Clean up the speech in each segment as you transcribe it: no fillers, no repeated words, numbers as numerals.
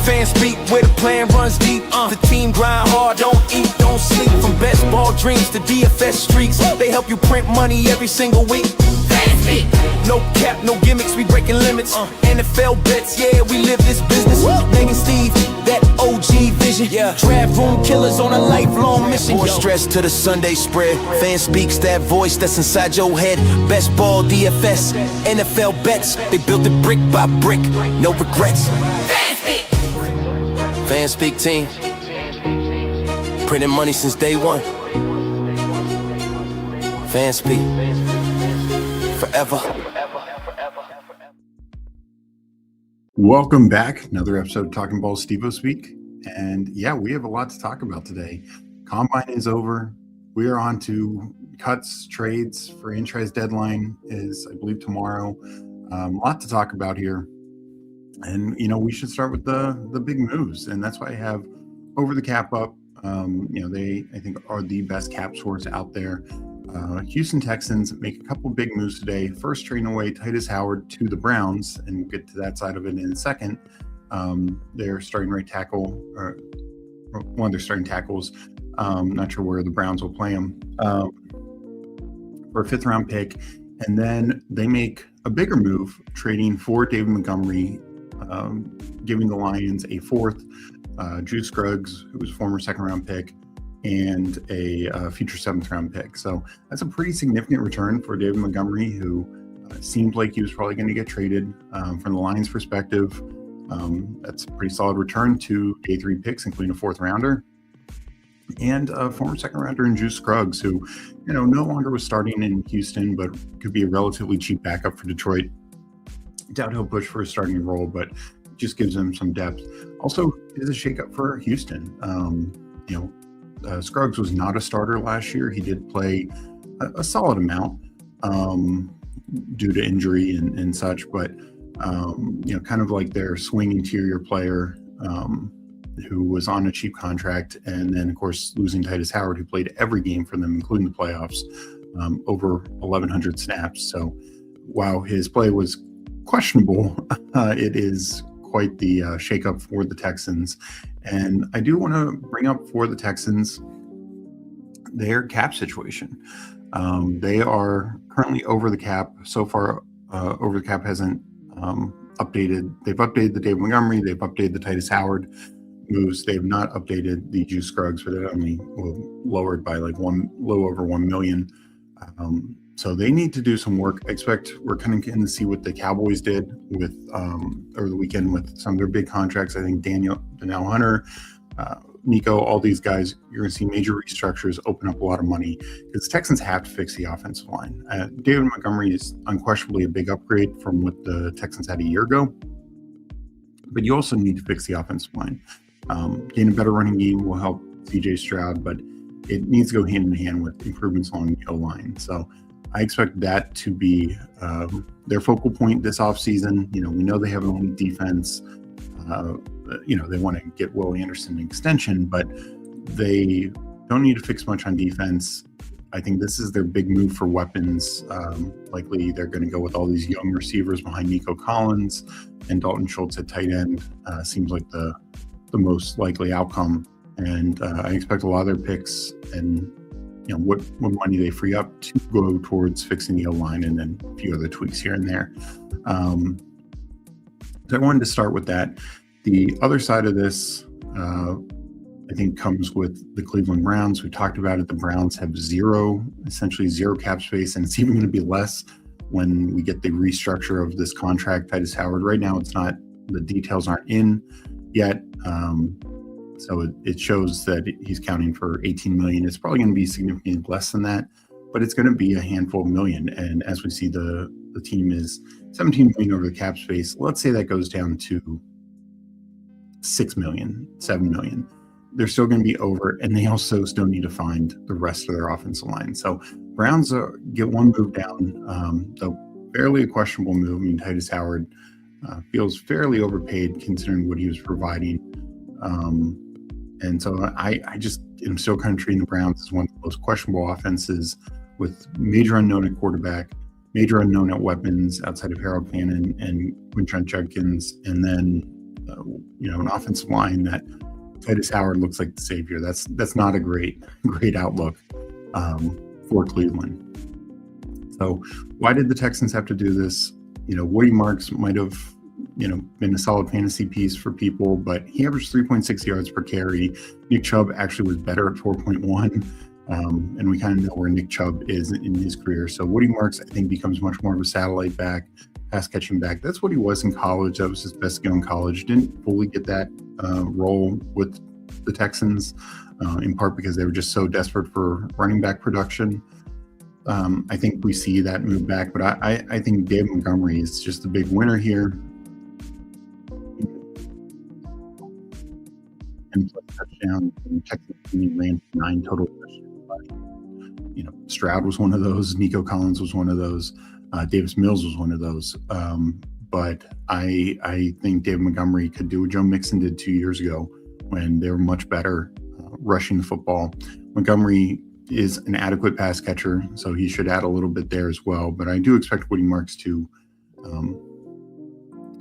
Fanspeak, where the plan runs deep. The team grind hard, don't eat, don't sleep. From best ball dreams to DFS streaks, they help you print money every single week. Fanspeak. No cap, no gimmicks, we breaking limits. NFL bets, yeah, we live this business. Degen Steve, that OG vision. Draft room killers on a lifelong mission. More stress to the Sunday spread. Fanspeak's that voice that's inside your head. Best ball, DFS, NFL bets. They built it brick by brick, no regrets. Fanspeak team, printing money since day one. Fanspeak, forever. Welcome back. Another episode of Talking Ball Steve-O Speak. And yeah, we have a lot to talk about today. Combine is over. We are on to cuts, trades. Franchise deadline is, I believe, tomorrow. A lot to talk about here. And, you know, we should start with the big moves. And that's why I have Over the Cap up. You know, they, I think, are the best cap source out there. Houston Texans make a couple big moves today. First, trading away Titus Howard to the Browns, and we'll get to that side of it in a second. Their starting right tackle, or one of their starting tackles, not sure where the Browns will play him, for a 5th round pick. And then they make a bigger move, trading for David Montgomery, giving the Lions a 4th, Drew Scruggs, who was former 2nd round pick, and a future 7th round pick. So that's a pretty significant return for David Montgomery, who seemed like he was probably going to get traded. From the Lions' perspective, that's a pretty solid return. 2 day 3 picks, including a 4th rounder, and a former 2nd rounder in Drew Scruggs, who, you know, no longer was starting in Houston, but could be a relatively cheap backup for Detroit. Doubt he'll push for a starting role, but just gives him some depth. Also, is a shakeup for Houston. You know, Scruggs was not a starter last year. He did play a solid amount due to injury and such, but you know, kind of like their swing interior player who was on a cheap contract, and then of course losing Titus Howard, who played every game for them, including the playoffs, over 1,100 snaps. So while his play was questionable, it is quite the shakeup for the Texans. And I do want to bring up for the Texans their cap situation. They are currently over the cap. So far, over the cap hasn't updated. They've updated the David Montgomery. They've updated the Titus Howard moves. They have not updated the Drew Scruggs, but it only lowered by like low over 1 million. So they need to do some work. I expect we're kind of getting to see what the Cowboys did with over the weekend with some of their big contracts. I think Daniel Hunter, Nico, all these guys, you're going to see major restructures open up a lot of money because the Texans have to fix the offensive line. David Montgomery is unquestionably a big upgrade from what the Texans had a year ago, but you also need to fix the offensive line. Getting a better running game will help CJ Stroud, but it needs to go hand in hand with improvements along the O-line. So I expect that to be their focal point this offseason. You know, we know they have an elite defense. You know, they want to get Will Anderson an extension, but they don't need to fix much on defense. I think this is their big move for weapons. Likely they're going to go with all these young receivers behind Nico Collins and Dalton Schultz at tight end. Seems like the most likely outcome. And I expect a lot of their picks and, you know, what money they free up to go towards fixing the O-line and then a few other tweaks here and there. So I wanted to start with that. The other side of this, I think, comes with the Cleveland Browns. We talked about it. The Browns have essentially zero cap space, and it's even going to be less when we get the restructure of this contract. Titus Howard, right now, it's not, the details aren't in yet. So it shows that he's counting for 18 million. It's probably going to be significantly less than that, but it's going to be a handful of million. And as we see, the team is 17 million over the cap space. Let's say that goes down to 6 million, 7 million. They're still going to be over, and they also still need to find the rest of their offensive line. So Browns get one move down, though fairly a questionable move. I mean, Titus Howard feels fairly overpaid considering what he was providing. And so I just am still kind of treating the Browns as one of the most questionable offenses, with major unknown at quarterback, major unknown at weapons outside of Harold Fannin and Quinton Judkins, and then an offensive line that Titus Howard looks like the savior. That's not a great outlook for Cleveland. So why did the Texans have to do this? Woody Marks might have been a solid fantasy piece for people, but he averaged 3.6 yards per carry. Nick Chubb actually was better at 4.1. And we kind of know where Nick Chubb is in his career. So Woody Marks, I think, becomes much more of a satellite back, pass catching back. That's what he was in college. That was his best skill in college. Didn't fully get that role with the Texans, in part because they were just so desperate for running back production. I think we see that move back, but I think David Montgomery is just the big winner here. And touchdown, Texas ran 9 total touchdowns. Stroud was one of those. Nico Collins was one of those. Davis Mills was one of those. But I think David Montgomery could do what Joe Mixon did 2 years ago when they were much better rushing the football. Montgomery is an adequate pass catcher, so he should add a little bit there as well. But I do expect Woody Marks to,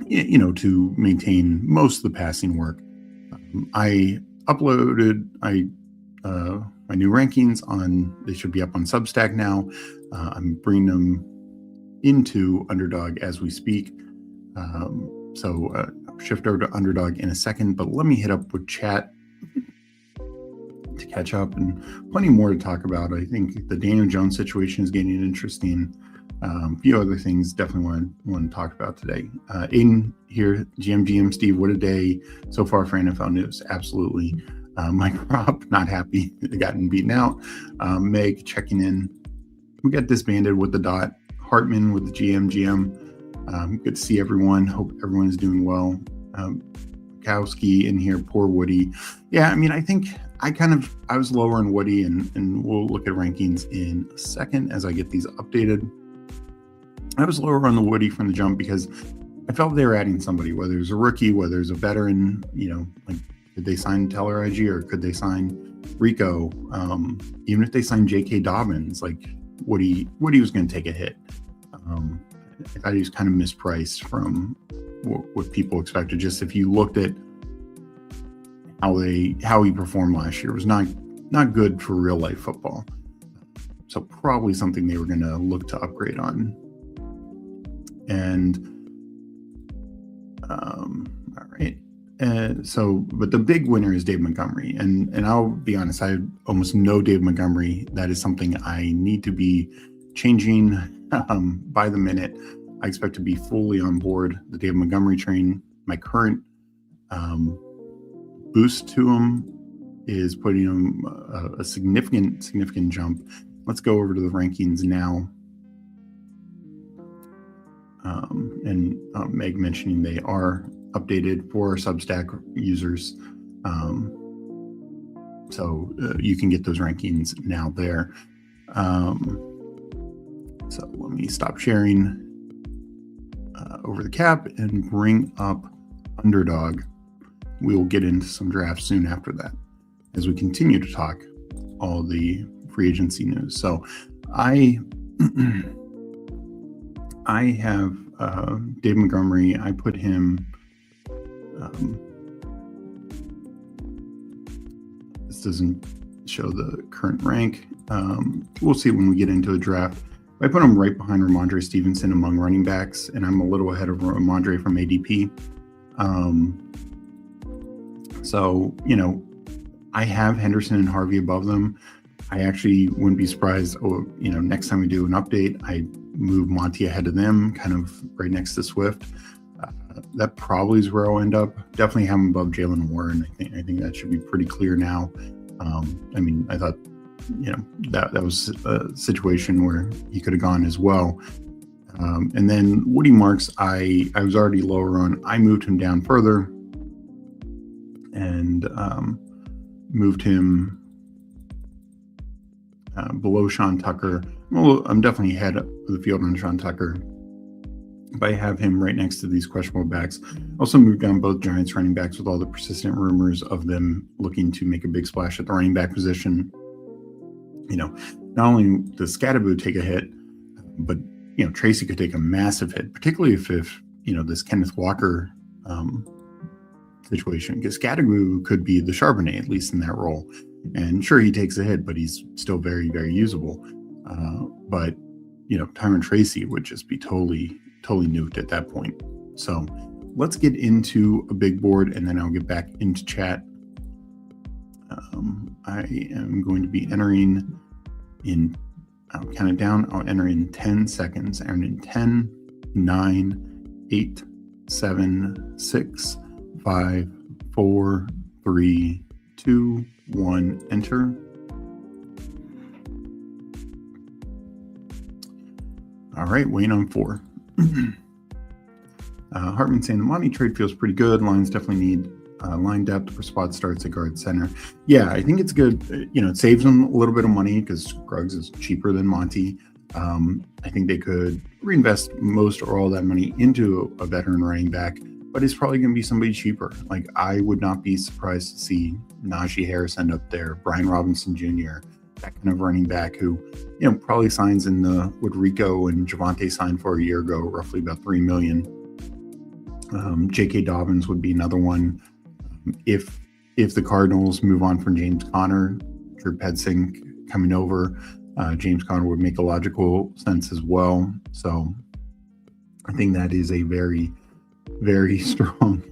to maintain most of the passing work. I uploaded my new rankings they should be up on Substack now. I'm bringing them into Underdog as we speak. So I'll shift over to Underdog in a second, but let me hit up with chat to catch up, and plenty more to talk about. I think the Daniel Jones situation is getting interesting. A few other things definitely want to talk about today. In here, GM Steve, what a day so far for NFL news. Absolutely. Mike Robb, not happy, gotten beaten out. Meg checking in. We got disbanded with the dot. Hartman with the GM. Good to see everyone. Hope everyone's doing well. Kowski in here, poor Woody. Yeah, I mean, I think I was lower on Woody, and we'll look at rankings in a second as I get these updated. I was lower on the Woody from the jump because I felt they were adding somebody, whether it's a rookie, whether it's a veteran, like, did they sign Teller IG or could they sign Rico? Even if they signed J.K. Dobbins, like Woody was going to take a hit. I thought he was kind of mispriced from what people expected. Just if you looked at how he performed last year, it was not good for real life football. So probably something they were going to look to upgrade on. And all right. But the big winner is Dave Montgomery, and I'll be honest, I almost know Dave Montgomery. That is something I need to be changing by the minute. I expect to be fully on board the Dave Montgomery train. My current boost to him is putting him a significant jump. Let's go over to the rankings now. And Meg mentioning they are updated for Substack users. So you can get those rankings now there. So let me stop sharing over the cap and bring up Underdog. We will get into some drafts soon after that as we continue to talk all the free agency news. So I have Dave Montgomery. I put him. This doesn't show the current rank. We'll see when we get into a draft. I put him right behind Ramondre Stevenson among running backs, and I'm a little ahead of Ramondre from ADP. So, I have Henderson and Harvey above them. I actually wouldn't be surprised, next time we do an update, I move Monty ahead of them, kind of right next to Swift. That probably is where I'll end up. Definitely have him above Jalen Warren. I think that should be pretty clear now. I thought, that was a situation where he could have gone as well. And then Woody Marks, I was already lower on. I moved him down further and moved him below Sean Tucker. Well, I'm definitely ahead of the field on Sean Tucker, but I have him right next to these questionable backs. Also moved down both Giants running backs with all the persistent rumors of them looking to make a big splash at the running back position. Not only does Scatterbo take a hit, but Tracy could take a massive hit, particularly if this Kenneth Walker situation, because Scattergoo could be the Charbonnet, at least in that role. And sure, he takes a hit, but he's still very, very usable. But, Tyron Tracy would just be totally nuked at that point. So let's get into a big board, and then I'll get back into chat. I am going to be entering in, I'll count it down. I'll enter in 10 seconds, and in 10, 9, 8, 7, 6, 5, 4, 3, 2, 1, enter. All right, waiting on 4. Hartman saying the Monty trade feels pretty good. Lions definitely need line depth for spot starts at guard center. Yeah, I think it's good. It saves them a little bit of money because Scruggs is cheaper than Monty. I think they could reinvest most or all that money into a veteran running back, but it's probably going to be somebody cheaper. Like, I would not be surprised to see Najee Harris end up there, Brian Robinson Jr., that kind of running back who, probably signs in what Rico and Javonte signed for a year ago, roughly about $3 million. J.K. Dobbins would be another one. If the Cardinals move on from James Conner, Drew Petzing coming over, James Conner would make a logical sense as well. So I think that is a very, very strong.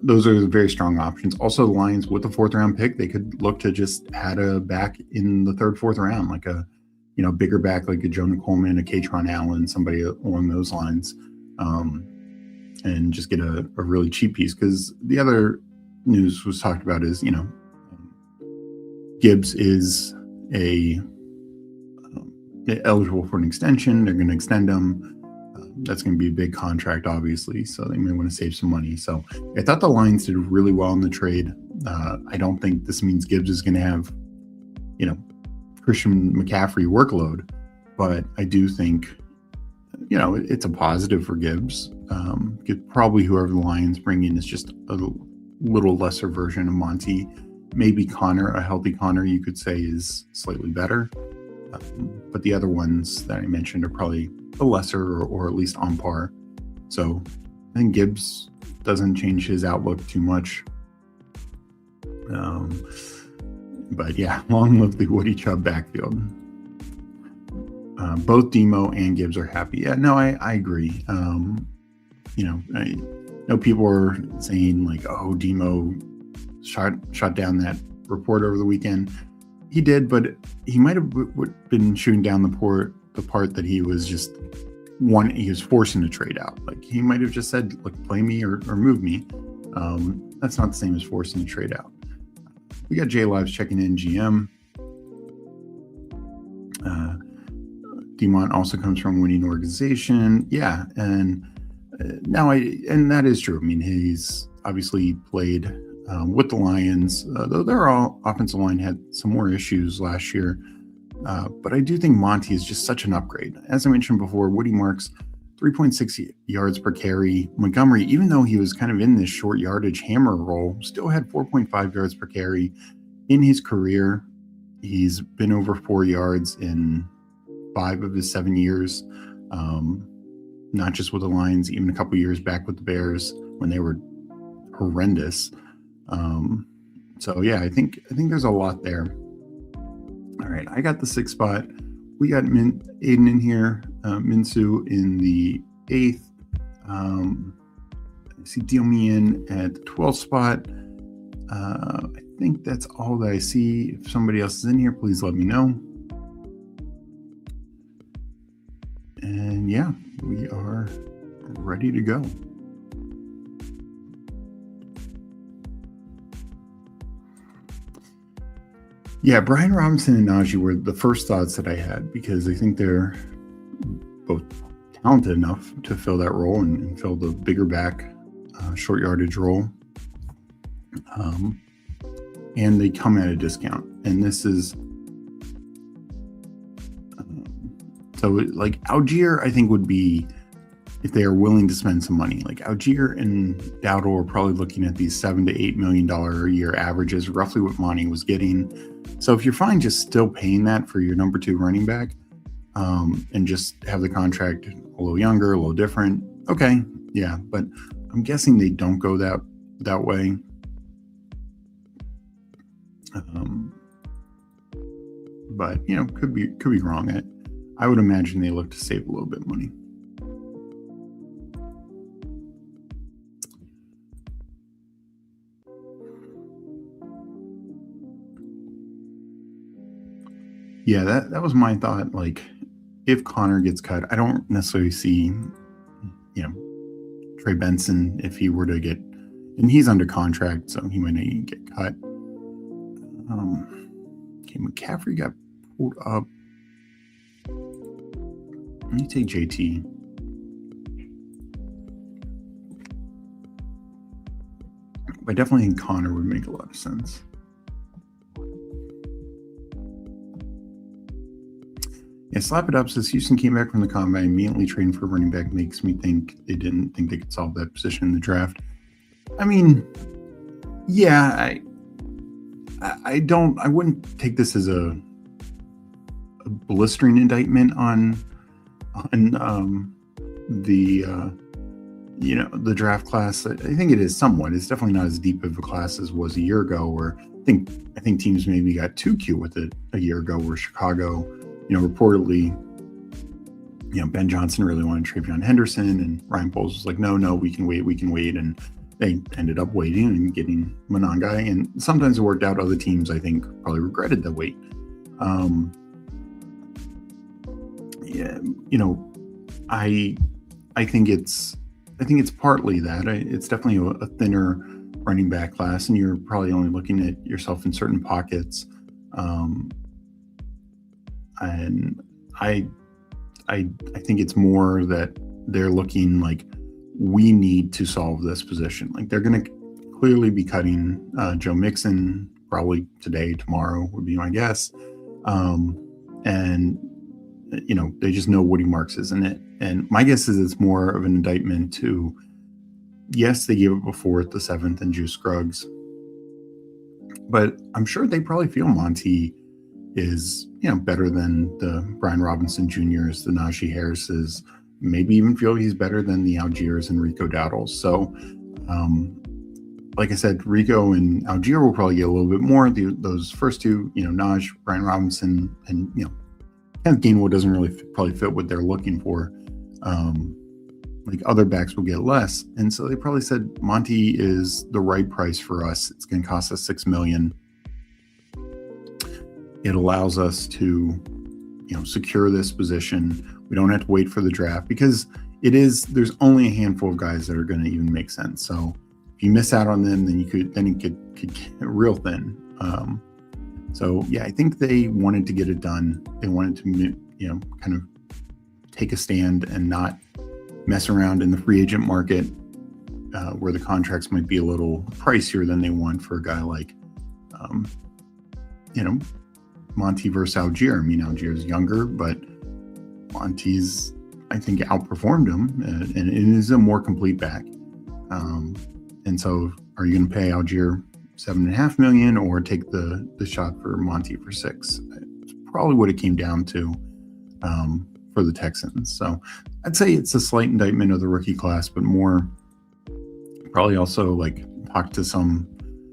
Those are very strong options. Also, the Lions with the 4th round pick, they could look to just add a back in the 3rd, 4th round, like a bigger back, like a Jonah Coleman, a Katron Allen, somebody along those lines. And just get a really cheap piece, because the other news was talked about is, Gibbs is eligible for an extension. They're going to extend him. That's going to be a big contract, obviously, so they may want to save some money. So I thought the Lions did really well in the trade. I don't think this means Gibbs is going to have, Christian McCaffrey workload, but I do think, it's a positive for Gibbs. Probably whoever the Lions bring in is just a little lesser version of Monty. Maybe Connor, a healthy Connor, you could say, is slightly better. But the other ones that I mentioned are probably the lesser or at least on par. So I think Gibbs doesn't change his outlook too much. But yeah, long live the Woody Chubb backfield. Both Demo and Gibbs are happy. Yeah, no, I agree. I know people are saying like, oh, Demo shot down that report over the weekend. He did, but he might have been shooting down the part that he was just he was forcing to trade out. Like, he might have just said, look, play me or move me. That's not the same as forcing to trade out. We got J Lives checking in, GM. Demont also comes from a winning organization. Yeah, and that is true. I mean, he's obviously played with the Lions, though their offensive line had some more issues last year. But I do think Monty is just such an upgrade. As I mentioned before, Woody Marks, 3.6 yards per carry. Montgomery, even though he was kind of in this short yardage hammer role, still had 4.5 yards per carry in his career. He's been over 4 yards in 5 of his 7 years, not just with the Lions, even a couple years back with the Bears when they were horrendous. So yeah, I think there's a lot there. All right, I got the 6th spot. We got Aiden in here, Minsu in the 8th. I see Deal Me in at the 12th spot. I think that's all that I see. If somebody else is in here, please let me know. And yeah, we are ready to go. Yeah, Brian Robinson and Najee were the first thoughts that I had, because I think they're both talented enough to fill that role and fill the bigger back, short yardage role. And they come at a discount. And this is so like Algier, I think would be, if they are willing to spend some money. Like Algier and Dowdle are probably looking at these $7 to $8 million a year averages, roughly what Monty was getting. So if you're fine just still paying that for your number 2 running back, and just have the contract a little younger, a little different, okay, yeah. But I'm guessing they don't go that way. But could be wrong. I would imagine they look to save a little bit of money. Yeah, that was my thought. Like, if Connor gets cut, I don't necessarily see, Trey Benson, if he were to get, and he's under contract, so he might not even get cut. Okay, McCaffrey got pulled up. Let me take JT. I definitely think Connor would make a lot of sense. Yeah, Slap It Up says Houston came back from the combine, immediately trading for a running back makes me think they didn't think they could solve that position in the draft. I mean, yeah, I wouldn't take this as a blistering indictment on the draft class. I think it is somewhat. It's definitely not as deep of a class as was a year ago, where I think teams maybe got too cute with it a year ago, where Chicago, reportedly, Ben Johnson really wanted Travion Henderson, and Ryan Poles was like, no, we can wait, and they ended up waiting and getting Monangai, and sometimes it worked out. Other teams, I think, probably regretted the wait. I think it's partly that. It's definitely a thinner running back class, and you're probably only looking at yourself in certain pockets. And I think it's more that they're looking like, we need to solve this position. Like, they're going to clearly be cutting Joe Mixon probably today, tomorrow would be my guess. And they just know Woody Marks isn't it. And my guess is it's more of an indictment to, yes, they gave up before at the 7th and Juice Scruggs, but I'm sure they probably feel Monty is, better than the Brian Robinson Jr.'s, the Najee Harris's, maybe even feel he's better than the Algiers and Rico Dowdles. So, like I said, Rico and Algier will probably get a little bit more. Those first two, Naj, Brian Robinson, and, Kenneth Gainwell doesn't really probably fit what they're looking for. Like, other backs will get less. And so they probably said, Monty is the right price for us. It's going to cost us $6 million. It allows us to, secure this position. We don't have to wait for the draft, because there's only a handful of guys that are going to even make sense. So if you miss out on them, then you could get real thin. So yeah, I think they wanted to get it done. They wanted to, kind of take a stand and not mess around in the free agent market, where the contracts might be a little pricier than they want for a guy like, Monty versus Algier. I mean, Algier's younger, but Monty's, I think, outperformed him, and it is a more complete back. And so, are you going to pay Algier $7.5 million or take the shot for Monty for $6 million? It's probably what it came down to for the Texans. So I'd say it's a slight indictment of the rookie class, but more probably also like talked to some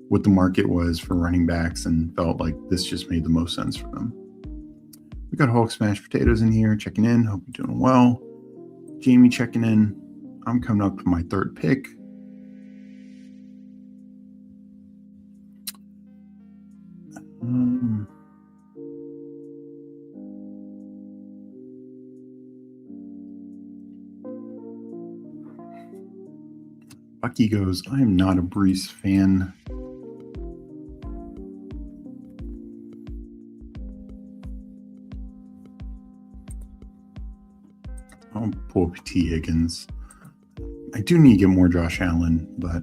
what the market was for running backs and felt like this just made the most sense for them. We got Hulk Smashed Potatoes in here checking in. Hope you're doing well. Jamie checking in. I'm coming up to my third pick. Bucky goes, I am not a Brees fan. I'll pull up T. Higgins. I do need to get more Josh Allen, but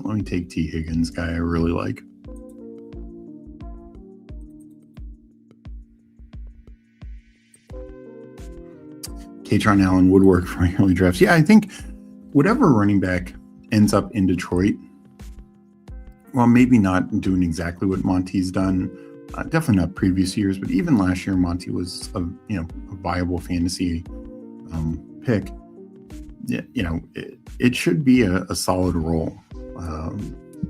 let me take T. Higgins, guy I really like. Katron Allen would work for my early drafts. Yeah, I think whatever running back ends up in Detroit, well, maybe not doing exactly what Monty's done, definitely not previous years, but even last year, Monty was a viable fantasy pick. yeah, it should be a solid roll.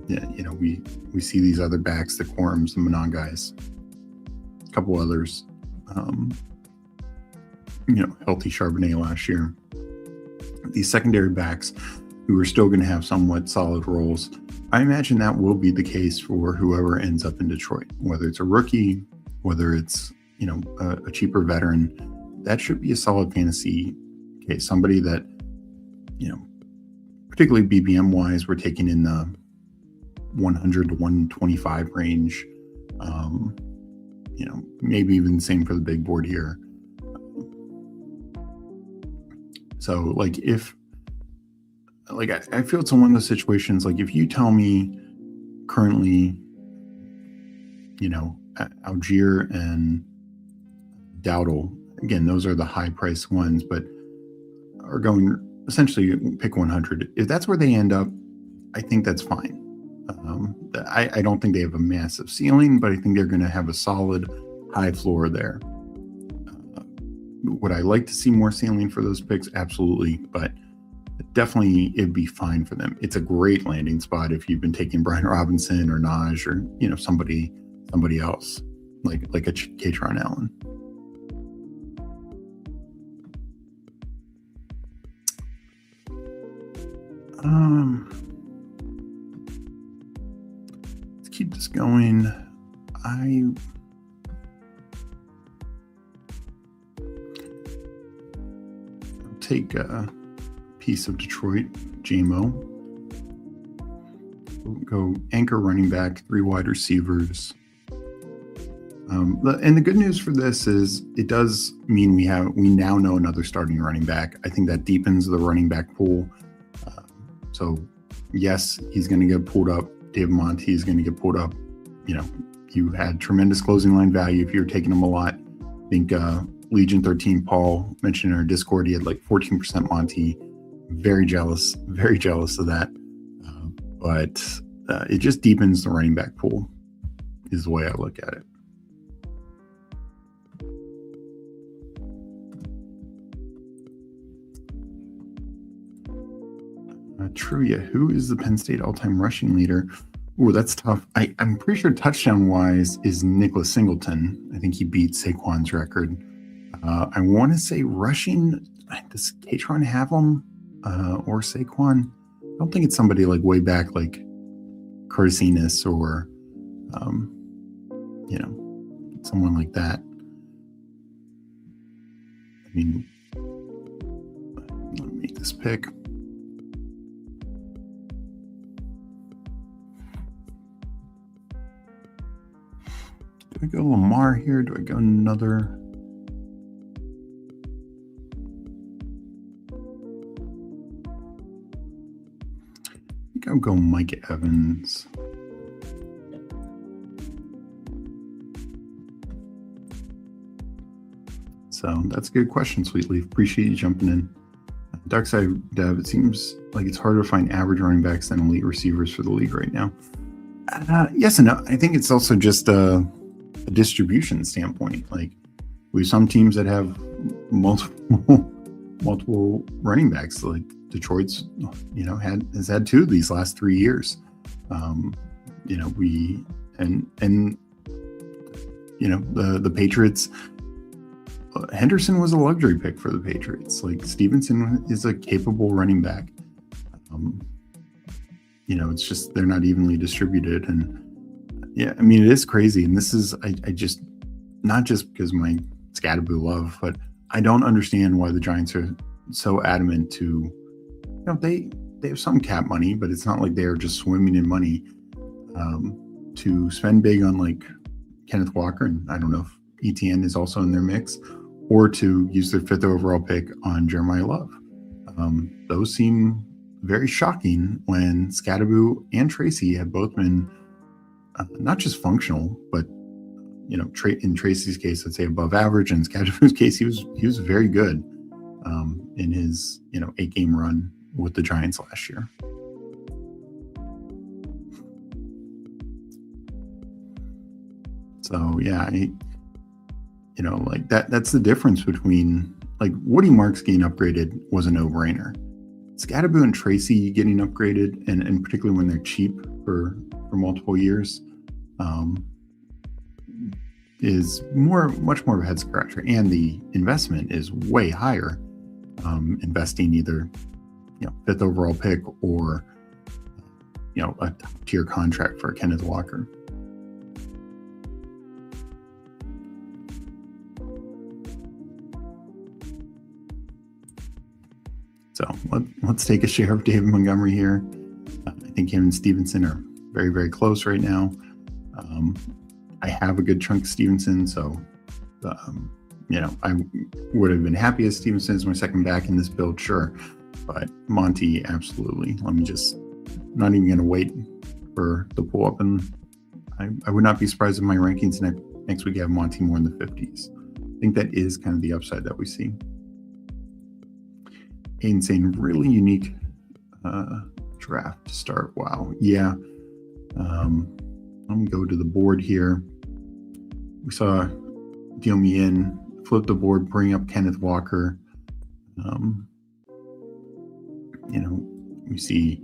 Yeah, we see these other backs, the Quorums, the Manon guys, a couple others. Healthy Charbonnet last year. These secondary backs who are still going to have somewhat solid roles. I imagine that will be the case for whoever ends up in Detroit, whether it's a rookie, whether it's a cheaper veteran. That should be a solid fantasy case. Somebody that particularly BBM wise, we're taking in the 100 to 125 range. Maybe even the same for the big board here. So I feel it's one of those situations, like if you tell me currently, Algier and Dowdle, again, those are the high price ones, but are going essentially pick 100. If that's where they end up, I think that's fine. I don't think they have a massive ceiling, but I think they're going to have a solid high floor there. Would I like to see more ceiling for those picks? Absolutely, but definitely it'd be fine for them. It's a great landing spot if you've been taking Brian Robinson or Naj or somebody else like a Katron Allen. Let's keep this going. I'll take a piece of Detroit, JMO. We'll go anchor running back, 3 wide receivers. And the good news for this is it does mean we now know another starting running back. I think that deepens the running back pool. So yes, he's going to get pulled up. David Monty is going to get pulled up. You had tremendous closing line value if you were taking him a lot. I think Legion 13 Paul mentioned in our Discord he had like 14% Monty. Very jealous of that. But it just deepens the running back pool is the way I look at it. Trivia, who is the Penn State all-time rushing leader? Oh, that's tough. I'm pretty sure touchdown-wise is Nicholas Singleton. I think he beat Saquon's record. I want to say rushing, does Katron have him or Saquon? I don't think it's somebody like way back like Curtis Enos or, someone like that. I mean, let me make this pick. Do I go Lamar here? Do I go another? I think I'll go Mike Evans. So that's a good question, Sweetleaf. Appreciate you jumping in. Darkside Dev, it seems like it's harder to find average running backs than elite receivers for the league right now. Yes and no. I think it's also just a distribution standpoint. Like we have some teams that have multiple running backs. Like Detroit's, has had 2 of these last 3 years. The Patriots. Henderson was a luxury pick for the Patriots. Like Stevenson is a capable running back. It's just they're not evenly distributed, and yeah, I mean it is crazy. And this is I just not just because my Scatterboo love, but I don't understand why the Giants are so adamant to, they have some cap money, but it's not like they are just swimming in money to spend big on like Kenneth Walker, and I don't know if ETN is also in their mix, or to use their 5th overall pick on Jeremiah Love. Those seem very shocking when Scatterboo and Tracy have both been not just functional, but in Tracy's case, I'd say above average. In Scatterboo's case, he was very good in his 8-game run with the Giants last year. So yeah, that's the difference between like Woody Marks getting upgraded was a no-brainer. Scatterboo and Tracy getting upgraded, and particularly when they're cheap for multiple years, is much more of a head scratcher, and the investment is way higher. Investing either fifth overall pick or a top tier contract for Kenneth Walker. So let's take a share of David Montgomery here. I think him and Stevenson are very, very close right now. I have a good chunk of Stevenson, so I would have been happy as Stevenson is my second back in this build, sure. But Monty, absolutely. Not even going to wait for the pull up, and I would not be surprised if my rankings next week have Monty more in the 50s. I think that is kind of the upside that we see. Aiden saying really unique draft to start. Wow. Yeah. I'm going to go to the board here. We saw deal me in, flip the board, bring up Kenneth Walker. We see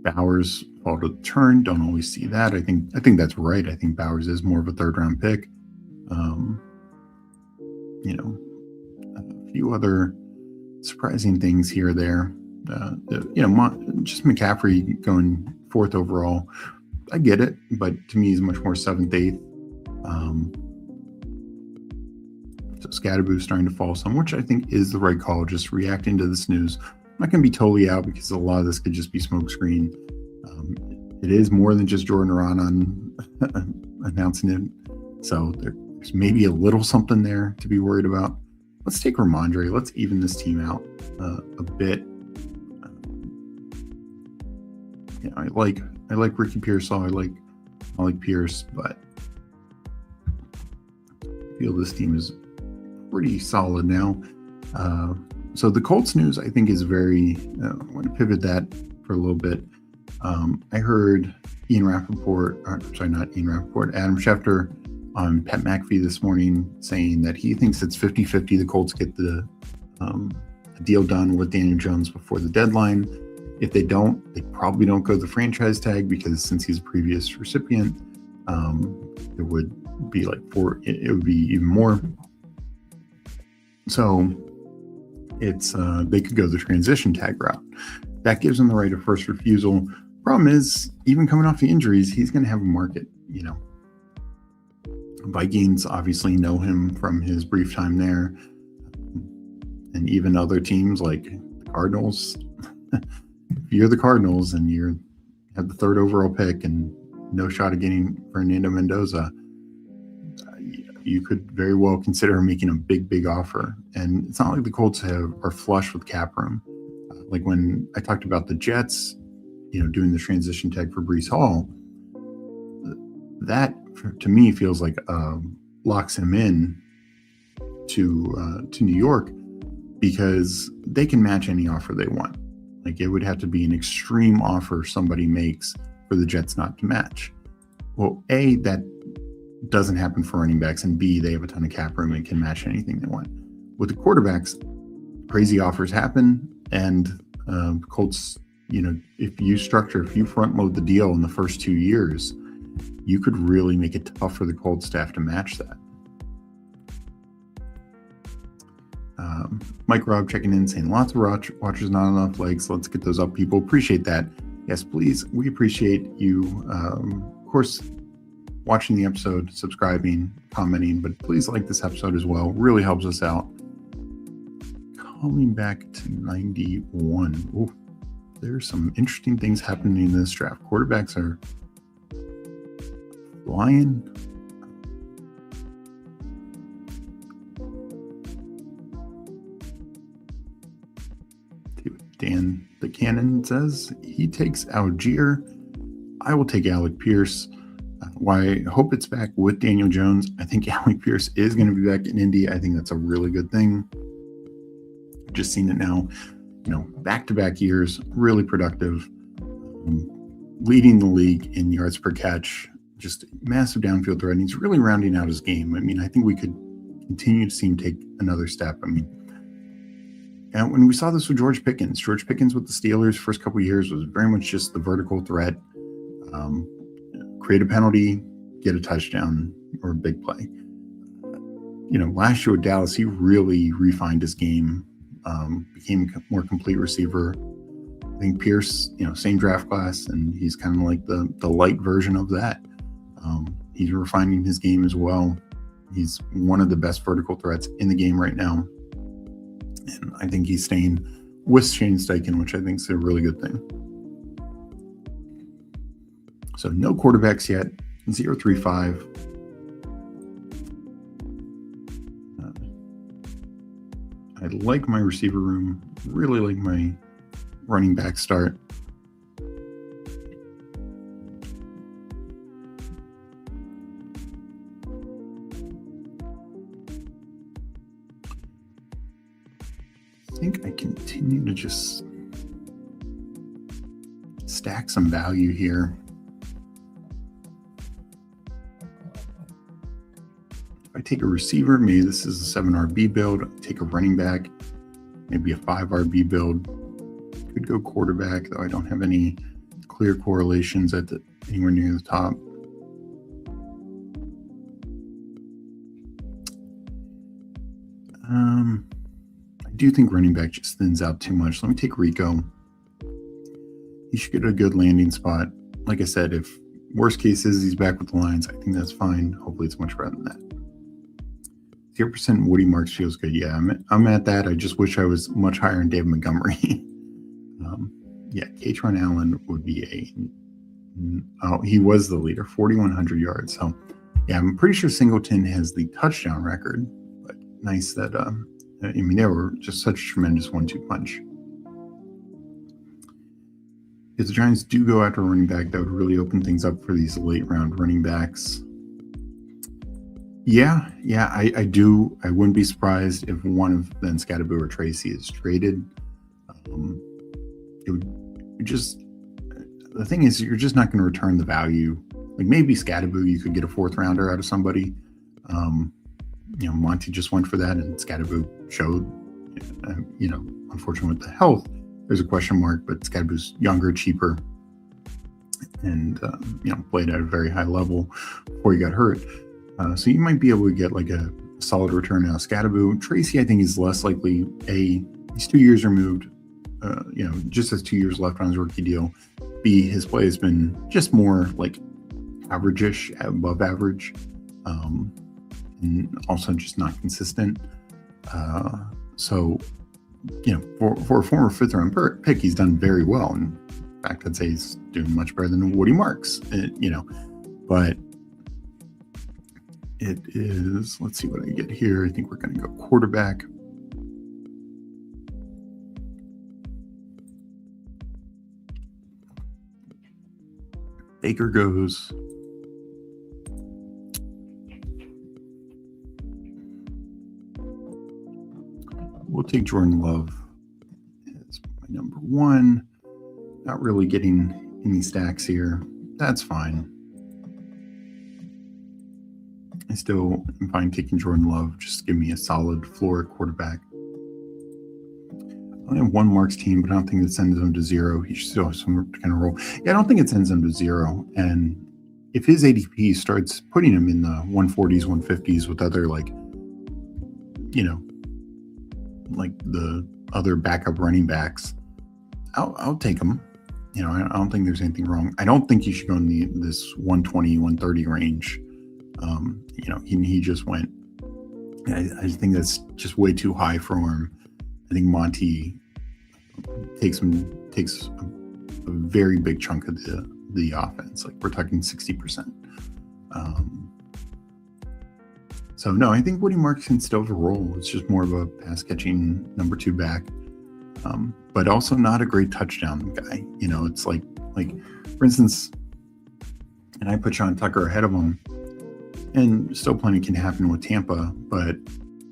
Bowers fall to the turn. Don't always see that. I think that's right. I think Bowers is more of a third round pick. A few other surprising things here or there. Just McCaffrey going fourth overall. I get it, but to me, he's much more seventh, eighth. So Scatterboo starting to fall some, which I think is the right call. Just reacting to this news. I'm not going to be totally out because a lot of this could just be smokescreen. It is more than just Jordan Ron announcing it. So there's maybe a little something there to be worried about. Let's take Ramondre. Let's even this team out a bit. I like Ricky Pearsall. I like Pierce, but I feel this team is pretty solid now. So the Colts news, I think, is very. I want to pivot that for a little bit. I heard Adam Schefter on Pat McAfee this morning saying that he thinks it's 50-50 the Colts get the deal done with Daniel Jones before the deadline. If they don't, they probably don't go the franchise tag, because since he's a previous recipient, it would be it would be even more. So it's they could go the transition tag route. That gives him the right of first refusal. Problem is, even coming off the injuries, he's going to have a market. Vikings obviously know him from his brief time there, and even other teams like the Cardinals. If you're the Cardinals and you have the third overall pick and no shot of getting Fernando Mendoza, you could very well consider making a big offer. And it's not like the Colts are flush with cap room. Like when I talked about the Jets, doing the transition tag for Breece Hall, that to me feels like locks him in to New York, because they can match any offer they want. Like, it would have to be an extreme offer somebody makes for the Jets not to match. Well, A, that doesn't happen for running backs, and B, they have a ton of cap room and can match anything they want. With the quarterbacks, crazy offers happen, and Colts, if you front load the deal in the first 2 years, you could really make it tough for the Colts staff to match that. Mike Robb checking in saying lots of watchers, not enough likes. Let's get those up, people. Appreciate that. Yes, please. We appreciate you, of course, watching the episode, subscribing, commenting, but please like this episode as well. Really helps us out. Coming back to 91. Ooh, there's some interesting things happening in this draft. Quarterbacks are flying. Dan the Cannon says he takes Algier. I will take Alec Pierce. Why I hope it's back with Daniel Jones. I think Alec Pierce is going to be back in Indy. I think that's a really good thing. Just seen it now, back-to-back years, really productive, leading the league in yards per catch, just massive downfield threat. And he's really rounding out his game. I think we could continue to see him take another step. And when we saw this with George Pickens with the Steelers first couple of years was very much just the vertical threat, create a penalty, get a touchdown or a big play. Last year with Dallas, he really refined his game, became a more complete receiver. I think Pierce, same draft class, and he's kind of like the light version of that. He's refining his game as well. He's one of the best vertical threats in the game right now. And I think he's staying with Shane Steichen, which I think is a really good thing. So no quarterbacks yet, 0-3-5. I like my receiver room, really like my running back start. I think I continue to just stack some value here. If I take a receiver, maybe this is a 7 RB build. Take a running back, maybe a 5 RB build. Could go quarterback, though I don't have any clear correlations at anywhere near the top. I do think running back just thins out too much. Let me take Rico. He should get a good landing spot. Like I said, if worst case is he's back with the Lions, I think that's fine. Hopefully it's much better than that. 0% Woody Marks feels good. Yeah, I'm at that. I just wish I was much higher in David Montgomery. Katron Allen would be he was the leader, 4,100 yards. So, yeah, I'm pretty sure Singleton has the touchdown record. But nice that, they were just such a tremendous 1-2 punch. If the Giants do go after a running back, that would really open things up for these late round running backs. I do. I wouldn't be surprised if one of then Scadaboo or Tracy is traded. It would just, the thing is, you're just not going to return the value. Like maybe Scadaboo, you could get a 4th rounder out of somebody. Monty just went for that, and Scadaboo showed. Unfortunately with the health, there's a question mark. But Scadaboo's younger, cheaper, and played at a very high level before he got hurt. So you might be able to get like a solid return out of Scadaboo. Tracy, I think, is less likely. He's 2 years removed. Just has 2 years left on his rookie deal. B, his play has been just more like average-ish, above average, and also just not consistent. For a former 5th round pick, he's done very well. And in fact, I'd say he's doing much better than Woody Marks. But it is, let's see what I get here. I think we're going to go quarterback. Baker goes. We'll take Jordan Love as my number 1. Not really getting any stacks here. That's fine. I still am fine taking Jordan Love. Just give me a solid floor quarterback. I only have 1 Marks team, but I don't think it sends him to 0. He should still have some kind of role. Yeah, I don't think it sends him to 0. And if his ADP starts putting him in the 140s, 150s with other like the other backup running backs, I'll take him. I don't think there's anything wrong. I don't think he should go in this 120, 130 range. He just went. I think that's just way too high for him. I think Monty takes a very big chunk of the offense. Like we're talking 60%. So no, I think Woody Marks can still have a role. It's just more of a pass catching number 2 back, but also not a great touchdown guy. It's like for instance, and I put Sean Tucker ahead of him, and still plenty can happen with Tampa. But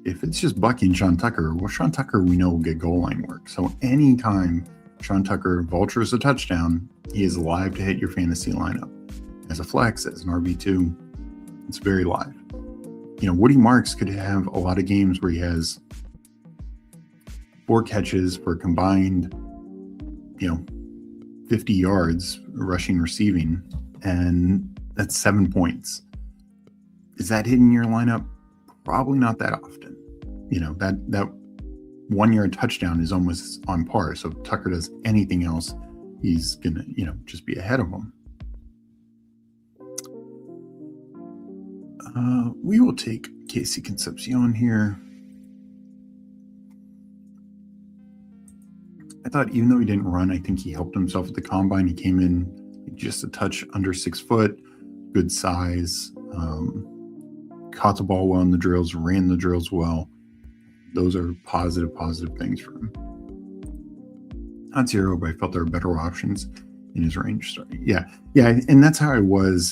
if it's just bucking Sean Tucker, Sean Tucker we know will get goal line work. So anytime Sean Tucker vultures a touchdown, he is live to hit your fantasy lineup as a flex, as an RB2. It's very live. Woody Marks could have a lot of games where he has 4 catches for combined, 50 yards rushing, receiving, and that's 7 points. Is that hitting your lineup? Probably not that often. That 1 yard touchdown is almost on par. So if Tucker does anything else, he's gonna, just be ahead of him. We will take Casey Concepcion here. I thought even though he didn't run, I think he helped himself at the combine. He came in just a touch under 6 foot, good size, caught the ball well in the drills, ran the drills well. Those are positive things for him. Not zero, but I felt there were better options in his range. Yeah, and that's how I was.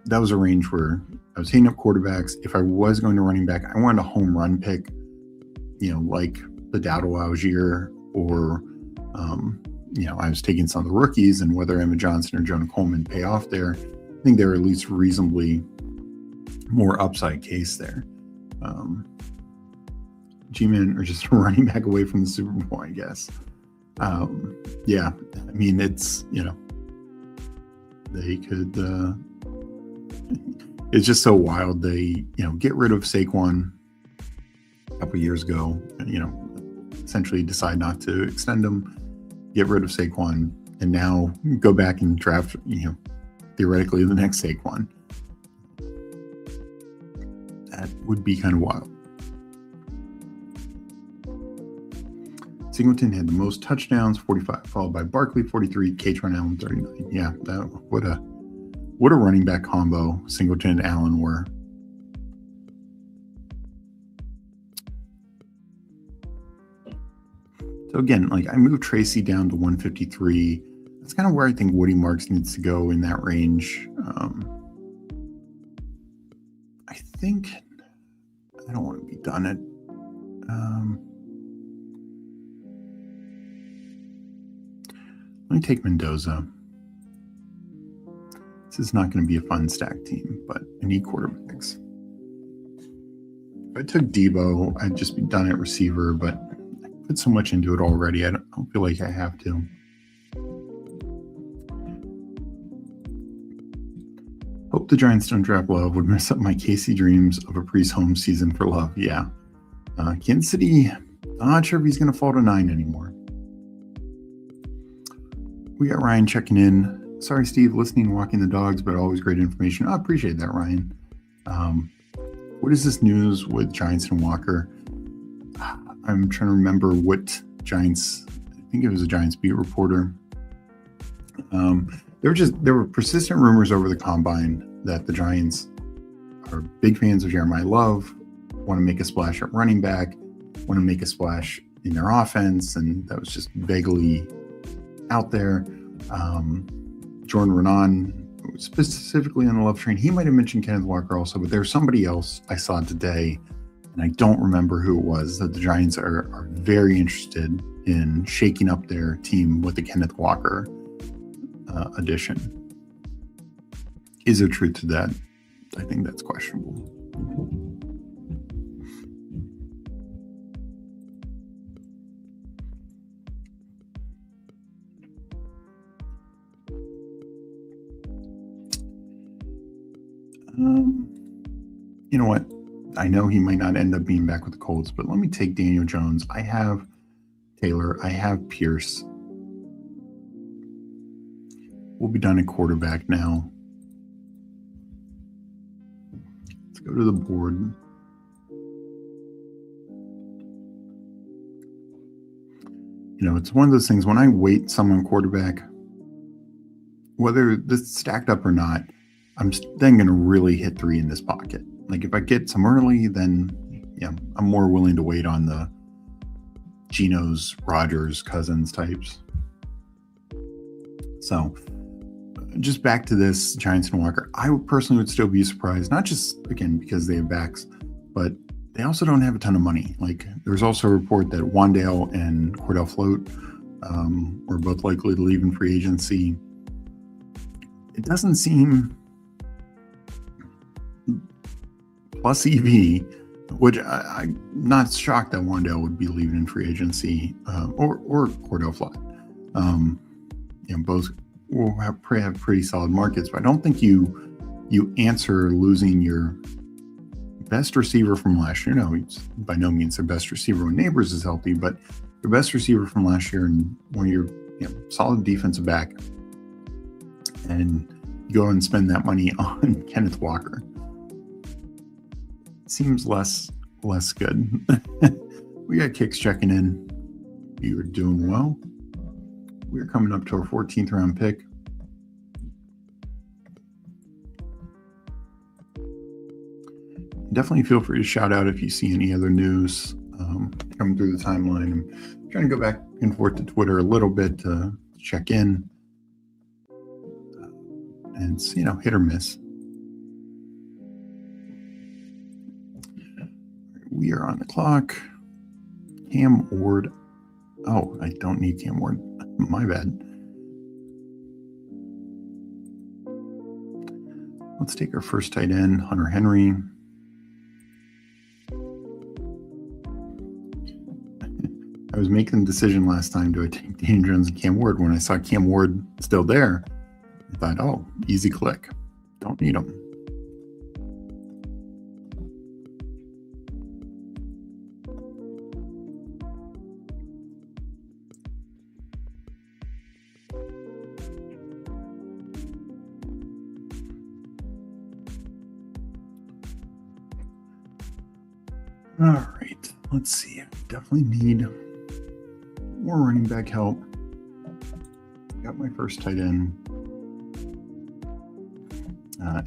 That was a range where I was hitting up quarterbacks. If I was going to running back, I wanted a home run pick, like the Dowdle Algier, or I was taking some of the rookies, and whether Emma Johnson or Jonah Coleman pay off there, I think they're at least reasonably more upside case there. G-Men are just running back away from the Super Bowl, I guess. Yeah, I mean, it's, they could, it's just so wild. They, get rid of Saquon a couple years ago, essentially decide not to extend him, get rid of Saquon, and now go back and draft, theoretically the next Saquon. That would be kind of wild. Singleton had the most touchdowns, 45, followed by Barkley, 43, Katron Allen, 39. Yeah, what a running back combo Singleton and Allen were. So again, I moved Tracy down to 153. That's kind of where I think Woody Marks needs to go in that range. I think I don't want to be done at. Let me take Mendoza. This is not going to be a fun stack team, but I need quarterbacks. If I took Debo, I'd just be done at receiver, but I put so much into it already. I don't feel like I have to. Hope the Giants don't draft Love. Would mess up my Casey dreams of a Priest home season for Love. Yeah. Kansas City, I'm not sure if he's going to fall to 9 anymore. We got Ryan checking in. Sorry, Steve, listening, walking the dogs, but always great information. I appreciate that, Ryan. What is this news with Giants and Walker? I'm trying to remember what Giants, I think it was a Giants beat reporter. There were persistent rumors over the combine that the Giants are big fans of Jeremiah Love, want to make a splash at running back, want to make a splash in their offense, and that was just vaguely out there. Jordan Renan, specifically on the Love train, he might have mentioned Kenneth Walker also, but there's somebody else I saw today, and I don't remember who it was, that the Giants are very interested in shaking up their team with the Kenneth Walker addition. Is there truth to that? I think that's questionable. You know what? I know he might not end up being back with the Colts, but let me take Daniel Jones. I have Taylor. I have Pierce. We'll be done at quarterback now. Let's go to the board. It's one of those things when I weight someone quarterback, whether this is stacked up or not, I'm then going to really hit 3 in this pocket. If I get some early, then I'm more willing to wait on the Geno's, Rodgers, Cousins types. So just back to this Giants and Walker, I personally would still be surprised, not just, again, because they have backs, but they also don't have a ton of money. There's also a report that Wandale and Cordell Float were both likely to leave in free agency. It doesn't seem, plus EV, which I'm not shocked that Wandale would be leaving in free agency, or Cordell Flott. Both will have pretty solid markets, but I don't think you answer losing your best receiver from last year. No, he's by no means their best receiver when Neighbors is healthy, but your best receiver from last year and one of your solid defensive back, and you go and spend that money on Kenneth Walker. Seems less good. We got Kicks checking in. You are doing well. We're coming up to our 14th round pick. Definitely feel free to shout out if you see any other news coming through the timeline. I'm trying to go back and forth to Twitter a little bit to check in. And it's, hit or miss. We are on the clock. Cam Ward. Oh, I don't need Cam Ward. My bad. Let's take our first tight end, Hunter Henry. I was making the decision last time, do I take Daniel Jones and Cam Ward? When I saw Cam Ward still there, I thought, oh, easy click. Don't need him. All right, let's see. I definitely need more running back help. Got my first tight end.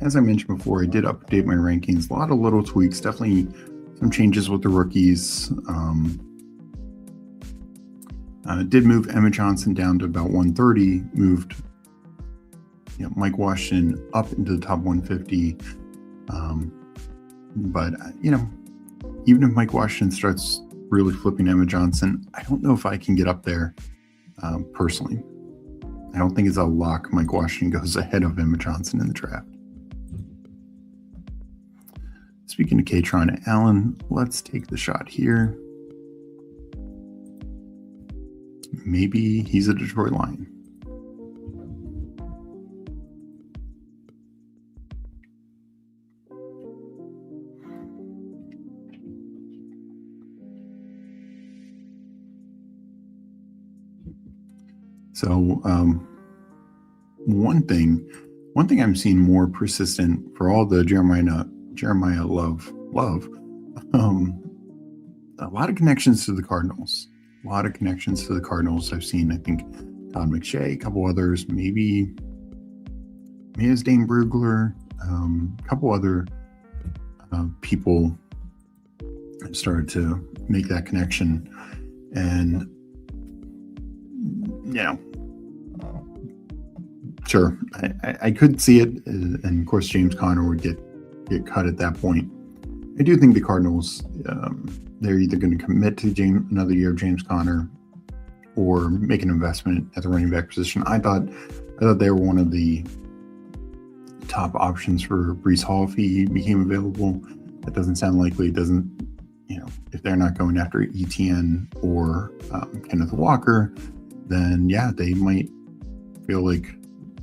As I mentioned before, I did update my rankings. A lot of little tweaks, definitely some changes with the rookies. Did move Emma Johnson down to about 130, moved Mike Washington up into the top 150. But even if Mike Washington starts really flipping Emma Johnson, I don't know if I can get up there personally. I don't think it's a lock Mike Washington goes ahead of Emma Johnson in the draft. Speaking of Katron and Allen, let's take the shot here. Maybe he's a Detroit Lion. So one thing I'm seeing more persistent for all the Jeremiah love, a lot of connections to the Cardinals. I've seen, I think, Todd McShay, a couple others, maybe it's Dane Brugler, a couple other people have started to make that connection. And sure, I could see it, and of course James Conner would get cut at that point. I do think the Cardinals, they're either going to commit to another year of James Conner or make an investment at the running back position. I thought they were one of the top options for Breece Hall if he became available. That doesn't sound likely. It doesn't, if they're not going after ETN or Kenneth Walker, then yeah, they might feel like,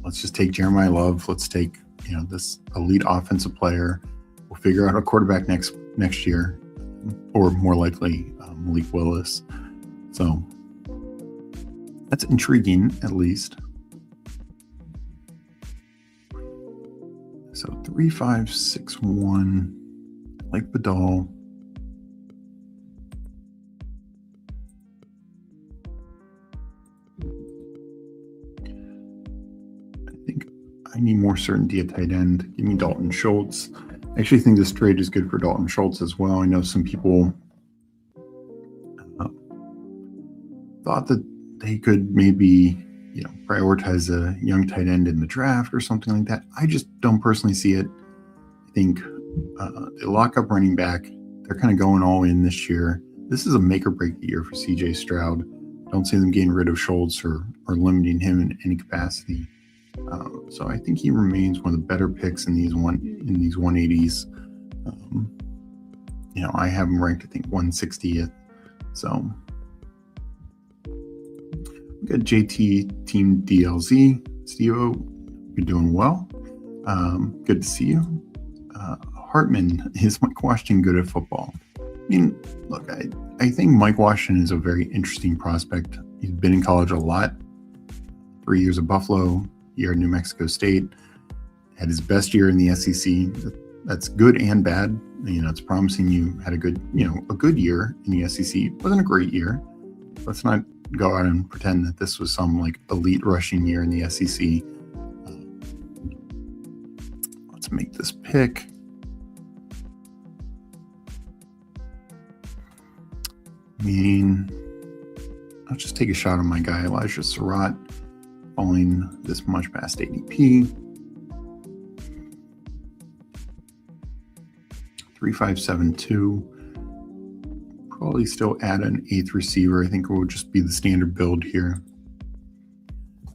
let's just take Jeremiah Love. Let's take, this elite offensive player. We'll figure out a quarterback next year, or more likely Malik Willis. So that's intriguing, at least. So 3561, like Badal. I need more certainty at tight end. Give me Dalton Schultz. I actually think this trade is good for Dalton Schultz as well. I know some people thought that they could maybe, prioritize a young tight end in the draft or something like that. I just don't personally see it. I think they lock up running back. They're kind of going all in this year. This is a make or break year for CJ Stroud. Don't see them getting rid of Schultz or limiting him in any capacity. So I think he remains one of the better picks in these 180s. I have him ranked, I think, 160th. So we got JT Team DLZ. Steve-O, you're doing well. Good to see you. Hartman, is Mike Washington good at football? I mean, look, I think Mike Washington is a very interesting prospect. He's been in college a lot. 3 years at Buffalo, year at New Mexico State. Had his best year in the SEC. That's good and bad. It's promising you had a good year in the SEC. It wasn't a great year. Let's not go out and pretend that this was some like elite rushing year in the SEC. Let's make this pick. I'll just take a shot on my guy, Elijah Surratt, falling this much past ADP. 3572. Probably still add an 8th receiver. I think it will just be the standard build here.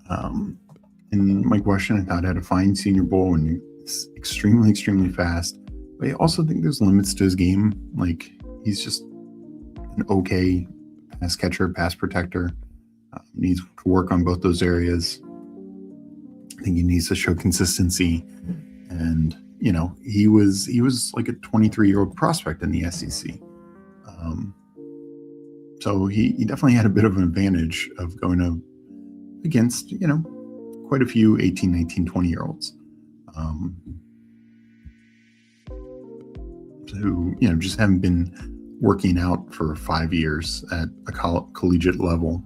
And Mike Washington, I thought, had a fine Senior Bowl and it's extremely, extremely fast. But I also think there's limits to his game. Like, he's just an okay pass catcher, pass protector. Needs to work on both those areas. I think he needs to show consistency. And, he was like a 23-year-old prospect in the SEC. So he definitely had a bit of an advantage of going up against, quite a few 18, 19, 20-year-olds. Who, just haven't been working out for 5 years at a collegiate level.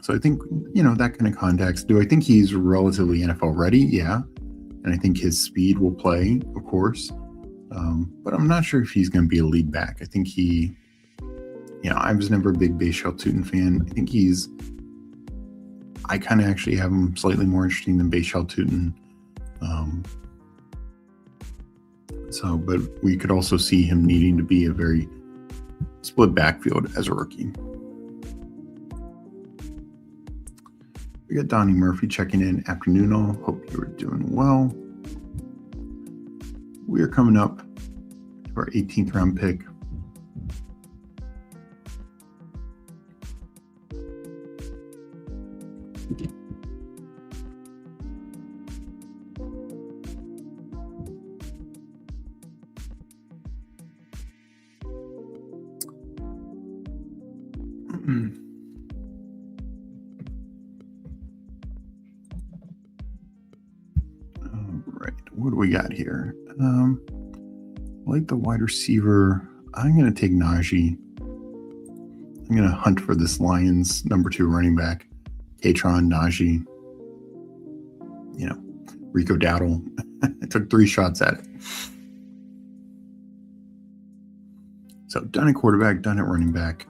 So I think, that kind of context. Do I think he's relatively NFL ready? Yeah. And I think his speed will play, of course. But I'm not sure if he's going to be a lead back. I think I was never a big Bayshell Tootin fan. I think I kind of actually have him slightly more interesting than Bayshell Tootin. But we could also see him needing to be a very split backfield as a rookie. We got Donnie Murphy checking in. Afternoon all. Hope you are doing well. We are coming up to our 18th round pick. What do we got here? I like the wide receiver. I'm going to take Najee. I'm going to hunt for this Lions number 2 running back. Katron, Najee. Rico Dowdle. I took 3 shots at it. So done at quarterback, done at running back.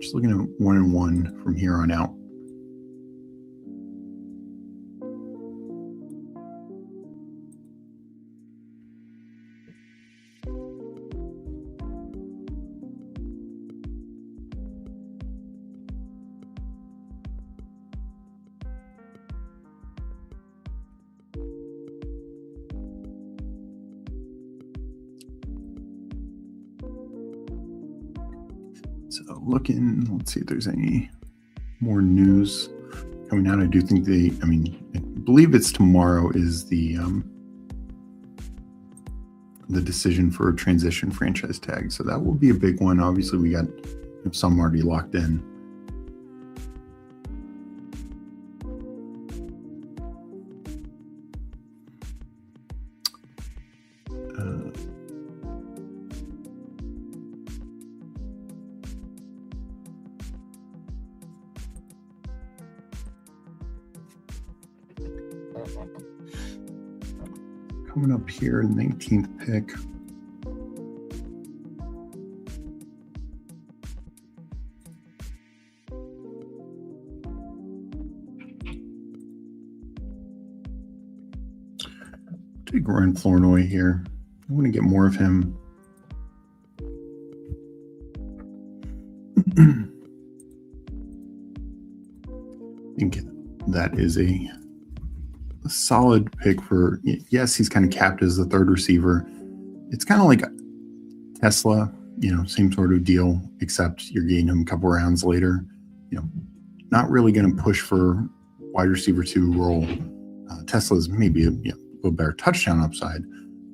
Just looking at 1-1 from here on out. So let's see if there's any more news coming out. I do think I believe it's tomorrow is the decision for a transition franchise tag. So that will be a big one. Obviously, we got some already locked in. Coming up here, 19th pick. Take Ryan Flournoy here. I want to get more of him. I think that is a a solid pick for, yes, he's kind of capped as the third receiver. It's kind of like Tesla, same sort of deal, except you're getting him a couple rounds later. Not really going to push for wide receiver 2 role. Tesla's maybe a little better touchdown upside,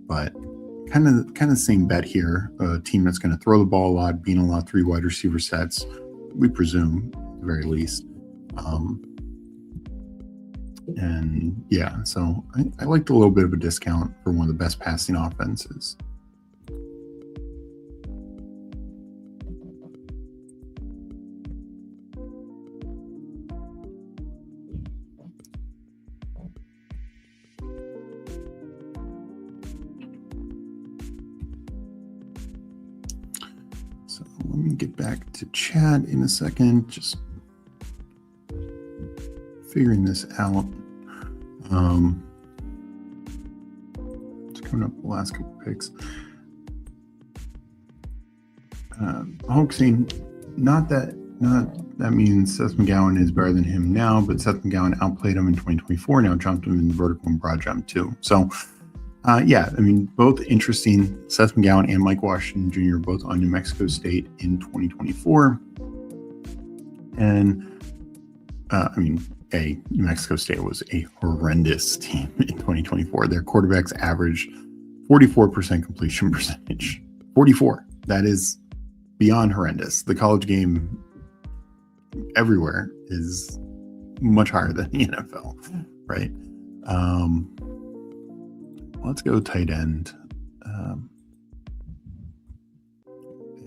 but kind of same bet here. A team that's going to throw the ball a lot, being a lot 3 wide receiver sets, we presume, at the very least. And yeah, so I liked a little bit of a discount for one of the best passing offenses. So let me get back to chat in a second, just figuring this out. It's coming up the last couple picks. Hoaxing, not that means Seth McGowan is better than him now, but Seth McGowan outplayed him in 2024, now jumped him in the vertical and broad jump too. So both interesting. Seth McGowan and Mike Washington Jr. both on New Mexico State in 2024. And New Mexico State was a horrendous team in 2024. Their quarterbacks averaged 44% completion percentage. 44. That is beyond horrendous. The college game everywhere is much higher than the NFL, right? Let's go tight end.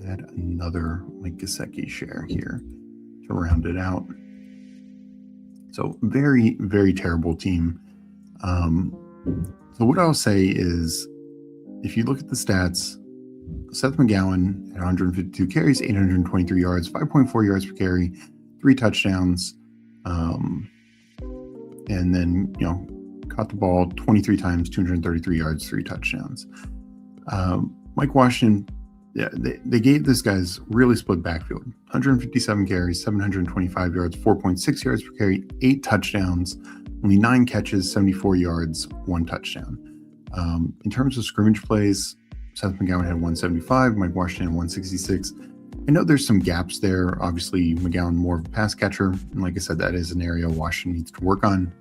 Add another Mike Gesicki share here to round it out. So very, very terrible team. So what I'll say is, if you look at the stats, Seth McGowan had 152 carries, 823 yards, 5.4 yards per carry, 3 touchdowns, and then caught the ball 23 times, 233 yards, 3 touchdowns. Mike Washington, they gave this guy's really split backfield. 157 carries, 725 yards, 4.6 yards per carry, 8 touchdowns, only 9 catches, 74 yards, 1 touchdown. In terms of scrimmage plays, Seth McGowan had 175, Mike Washington had 166. I know there's some gaps there. Obviously, McGowan more of a pass catcher. And like I said, that is an area Washington needs to work on.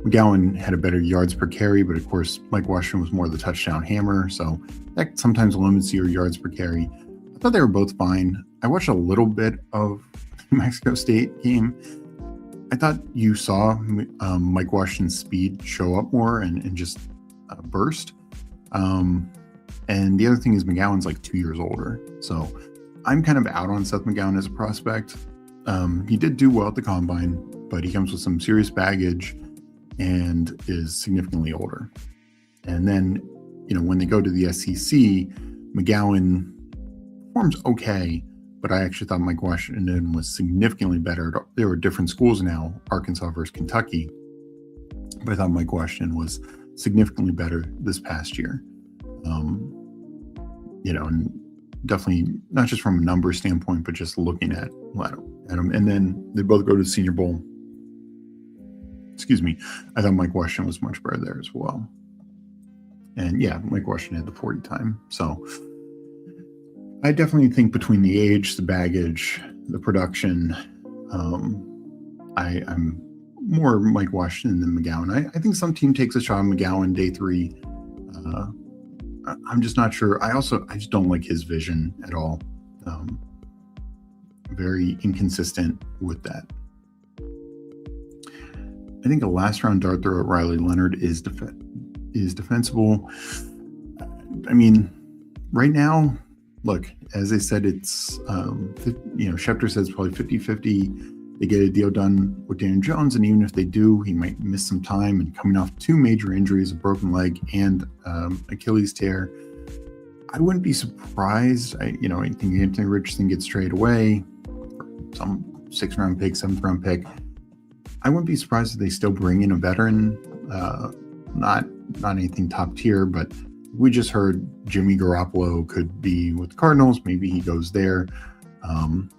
McGowan had a better yards per carry, but of course, Mike Washington was more the touchdown hammer, so that sometimes limits your yards per carry. I thought they were both fine. I watched a little bit of the Mexico State game. I thought you saw Mike Washington's speed show up more and just burst. And the other thing is McGowan's like 2 years older, so I'm kind of out on Seth McGowan as a prospect. He did do well at the combine, but he comes with some serious baggage and is significantly older. And then, when they go to the SEC, McGowan performs okay, but I actually thought Mike Washington was significantly better. There were different schools now, Arkansas versus Kentucky, but I thought Mike Washington was significantly better this past year. And definitely not just from a number standpoint, but just looking at him. And then they both go to the Senior Bowl. Excuse me. I thought Mike Washington was much better there as well. And yeah, Mike Washington had the 40 time. So I definitely think between the age, the baggage, the production, I'm more Mike Washington than McGowan. I think some team takes a shot on McGowan day 3. I'm just not sure. I just don't like his vision at all. Very inconsistent with that. I think a last round dart throw at Riley Leonard is defensible. I mean, right now, look, as I said, it's, Schefter says probably 50-50. They get a deal done with Daniel Jones, and even if they do, he might miss some time. And coming off 2 major injuries, a broken leg and Achilles tear, I wouldn't be surprised. I think Anthony Richardson gets traded away, some 6th round pick, 7th round pick. I wouldn't be surprised if they still bring in a veteran, not anything top tier, but we just heard Jimmy Garoppolo could be with the Cardinals. Maybe he goes there.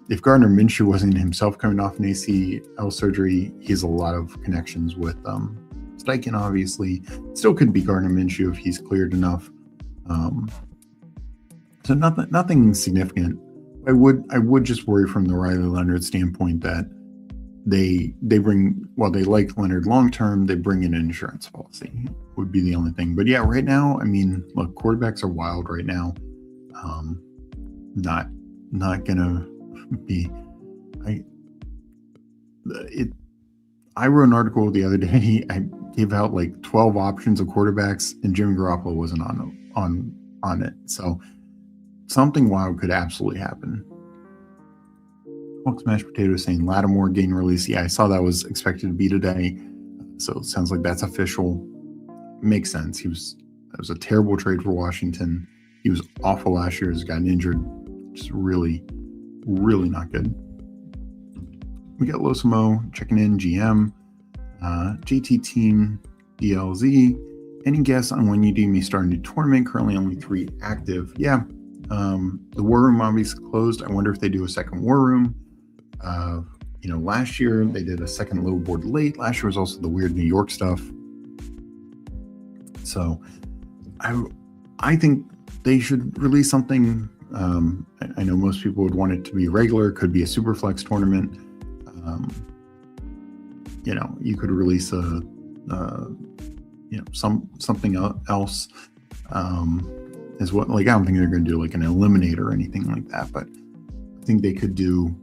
If Gardner Minshew wasn't himself coming off an ACL surgery, he has a lot of connections with Steichen, obviously. Still could be Gardner Minshew if he's cleared enough. So nothing significant. I would just worry from the Riley Leonard standpoint that they bring, while they like Leonard long term, they bring in an insurance policy would be the only thing. But yeah, right now, I mean, look, quarterbacks are wild right now. Not gonna be. I wrote an article the other day. I gave out like 12 options of quarterbacks, and Jimmy Garoppolo wasn't on it. So something wild could absolutely happen. Hulk Smash Potato saying Lattimore gain release. Yeah, I saw that was expected to be today. So it sounds like that's official. Makes sense. That was a terrible trade for Washington. He was awful last year. He's gotten injured. Just really, really not good. We got Losamo checking in, GM, JT Team, DLZ. Any guess on when you may start a new tournament? Currently only 3 active. Yeah, the War Room obviously closed. I wonder if they do a second War Room. Last year they did a second Little Board late. Last year was also the weird New York stuff. So I think they should release something. I know most people would want it to be regular. Could be a super flex tournament. You could release something else as well. Like, I don't think they're going to do like an eliminator or anything like that, but I think they could do,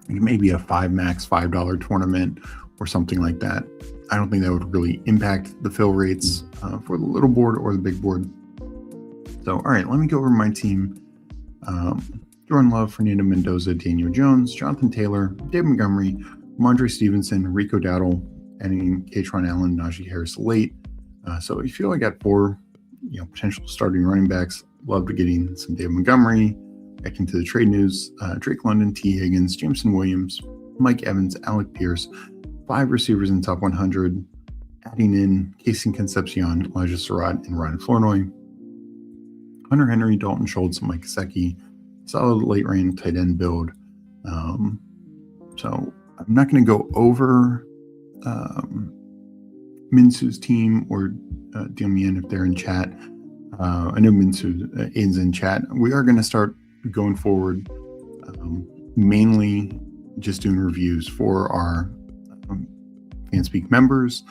maybe a $5 tournament or something like that. I don't think that would really impact the fill rates for the little board or the big board. So, all right, let me go over my team. Jordan Love, Fernando Mendoza, Daniel Jones, Jonathan Taylor, David Montgomery, Ramondre Stevenson, Rico Dowdle, and Katron Allen, Najee Harris late. So if you feel I got 4, potential starting running backs, love to getting some David Montgomery. Back into the trade news, Drake London, T. Higgins, Jameson Williams, Mike Evans, Alec Pierce, 5 receivers in top 100, adding in Casey Concepcion, Elijah Surratt, and Ryan Flournoy. Hunter Henry, Dalton Schultz, Mike Gesicki, solid late range tight end build. So I'm not going to go over Minsu's team or deal me in if they're in chat. I know Minsu is in chat. We are going to start going forward, mainly just doing reviews for our Fanspeak members.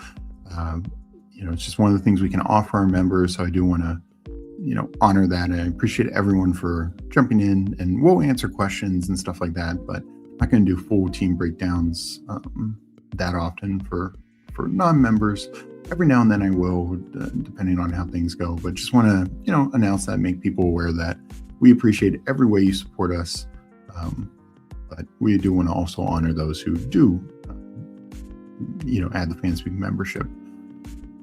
It's just one of the things we can offer our members. So I do want to honor that. And I appreciate everyone for jumping in, and we'll answer questions and stuff like that, but I'm not going to do full team breakdowns that often for non-members. Every now and then I will, depending on how things go, but just want to, announce that, make people aware that we appreciate every way you support us. But we do want to also honor those who do, add the Fanspeak membership.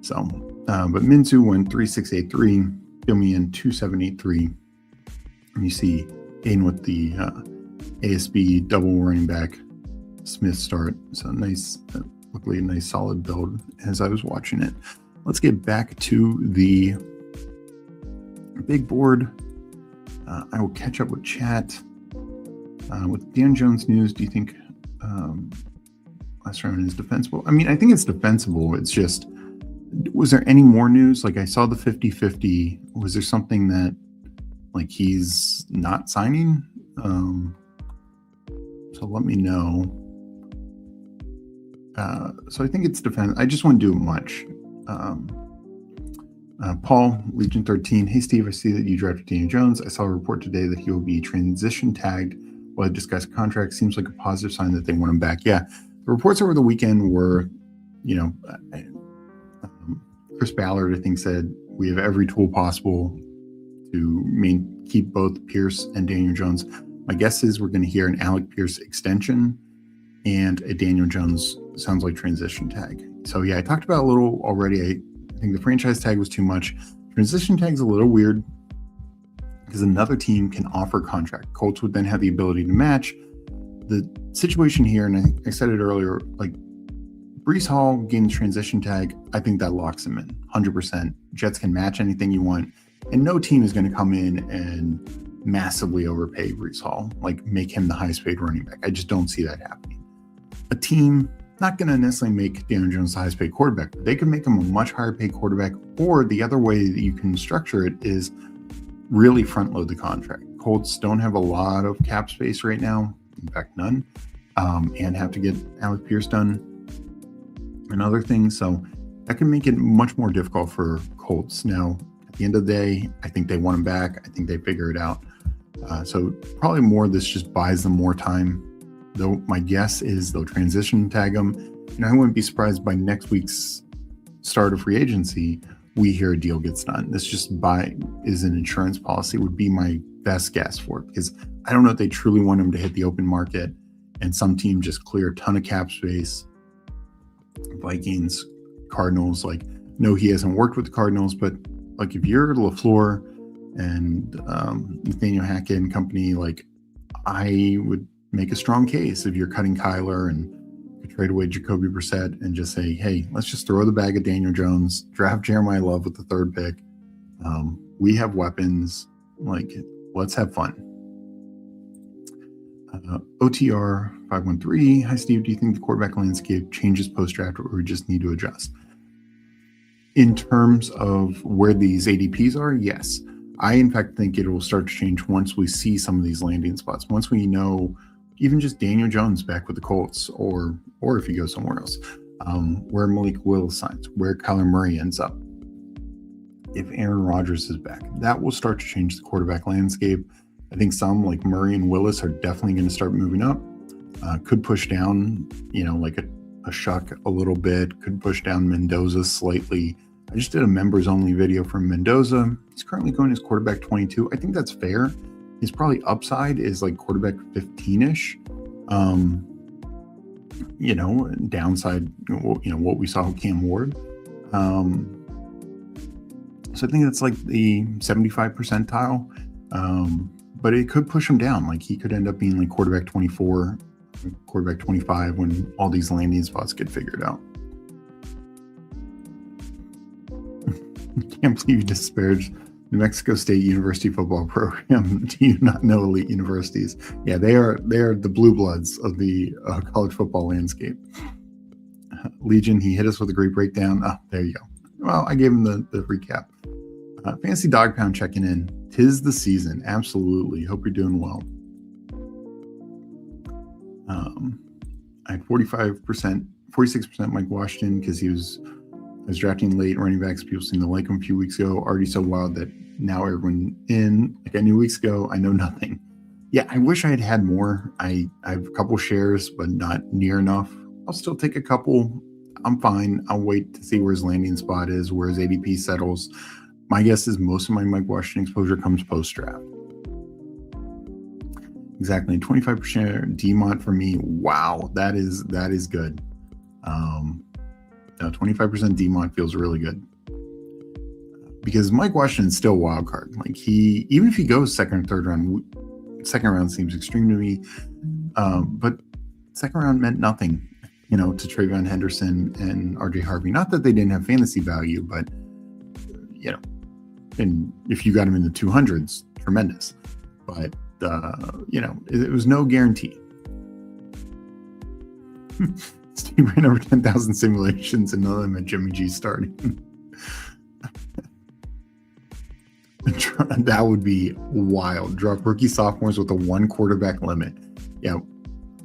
So, but Minsu went 3683. Filmian 2783. And you see Aiden with the ASB double running back Smith start. So nice, luckily a nice solid build as I was watching it. Let's get back to the big board. I will catch up with chat. With Dan Jones news, do you think last round is defensible? I mean, I think it's defensible. It's just, was there any more news? Like, I saw the 50-50. Was there something that, like, he's not signing? So let me know. So I think it's defense. I just wouldn't do much. Paul, Legion 13. Hey, Steve, I see that you drafted Daniel Jones. I saw a report today that he will be transition tagged while they discuss contract. Seems like a positive sign that they want him back. Yeah. The reports over the weekend were, Chris Ballard, I think, said we have every tool possible to keep both Pierce and Daniel Jones. My guess is we're going to hear an Alec Pierce extension and a Daniel Jones, sounds like, transition tag. So yeah, I talked about a little already. I think the franchise tag was too much. Transition tag's a little weird because another team can offer contract. Colts would then have the ability to match. The situation here, and I said it earlier, like, Breece Hall getting transition tag, I think that locks him in 100%. Jets can match anything you want, and no team is going to come in and massively overpay Breece Hall, like make him the highest paid running back. I just don't see that happening. A team not going to necessarily make Daniel Jones the highest paid quarterback, but they could make him a much higher paid quarterback. Or the other way that you can structure it is really front load the contract. Colts don't have a lot of cap space right now, in fact, none, and have to get Alec Pierce done and other things. So that can make it much more difficult for Colts. Now, at the end of the day, I think they want him back. I think they figure it out. So probably more of this just buys them more time. Though my guess is they'll transition tag him. And I wouldn't be surprised by next week's start of free agency, we hear a deal gets done. This just is an insurance policy, would be my best guess for it, because I don't know if they truly want him to hit the open market and some team just clear a ton of cap space. Vikings, Cardinals, like, no, he hasn't worked with the Cardinals, but like if you're LaFleur and Nathaniel Hackett and company, like I would make a strong case if you're cutting Kyler and could trade away Jacoby Brissett and just say, hey, let's just throw the bag at Daniel Jones, draft Jeremiah Love with the 3rd pick. We have weapons, like let's have fun. OTR 513, hi Steve, do you think the quarterback landscape changes post-draft or we just need to adjust? In terms of where these ADPs are, yes. I, in fact, think it will start to change once we see some of these landing spots. Once we know even just Daniel Jones back with the Colts, or if he goes somewhere else, where Malik Willis signs, where Kyler Murray ends up. If Aaron Rodgers is back, that will start to change the quarterback landscape. I think some like Murray and Willis are definitely going to start moving up. Could push down, like a Shuck a little bit. Could push down Mendoza slightly. I just did a members only video from Mendoza. He's currently going as quarterback 22. I think that's fair. His probably upside is like quarterback 15-ish. Downside, what we saw with Cam Ward. So I think that's like the 75 percentile. But it could push him down. Like he could end up being like quarterback 24, quarterback 25 when all these landing spots get figured out. Can't believe you disparaged New Mexico State University football program. Do you not know elite universities? Yeah, they are the blue bloods of the college football landscape. Legion, he hit us with a great breakdown. Oh, there you go. Well, I gave him the recap. Fantasy Dog Pound checking in. 'Tis the season. Absolutely. Hope you're doing well. I had 46% Mike Washington because I was drafting late running backs. People seem to like him a few weeks ago. Already so wild that now everyone like I knew weeks ago, I know nothing. Yeah, I wish I had had more. I have a couple shares, but not near enough. I'll still take a couple. I'm fine. I'll wait to see where his landing spot is, where his ADP settles. My guess is most of my Mike Washington exposure comes post-draft. Exactly. 25% DMont for me. Wow, that is good. 25% DMont feels really good. Because Mike Washington's still a wild card. Like even if he goes second or third round, second round seems extreme to me. But second round meant nothing, to Travion Henderson and RJ Harvey. Not that they didn't have fantasy value, but and if you got him in the 200s, tremendous. But it was no guarantee. Steve ran over 10,000 simulations and none of them had Jimmy G starting. That would be wild. Drop rookie sophomores with a 1 quarterback limit. Yeah,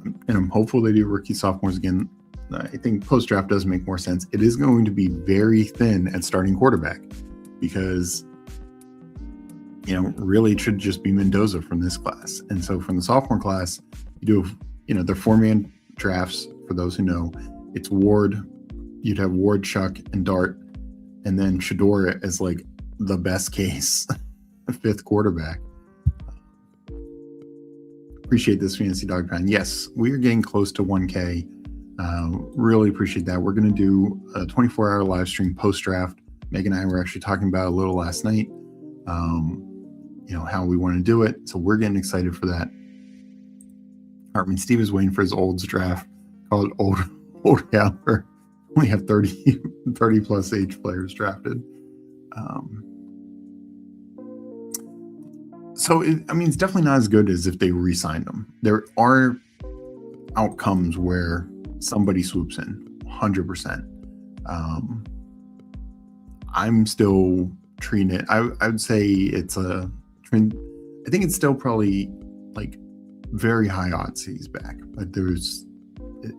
and I'm hopeful they do rookie sophomores again. I think post-draft does make more sense. It is going to be very thin at starting quarterback because, really it should just be Mendoza from this class. And so from the sophomore class, you do, they're 4-man drafts for those who know. It's Ward. You'd have Ward, Chuck, and Dart. And then Shador as like the best case 5th quarterback. Appreciate this Fantasy Dog Pound. Yes, we are getting close to 1K. Really appreciate that. We're going to do a 24-hour live stream post-draft. Megan and I were actually talking about it a little last night, how we want to do it. So we're getting excited for that. Steve is waiting for his olds draft. Call it old caliber. Only have 30 plus age players drafted. So, it's definitely not as good as if they re-signed him. There are outcomes where somebody swoops in 100%. I'm still treating it. I would say it's a trend. I think it's still probably like very high odds he's back, but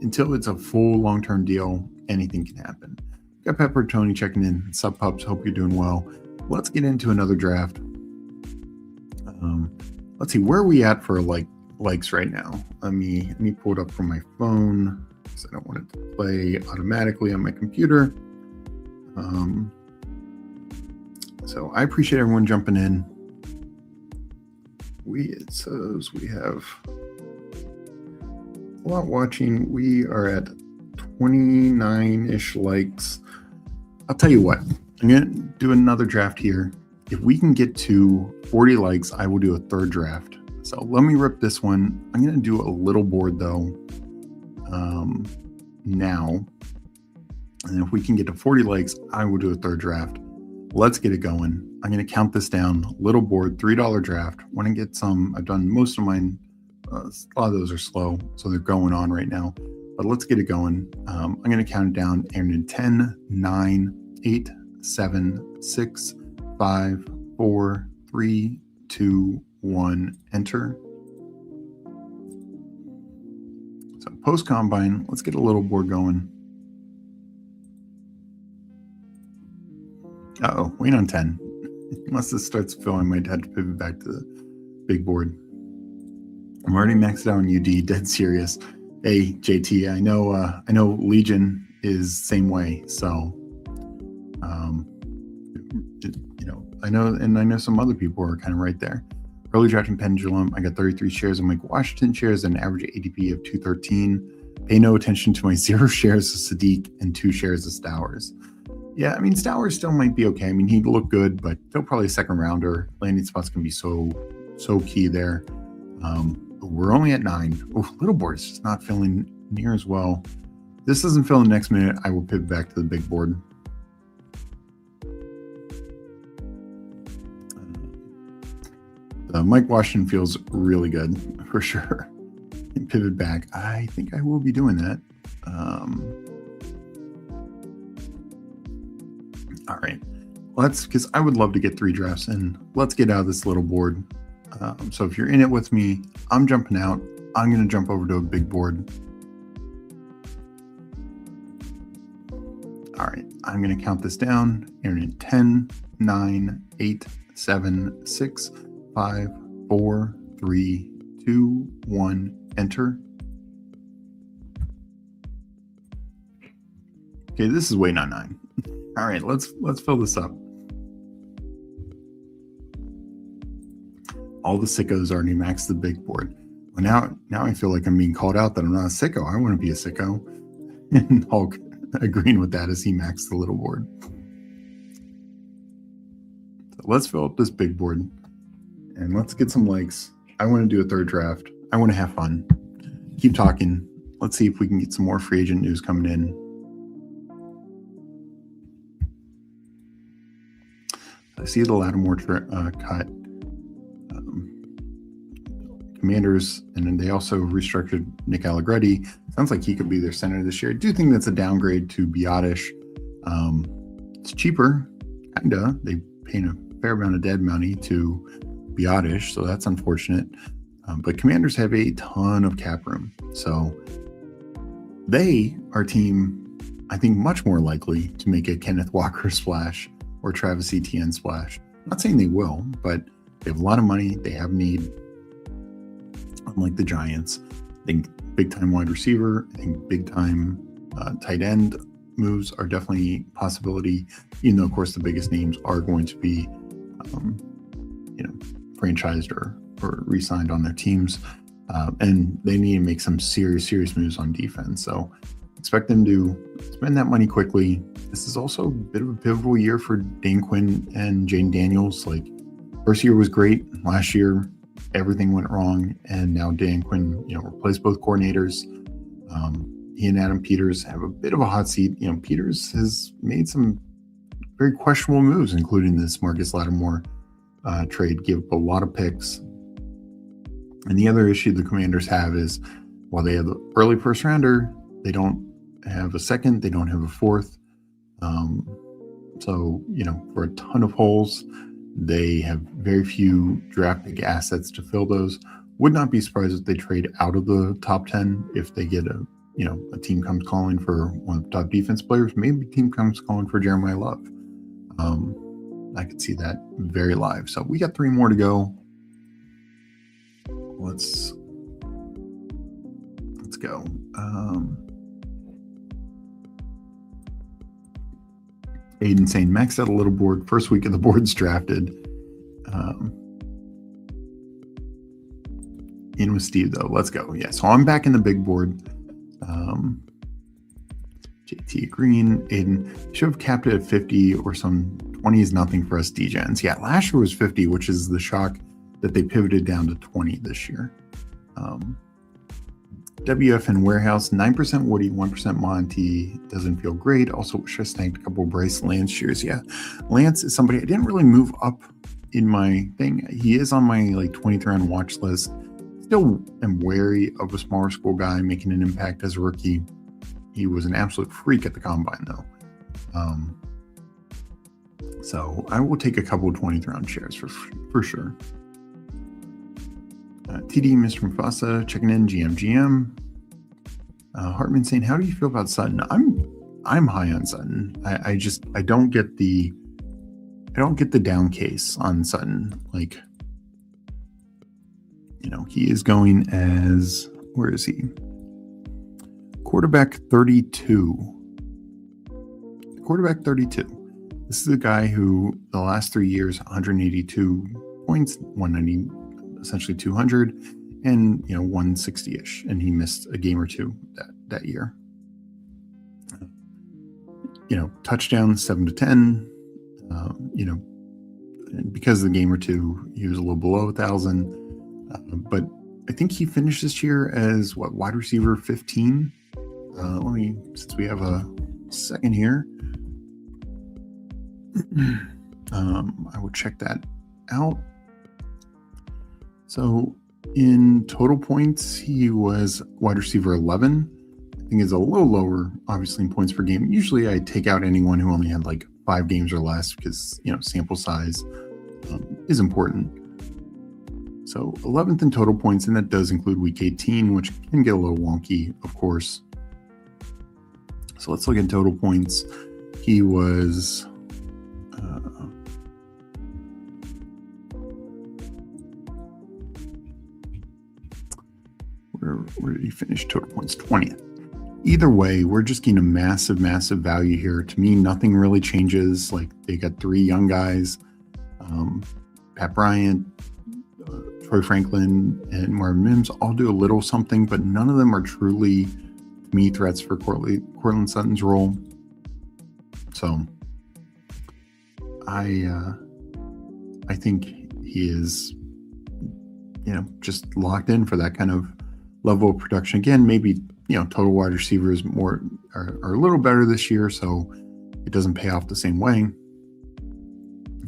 until it's a full long-term deal, anything can happen. Got Pepper Tony checking in. Sup pups, hope you're doing well. Let's get into another draft. Let's see, where are we at for likes right now? Let me pull it up from my phone because I don't want it to play automatically on my computer. So I appreciate everyone jumping in. It says we have a lot watching. We are at 29-ish likes. I'll tell you what, I'm going to do another draft here. If we can get to 40 likes, I will do a third draft. So let me rip this one. I'm going to do a little board though now. And if we can get to 40 likes, I will do a third draft. Let's get it going. I'm going to count this down. Little board, $3 draft. Want to get some. I've done most of mine. A lot of those are slow, so they're going on right now. But let's get it going. I'm going to count it down. And in 10, 9, 8, 7, 6, 5, 4, 3, 2, 1, enter. So post combine, let's get a little board going. Wait on 10. Unless this starts filling, I might have to pivot back to the big board. I'm already maxed out on UD, dead serious. Hey, JT, I know Legion is same way, so I know some other people are kind of right there. Early drafting pendulum, I got 33 shares of Mike Washington shares and an average ADP of 213. Pay no attention to my 0 shares of Sadiq and 2 shares of Stowers. Yeah, Stowers still might be okay. He'd look good, but still probably a second rounder. Landing spots can be so key there. But we're only at 9. Little board is just not filling near as well. This doesn't fill in the next minute. I will pivot back to the big board. Mike Washington feels really good for sure. And pivot back. I think I will be doing that. All right, because I would love to get 3 drafts in. Let's get out of this little board. So if you're in it with me, I'm jumping out. I'm going to jump over to a big board. All right, I'm going to count this down. You're in 10, 9, 8, 7, 6, 5, 4, 3, 2, 1, enter. Okay, this is waiting on 9. All right, let's fill this up. All the sickos already maxed the big board. Well, now I feel like I'm being called out that I'm not a sicko. I want to be a sicko. And Hulk agreeing with that as he maxed the little board. So let's fill up this big board and let's get some likes. I want to do a third draft. I want to have fun. Keep talking. Let's see if we can get some more free agent news coming in. I see the Lattimore cut. Commanders, and then they also restructured Nick Allegretti. Sounds like he could be their center this year. I do think that's a downgrade to Biotish. It's cheaper, kinda. They pay a fair amount of dead money to Biotish, so that's unfortunate. But Commanders have a ton of cap room, so they are a team, I think, much more likely to make a Kenneth Walker splash or Travis Etienne splash. I'm not saying they will, but they have a lot of money. They have need. Unlike the Giants, I think big-time wide receiver, I think big-time tight end moves are definitely a possibility, even though, of course, the biggest names are going to be, franchised or re-signed on their teams. And they need to make some serious moves on defense. So expect them to spend that money quickly. This is also a bit of a pivotal year for Dane Quinn and Jaden Daniels. First year was great. Last year, everything went wrong, and now Dan Quinn, replaced both coordinators. He and Adam Peters have a bit of a hot seat. Peters has made some very questionable moves, including this Marcus Lattimore trade, give up a lot of picks. And the other issue the Commanders have is while they have the early first rounder, they don't have a second, they don't have a fourth. So, for a ton of holes, they have very few draft pick assets to fill those. Would not be surprised if they trade out of the top 10 if they get a team comes calling for one of the top defense players. Maybe a team comes calling for Jeremiah Love. I could see that very live. So we got 3 more to go. Let's go. Aiden saying maxed out a little board. First week of the board's drafted. In with Steve though. Let's go. Yeah. So I'm back in the big board. JT Green, Aiden should have capped it at 50 or some 20 is nothing for us Degens. Yeah, last year was 50, which is the shock that they pivoted down to 20 this year. WFN Warehouse, 9% Woody, 1% Monty. Doesn't feel great. Also, wish I snagged a couple of Bryce Lance shares. Yeah, Lance is somebody I didn't really move up in my thing. He is on my 23 round watch list. Still am wary of a smaller school guy making an impact as a rookie. He was an absolute freak at the combine, though. So I will take a couple of 20th round shares for sure. TD Mr. Mufasa checking in. GM. Hartman saying, "How do you feel about Sutton?" I'm high on Sutton. I don't get the down case on Sutton. He is going as, where is he? Quarterback 32. Quarterback 32. This is a guy who the last 3 years, 182 points, 190, essentially 200, and 160-ish. And he missed a game or two that year. Touchdowns 7 to 10. And because of the game or two, he was a little below 1,000. But I think he finished this year as wide receiver 15. Since we have a second here, I will check that out. So in total points, he was wide receiver 11. I think is a little lower, obviously, in points per game. Usually I take out anyone who only had 5 games or less because, sample size is important. So 11th in total points, and that does include week 18, which can get a little wonky, of course. So let's look at total points. He was where did he finish total points? 20th. Either way, we're just getting a massive value here. To me, nothing really changes. They got 3 young guys, Pat Bryant, Troy Franklin, and Marvin Mims all do a little something, but none of them are truly, to me, threats for Courtland Sutton's role. So I think he is, just locked in for that kind of level of production. Again, maybe, total wide receivers are a little better this year, so it doesn't pay off the same way.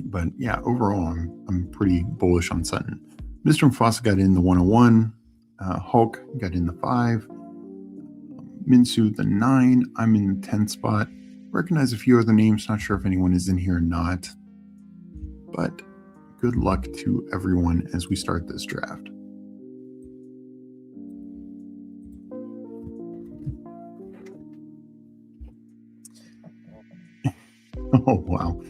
But yeah, overall, I'm pretty bullish on Sutton. Mr. Mufasa got in the 101. Hulk got in the 5. Minsu the 9. I'm in the 10th spot. Recognize a few other names. Not sure if anyone is in here or not. But good luck to everyone as we start this draft. Oh, wow.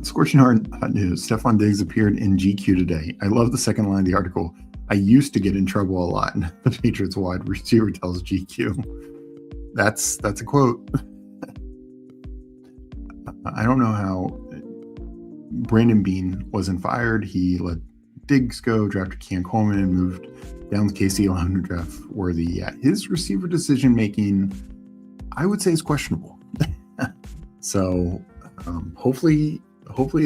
Scorching hot news. Stephon Diggs appeared in GQ today. I love the second line of the article. I used to get in trouble a lot. The Patriots wide receiver tells GQ. That's a quote. I don't know how Brandon Beane wasn't fired. He let Diggs go, drafted Cam Coleman, and moved down to KC alone to draft Worthy. Yeah, his receiver decision making, I would say, is questionable. So hopefully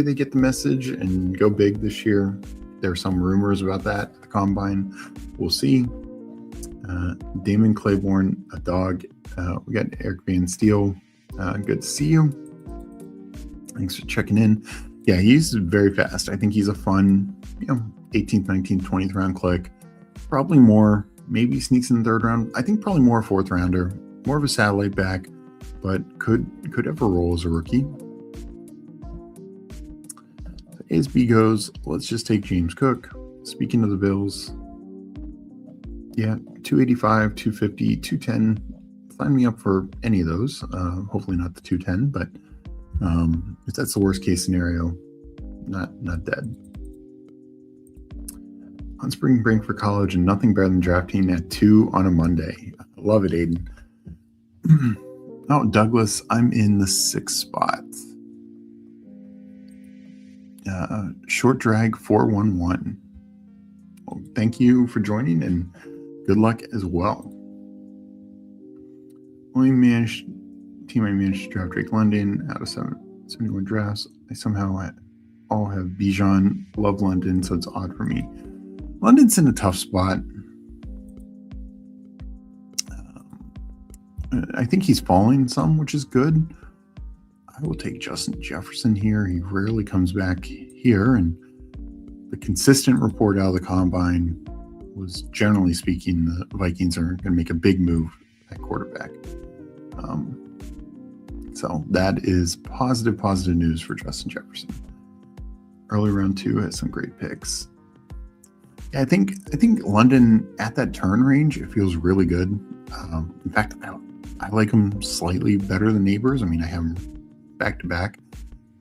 they get the message and go big this year. There are some rumors about that at the combine. We'll see. Damon Claiborne, a dog. We got Eric Van Steel. Good to see you. Thanks for checking in. Yeah, he's very fast. I think he's a fun, 18th, 19th, 20th round click. Probably more, maybe sneaks in the third round. I think probably more a fourth rounder, more of a satellite back, but could have a role as a rookie. As B goes, let's just take James Cook. Speaking of the Bills, yeah, 285, 250, 210. Sign me up for any of those. Hopefully not the 210, but if that's the worst case scenario, not dead. On spring break for college, and nothing better than drafting at 2 on a Monday. Love it, Aiden. Oh, Douglas, I'm in the 6th spot. Short drag 411. Well, thank you for joining, and good luck as well. Only team I managed to draft Drake London out of 71 drafts. I somehow all have Bijan. Love London, so it's odd for me. London's in a tough spot. I think he's falling some, which is good. I will take Justin Jefferson here. He rarely comes back here, and the consistent report out of the combine was, generally speaking, the Vikings are going to make a big move at quarterback. So that is positive news for Justin Jefferson. Early round 2 has some great picks. Yeah, I think London at that turn range, it feels really good. In fact, I like him slightly better than Neighbors. I mean, I have him back to back,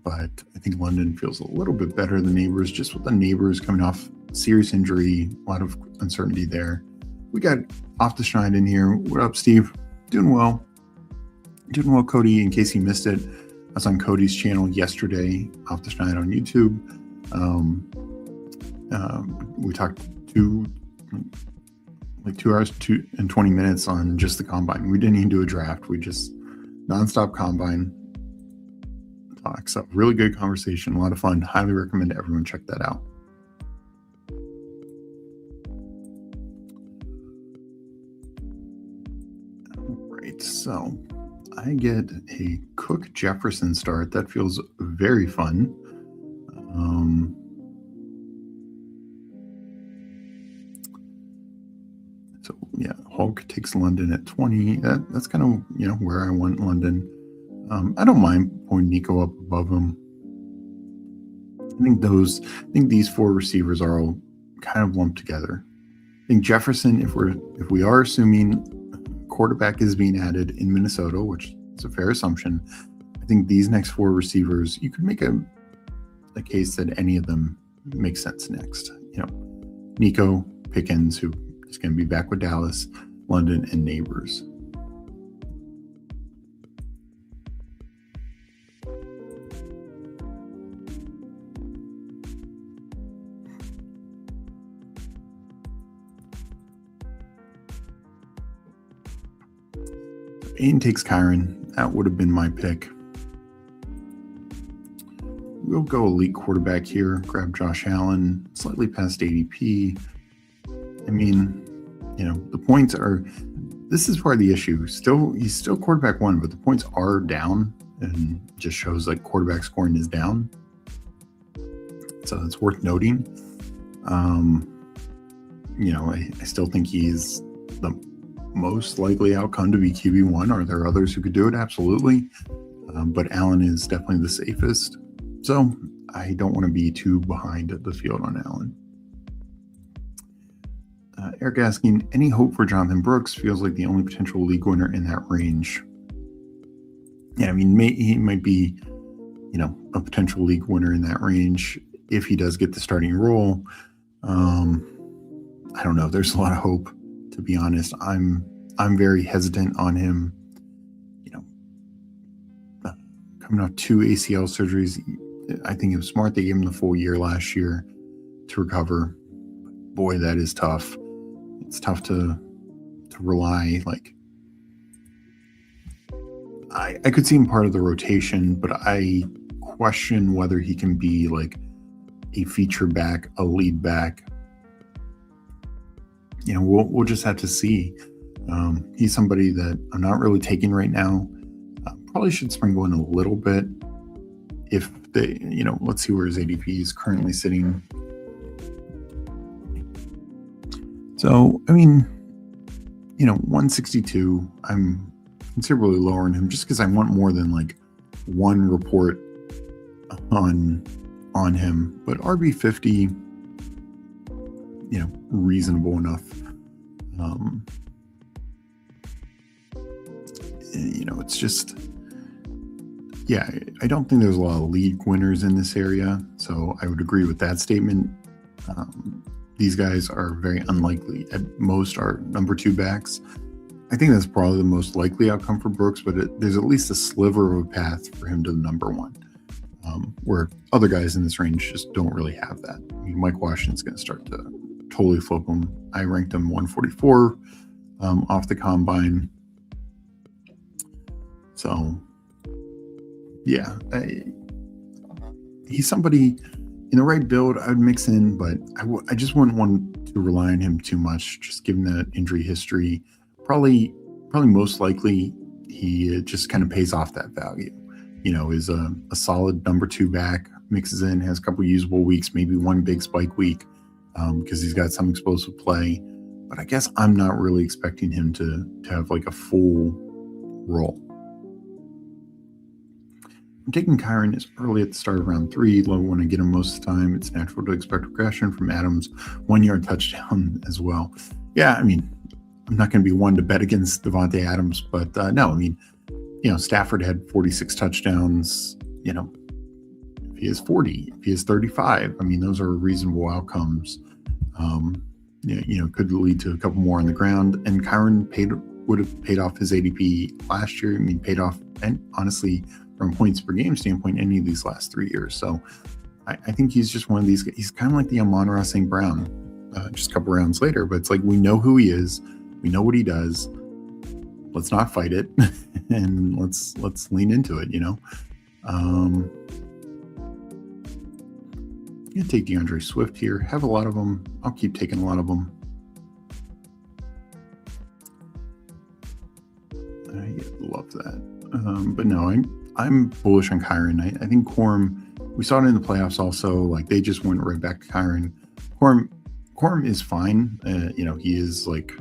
but I think London feels a little bit better than Neighbors, just with the Neighbors coming off serious injury, a lot of uncertainty there. We got Off the Schneid in here. What up, Steve? Doing well, Cody. In case you missed it, I was on Cody's channel yesterday, Off the Schneid on YouTube. We talked 2 hours and 20 minutes on just the combine. We didn't even do a draft. We just nonstop combine talk. So really good conversation, a lot of fun. Highly recommend everyone check that out. All right, so I get a Cook Jefferson start. That feels very fun. So yeah, Hulk takes London at 20. That's kind of where I want London. I don't mind pulling Nico up above him. I think these 4 receivers are all kind of lumped together. I think Jefferson, if we are assuming quarterback is being added in Minnesota, which is a fair assumption, I think these next 4 receivers, you could make a case that any of them makes sense next. Nico, Pickens, who is going to be back with Dallas, London, and Neighbors. Aiden takes Kyron. That would have been my pick. We'll go elite quarterback here. Grab Josh Allen, slightly past ADP. I mean, the points are. This is part of the issue. He's still quarterback 1, but the points are down, and just shows like quarterback scoring is down. So that's worth noting. I still think he's the most likely outcome to be QB1. Are there others who could do it? Absolutely. But Allen is definitely the safest. So I don't want to be too behind the field on Allen. Eric asking, any hope for Jonathan Brooks? Feels like the only potential league winner in that range. Yeah, I mean, he might be, a potential league winner in that range if he does get the starting role. I don't know. There's a lot of hope, to be honest. I'm very hesitant on him. Coming off 2 ACL surgeries, I think it was smart they gave him the full year last year to recover. Boy, that is tough. It's tough to rely. I could see him part of the rotation, but I question whether he can be like a feature back, a lead back. We'll just have to see. He's somebody that I'm not really taking right now. Probably should sprinkle in a little bit if they, let's see where his ADP is currently sitting. So, 162, I'm considerably lower on him just because I want more than like one report on him. But RB 50, reasonable enough. It's just, I don't think there's a lot of league winners in this area. So I would agree with that statement. These guys are very unlikely. At most are number 2 backs. I think that's probably the most likely outcome for Brooks, but there's at least a sliver of a path for him to the number 1, where other guys in this range just don't really have that. Mike Washington's going to start to totally flip him. I ranked him 144 off the combine. So, he's somebody in the right build I would mix in, but I just wouldn't want to rely on him too much, just given that injury history. Probably most likely he just kind of pays off that value. Is a solid number 2 back, mixes in, has a couple usable weeks, maybe one big spike week because he's got some explosive play. But I guess I'm not really expecting him to have like a full role. I'm taking Kyren as early at the start of round 3, low when I get him most of the time. It's natural to expect regression from Adams' 1-yard touchdown as well. Yeah, I'm not going to be one to bet against Devontae Adams, but no, Stafford had 46 touchdowns. If he has 40, if he has 35, those are reasonable outcomes. Could lead to a couple more on the ground. And Kyren would have paid off his ADP last year. Paid off, and honestly, from points per game standpoint, any of these last 3 years. So I think he's just one of these guys. He's kind of like the Amon-Ra St. Brown, just a couple rounds later. But it's like, we know who he is. We know what he does. Let's not fight it, and let's lean into it. I'm gonna take DeAndre Swift here. Have a lot of them. I'll keep taking a lot of them. I love that. But no, I'm bullish on Kyren. I think Corum, we saw it in the playoffs also. Like, they just went right back to Kyren. Corum is fine. He is like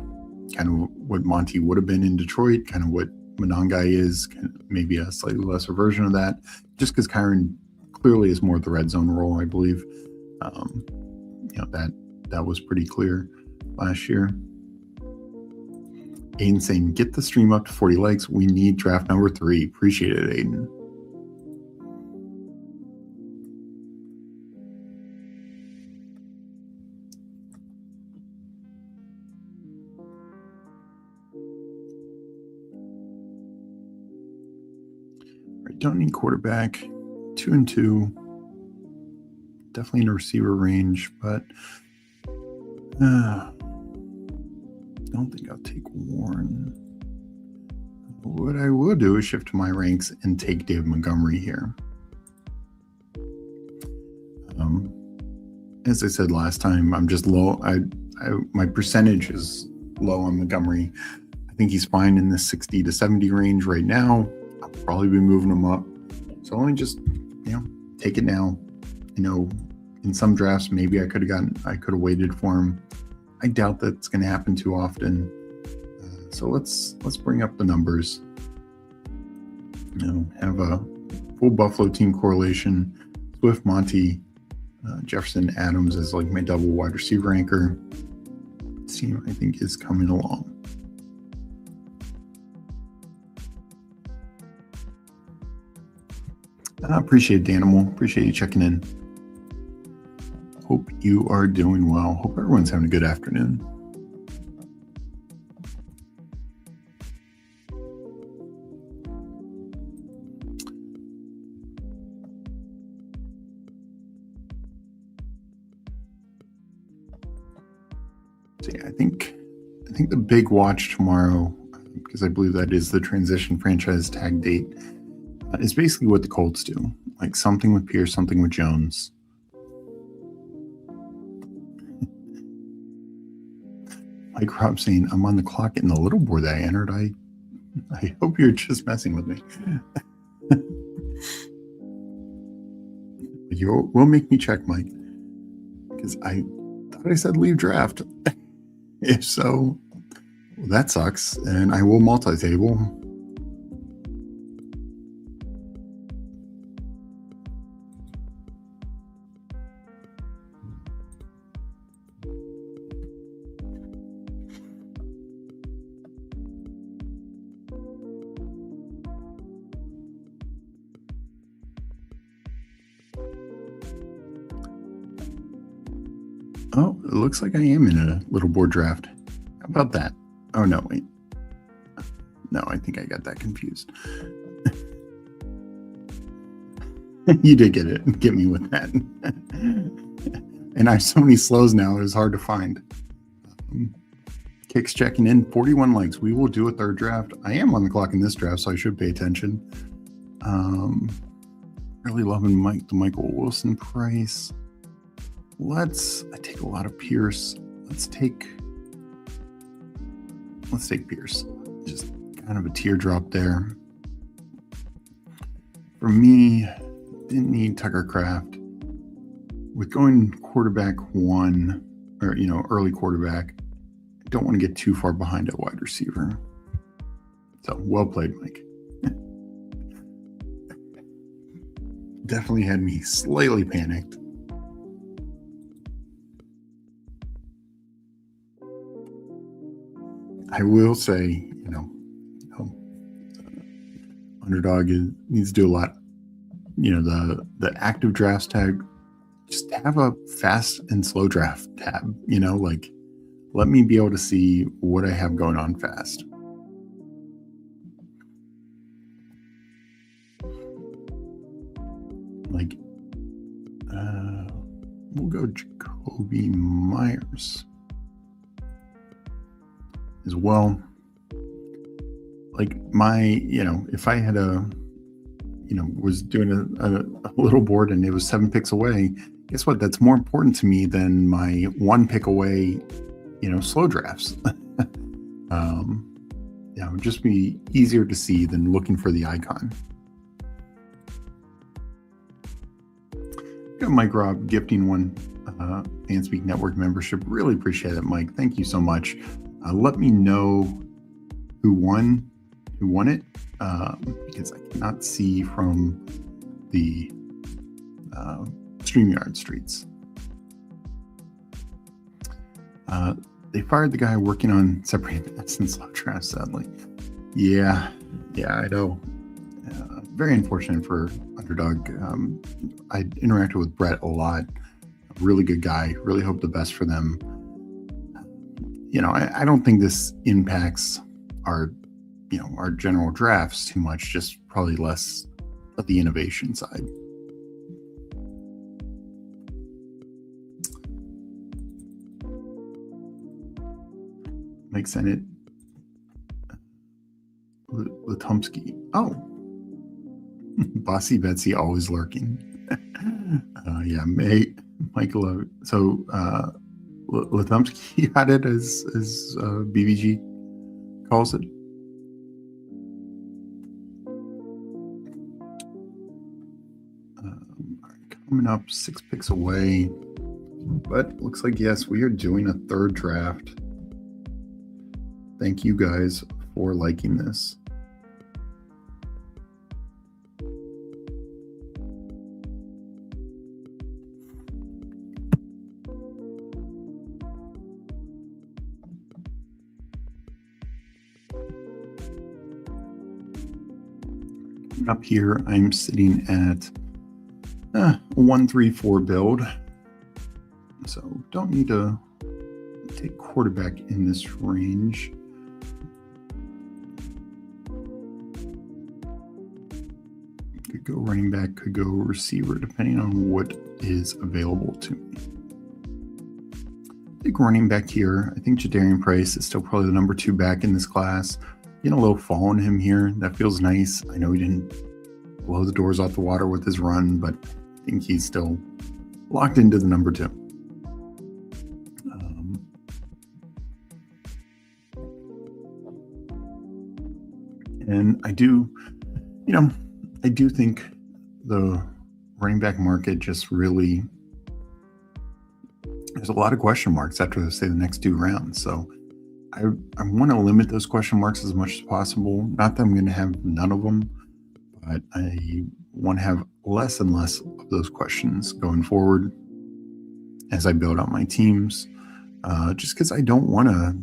kind of what Monty would have been in Detroit, kind of what Monangai is, maybe a slightly lesser version of that, just because Kyren clearly is more of the red zone role, I believe. That was pretty clear last year. Aiden saying, get the stream up to 40 likes. We need draft number 3. Appreciate it, Aiden. Don't need quarterback. 2 and 2. Definitely in a receiver range, but don't think I'll take Warren. What I will do is shift to my ranks and take David Montgomery here. As I said last time, I'm just low. My percentage is low on Montgomery. I think he's fine in the 60 to 70 range right now. I'll probably be moving him up. So let me just, take it now. In some drafts, maybe I could have waited for him. I doubt that's going to happen too often. So let's bring up the numbers. Have a full Buffalo team correlation. Swift, Monty, Jefferson, Adams as like my double wide receiver anchor. This team, I think, is coming along. I appreciate it, Danimal. Appreciate you checking in. Hope you are doing well. Hope everyone's having a good afternoon. So yeah, I think the big watch tomorrow, because I believe that is the transition franchise tag date, is basically what the Colts do. Like something with Pierce, something with Jones. Mike Rob saying, I'm on the clock in the little board that I entered. I hope you're just messing with me. You will make me check, Mike, because I thought I said leave draft. If so, well, that sucks, and I will multi-table. Oh, it looks like I am in a little board draft. How about that? Oh, no, wait. No, I think I got that confused. You did get me with that. And I have so many slows now, it was hard to find. Kicks checking in, 41 likes. We will do a third draft. I am on the clock in this draft, so I should pay attention. Really loving the Michael Wilson price. I take a lot of Pierce. Let's take Pierce. Just kind of a teardrop there. For me, didn't need Tucker Kraft. With going quarterback one, or early quarterback, I don't want to get too far behind at wide receiver. So well played, Mike. Definitely had me slightly panicked. I will say, Underdog needs to do a lot. The active drafts tag, just have a fast and slow draft tab. Let me be able to see what I have going on fast. We'll go Jacoby Myers as well. If I had was doing a little board and it was 7 picks away, guess what? That's more important to me than my 1 pick away, slow drafts. It would just be easier to see than looking for the icon. Got Mike Robb gifting one Fanspeak Network membership. Really appreciate it, Mike. Thank you so much. Let me know who won it, because I cannot see from the StreamYard streets. They fired the guy working on separating bets and slow drafts, sadly. Yeah, I know. Very unfortunate for Underdog. I interacted with Brett a lot. A really good guy. Really hope the best for them. I don't think this impacts our general drafts too much, just probably less of the innovation side. Mike Sennett, Latumsky. Oh, Bossy Betsy always lurking. Michael. So Latumsky had it as BVG calls it. Coming up 6 picks away, but looks like, yes, we are doing a third draft. Thank you guys for liking this. Up here, I'm sitting at a 1-3-4 build, so don't need to take quarterback in this range. Could go running back, could go receiver, depending on what is available to me. I think running back here, I think Jadarian Price is still probably the number 2 back in this class. Getting a little fall on him here. That feels nice. I know he didn't blow the doors off the water with his run, but I think he's still locked into the number 2. And I do think the running back market just really, there's a lot of question marks after, say, the next 2 rounds. So I want to limit those question marks as much as possible. Not that I'm going to have none of them, but I want to have less and less of those questions going forward as I build out my teams, just because I don't want to,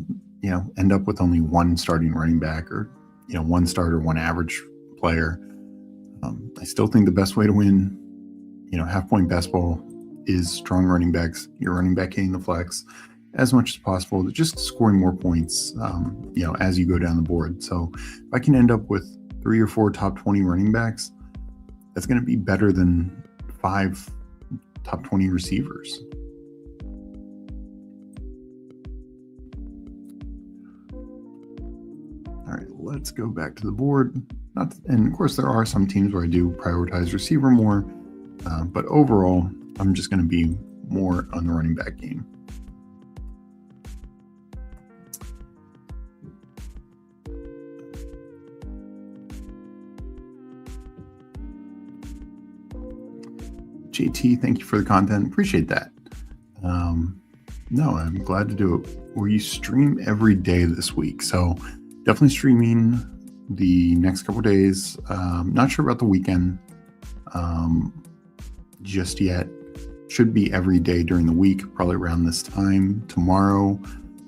end up with only one starting running back or, one starter, one average player. I still think the best way to win, half-point best ball is strong running backs, your running back hitting the flex as much as possible, just scoring more points, as you go down the board. So if I can end up with 3 or 4 top 20 running backs, that's going to be better than 5 top 20 receivers. All right, let's go back to the board. And of course, there are some teams where I do prioritize receiver more, but overall, I'm just going to be more on the running back game. JT, thank you for the content. Appreciate that. No, I'm glad to do it. We stream every day this week, so definitely streaming the next couple of days. Not sure about the weekend just yet. Should be every day during the week, probably around this time. Tomorrow,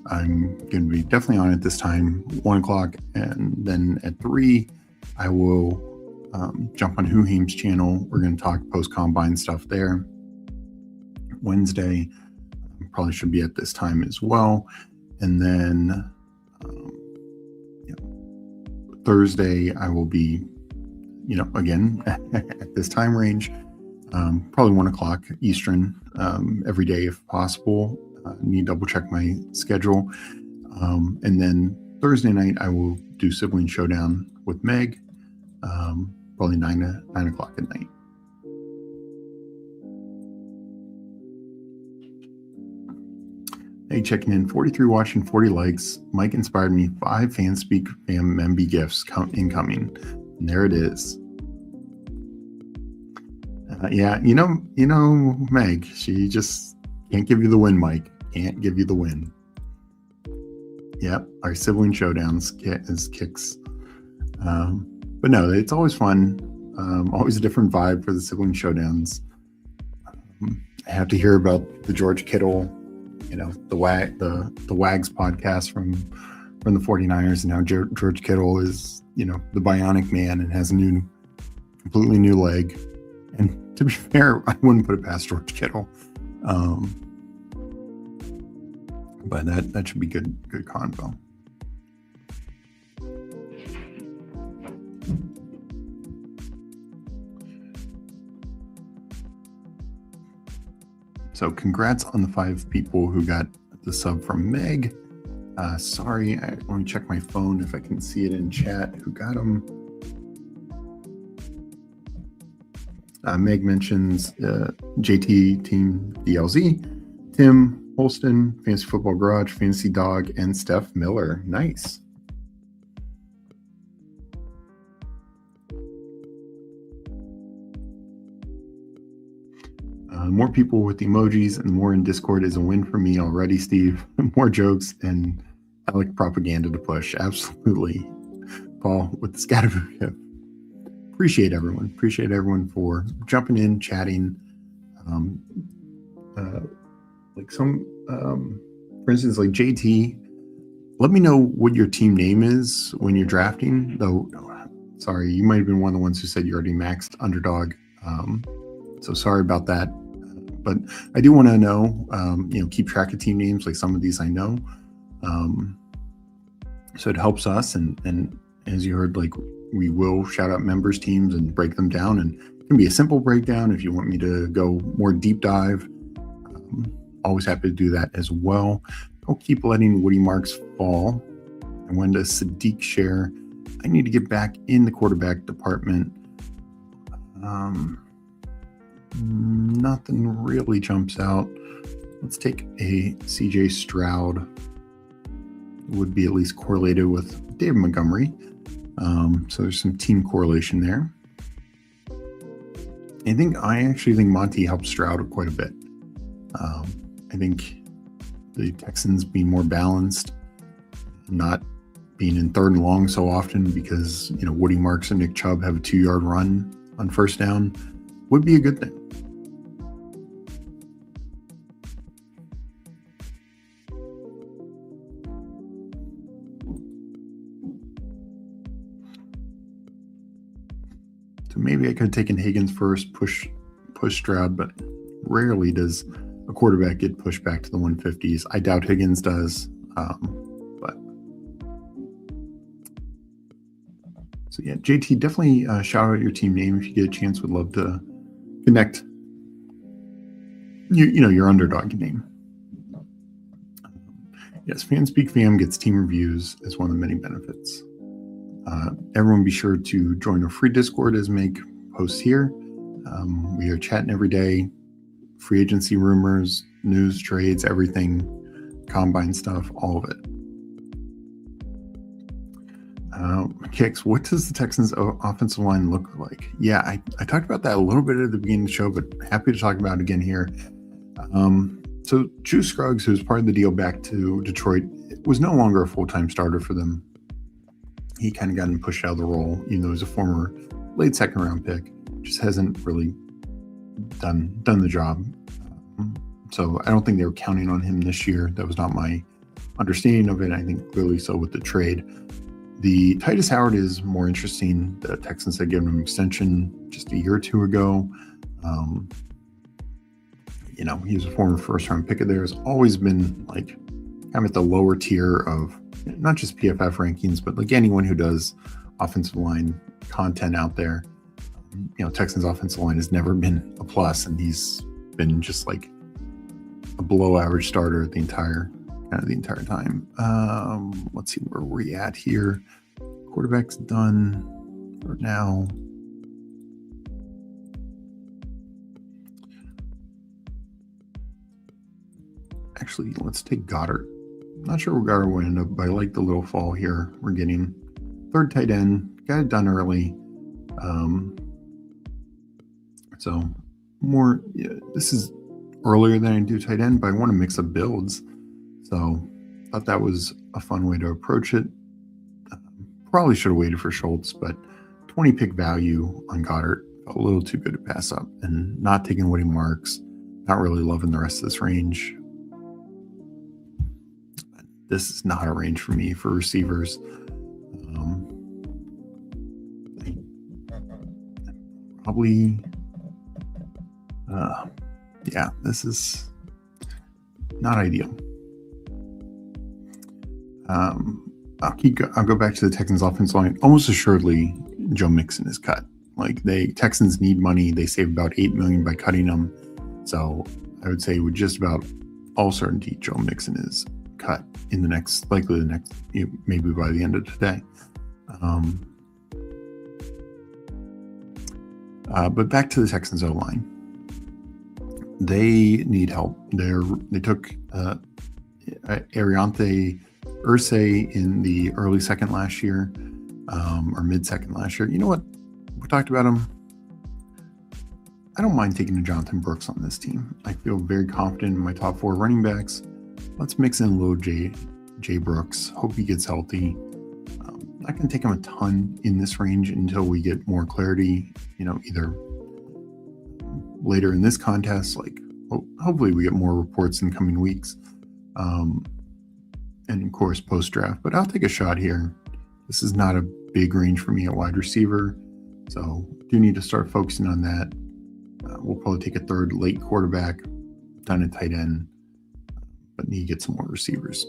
I'm going to be definitely on at this time, 1 o'clock, and then at 3, I will jump on Huheim's channel. We're going to talk post-combine stuff there. Wednesday, probably should be at this time as well. And then Thursday, I will be, again, at this time range, probably 1 o'clock Eastern, every day if possible. Need to double check my schedule. And then Thursday night, I will do Sibling Showdown with Meg, probably 9 o'clock at night. Hey, checking in, 43 watching, 40 likes. Mike inspired me, 5 Fanspeak fam MB gifts incoming. And there it is. Yeah, Meg, she just can't give you the win, Mike. Can't give you the win. Yep, our Sibling Showdowns is kicks. But no, it's always fun. Always a different vibe for the Sibling Showdowns. I have to hear about the George Kittle, the Wags podcast from the 49ers, and now George Kittle is, the bionic man and has a completely new leg. And to be fair, I wouldn't put it past George Kittle. But that should be good convo. So congrats on the 5 people who got the sub from Meg. Sorry, let me check my phone if I can see it in chat. Who got them? Meg mentions JT Team DLZ, Tim Holston, Fantasy Football Garage, Fantasy Dog, and Steph Miller. Nice. More people with emojis and more in Discord is a win for me already, Steve. More jokes and I like propaganda to push. Absolutely. Paul with the Scatterboot gift. Appreciate everyone for jumping in, chatting. For instance, like JT, let me know what your team name is when you're drafting. Though, sorry, you might have been one of the ones who said you already maxed underdog. So sorry about that. But I do want to know, keep track of team names. Like some of these I know. So it helps us. And as you heard, like we will shout out members' teams and break them down. And it can be a simple breakdown if you want me to go more deep dive. Always happy to do that as well. I'll keep letting Woody Marks fall. And when does Sadiq share? I need to get back in the quarterback department. Nothing really jumps out. Let's take a CJ Stroud. Would be at least correlated with David Montgomery. So there's some team correlation there. I actually think Monty helped Stroud quite a bit. I think the Texans being more balanced, not being in third and long so often because, Woody Marks and Nick Chubb have a 2-yard run on first down would be a good thing. So maybe I could have taken Higgins first, push Stroud, but rarely does a quarterback get pushed back to the 150s. I doubt Higgins does. So yeah, JT, definitely shout out your team name if you get a chance. Would love to connect. Your underdog name. Yes, Fanspeak fam gets team reviews as one of the many benefits. Everyone be sure to join our free Discord as Meg posts here. We are chatting every day. Free agency rumors, news, trades, everything, combine stuff, all of it. Kicks, what does the Texans offensive line look like? Yeah, I talked about that a little bit at the beginning of the show, but happy to talk about it again here. So Juice Scruggs, who's part of the deal back to Detroit, was no longer a full-time starter for them. He kind of gotten pushed out of the role, even though he's a former late second-round pick. Just hasn't really done the job. So I don't think they were counting on him this year. That was not my understanding of it. I think clearly so with the trade. The Titus Howard is more interesting. The Texans had given him an extension just a year or two ago. He was a former first-round pick of theirs. Always been like kind of at the lower tier of not just PFF rankings, but like anyone who does offensive line content out there. Texans offensive line has never been a plus, and he's been just like a below-average starter the entire time. Let's see where we're at here. Quarterback's done for now. Actually, let's take Goddard. Not sure where Goddard will end up, but I like the little fall here. We're getting third tight end. Got it done early. So more, this is earlier than I do tight end, but I want to mix up builds. So thought that was a fun way to approach it. Probably should have waited for Schultz, but 20 pick value on Goddard felt a little too good to pass up, and not taking Woody Marks, not really loving the rest of this range. This is not a range for me for receivers. Probably, this is not ideal. I'll go back to the Texans offensive line. Almost assuredly, Joe Mixon is cut. Like Texans need money. They save about $8 million by cutting him. So I would say with just about all certainty, Joe Mixon is cut in maybe by the end of today. But back to the Texans O-line. They need help. They took Ariante Irsay in the early second last year, or mid-second last year. You know what? We talked about him. I don't mind taking a Jonathan Brooks on this team. I feel very confident in my top 4 running backs. Let's mix in a little Jay Brooks. Hope he gets healthy. I can take him a ton in this range until we get more clarity, either later in this contest, hopefully we get more reports in the coming weeks. And of course, post-draft, but I'll take a shot here. This is not a big range for me at wide receiver, so do need to start focusing on that. We'll probably take a third late quarterback, done at tight end, but need to get some more receivers.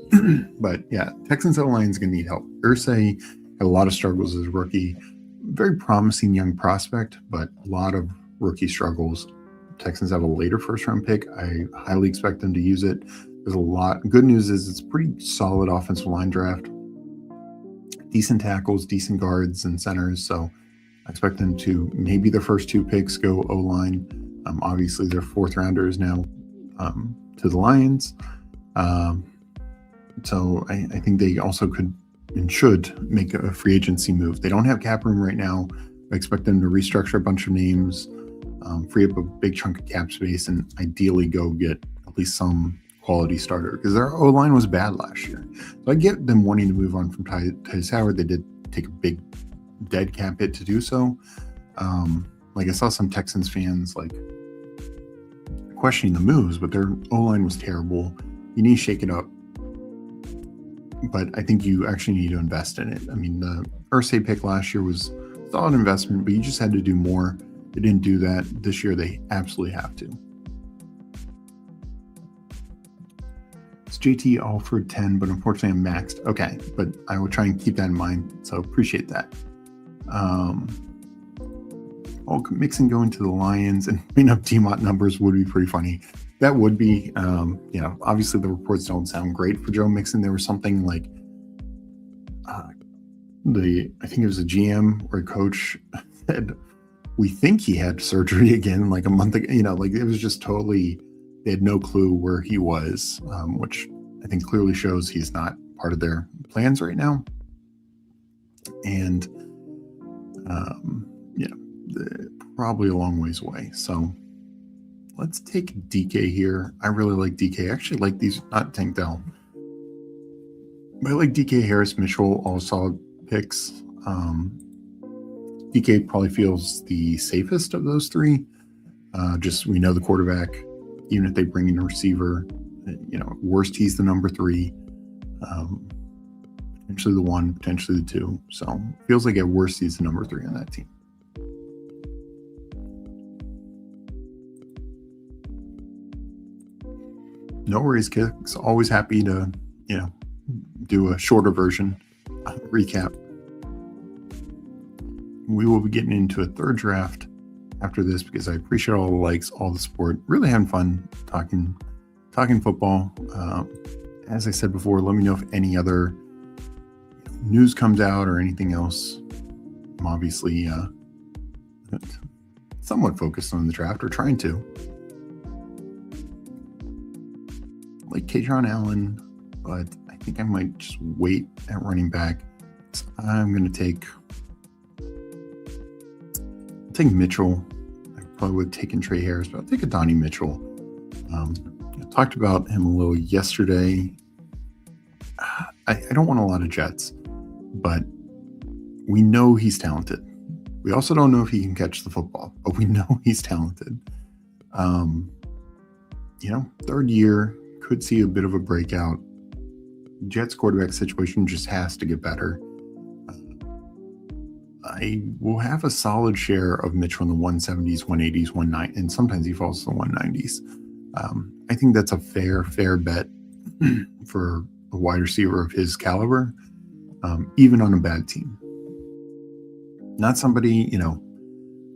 But yeah, Texans O-line is going to need help. Irsay had a lot of struggles as a rookie. Very promising young prospect, but a lot of rookie struggles. Texans have a later first-round pick. I highly expect them to use it. There's a lot. Good news is it's a pretty solid offensive line draft. Decent tackles, decent guards and centers. So I expect them to, maybe the first 2 picks go O-line. Obviously, their 4th rounder is now to the Lions. So I think they also could and should make a free agency move. They don't have cap room right now. I expect them to restructure a bunch of names. free up a big chunk of cap space, and ideally go get at least some quality starter, because their O-line was bad last year. So I get them wanting to move on from Tytus Howard. They did take a big dead cap hit to do so. Like I saw some Texans fans like questioning the moves, but their O-line was terrible. You need to shake it up. But I think you actually need to invest in it. I mean, the Irsay pick last year was a solid investment, but you just had to do more. They didn't do that. This year, they absolutely have to. It's JT offered 10, but unfortunately I'm maxed. Okay, but I will try and keep that in mind, so appreciate that. Mixon going to the Lions and putting up T-Mont numbers would be pretty funny. That would be, obviously the reports don't sound great for Joe Mixon. There was something like, I think it was a GM or a coach said, we think he had surgery again like a month ago. It was just totally, they had no clue where he was, which I think clearly shows he's not part of their plans right now. And, probably a long ways away. So let's take DK here. I really like DK. I actually like these, not Tank Dell, but I like DK, Harris, Mitchell, all solid picks. DK probably feels the safest of those three. We know the quarterback, even if they bring in a receiver, worst he's the number 3, potentially the 1, potentially the 2. So feels like at worst he's the number 3 on that team. No worries, kicks. Always happy to, do a shorter version recap. We will be getting into a third draft after this because I appreciate all the likes, all the support. Really having fun talking football. As I said before, let me know if any other news comes out or anything else. I'm obviously somewhat focused on the draft, or trying to. Like Kaytron Allen, but I think I might just wait at running back. So I'm going to take Mitchell. I probably would have taken Trey Harris, but I'll take a Donnie Mitchell. I talked about him a little yesterday. I don't want a lot of Jets, but we know he's talented. We also don't know if he can catch the football, but we know he's talented. Third year, could see a bit of a breakout. Jets quarterback situation just has to get better. I will have a solid share of Mitchell in the 170s, 180s, 190s, and sometimes he falls to the 190s. I think that's a fair bet for a wide receiver of his caliber, even on a bad team. Not somebody,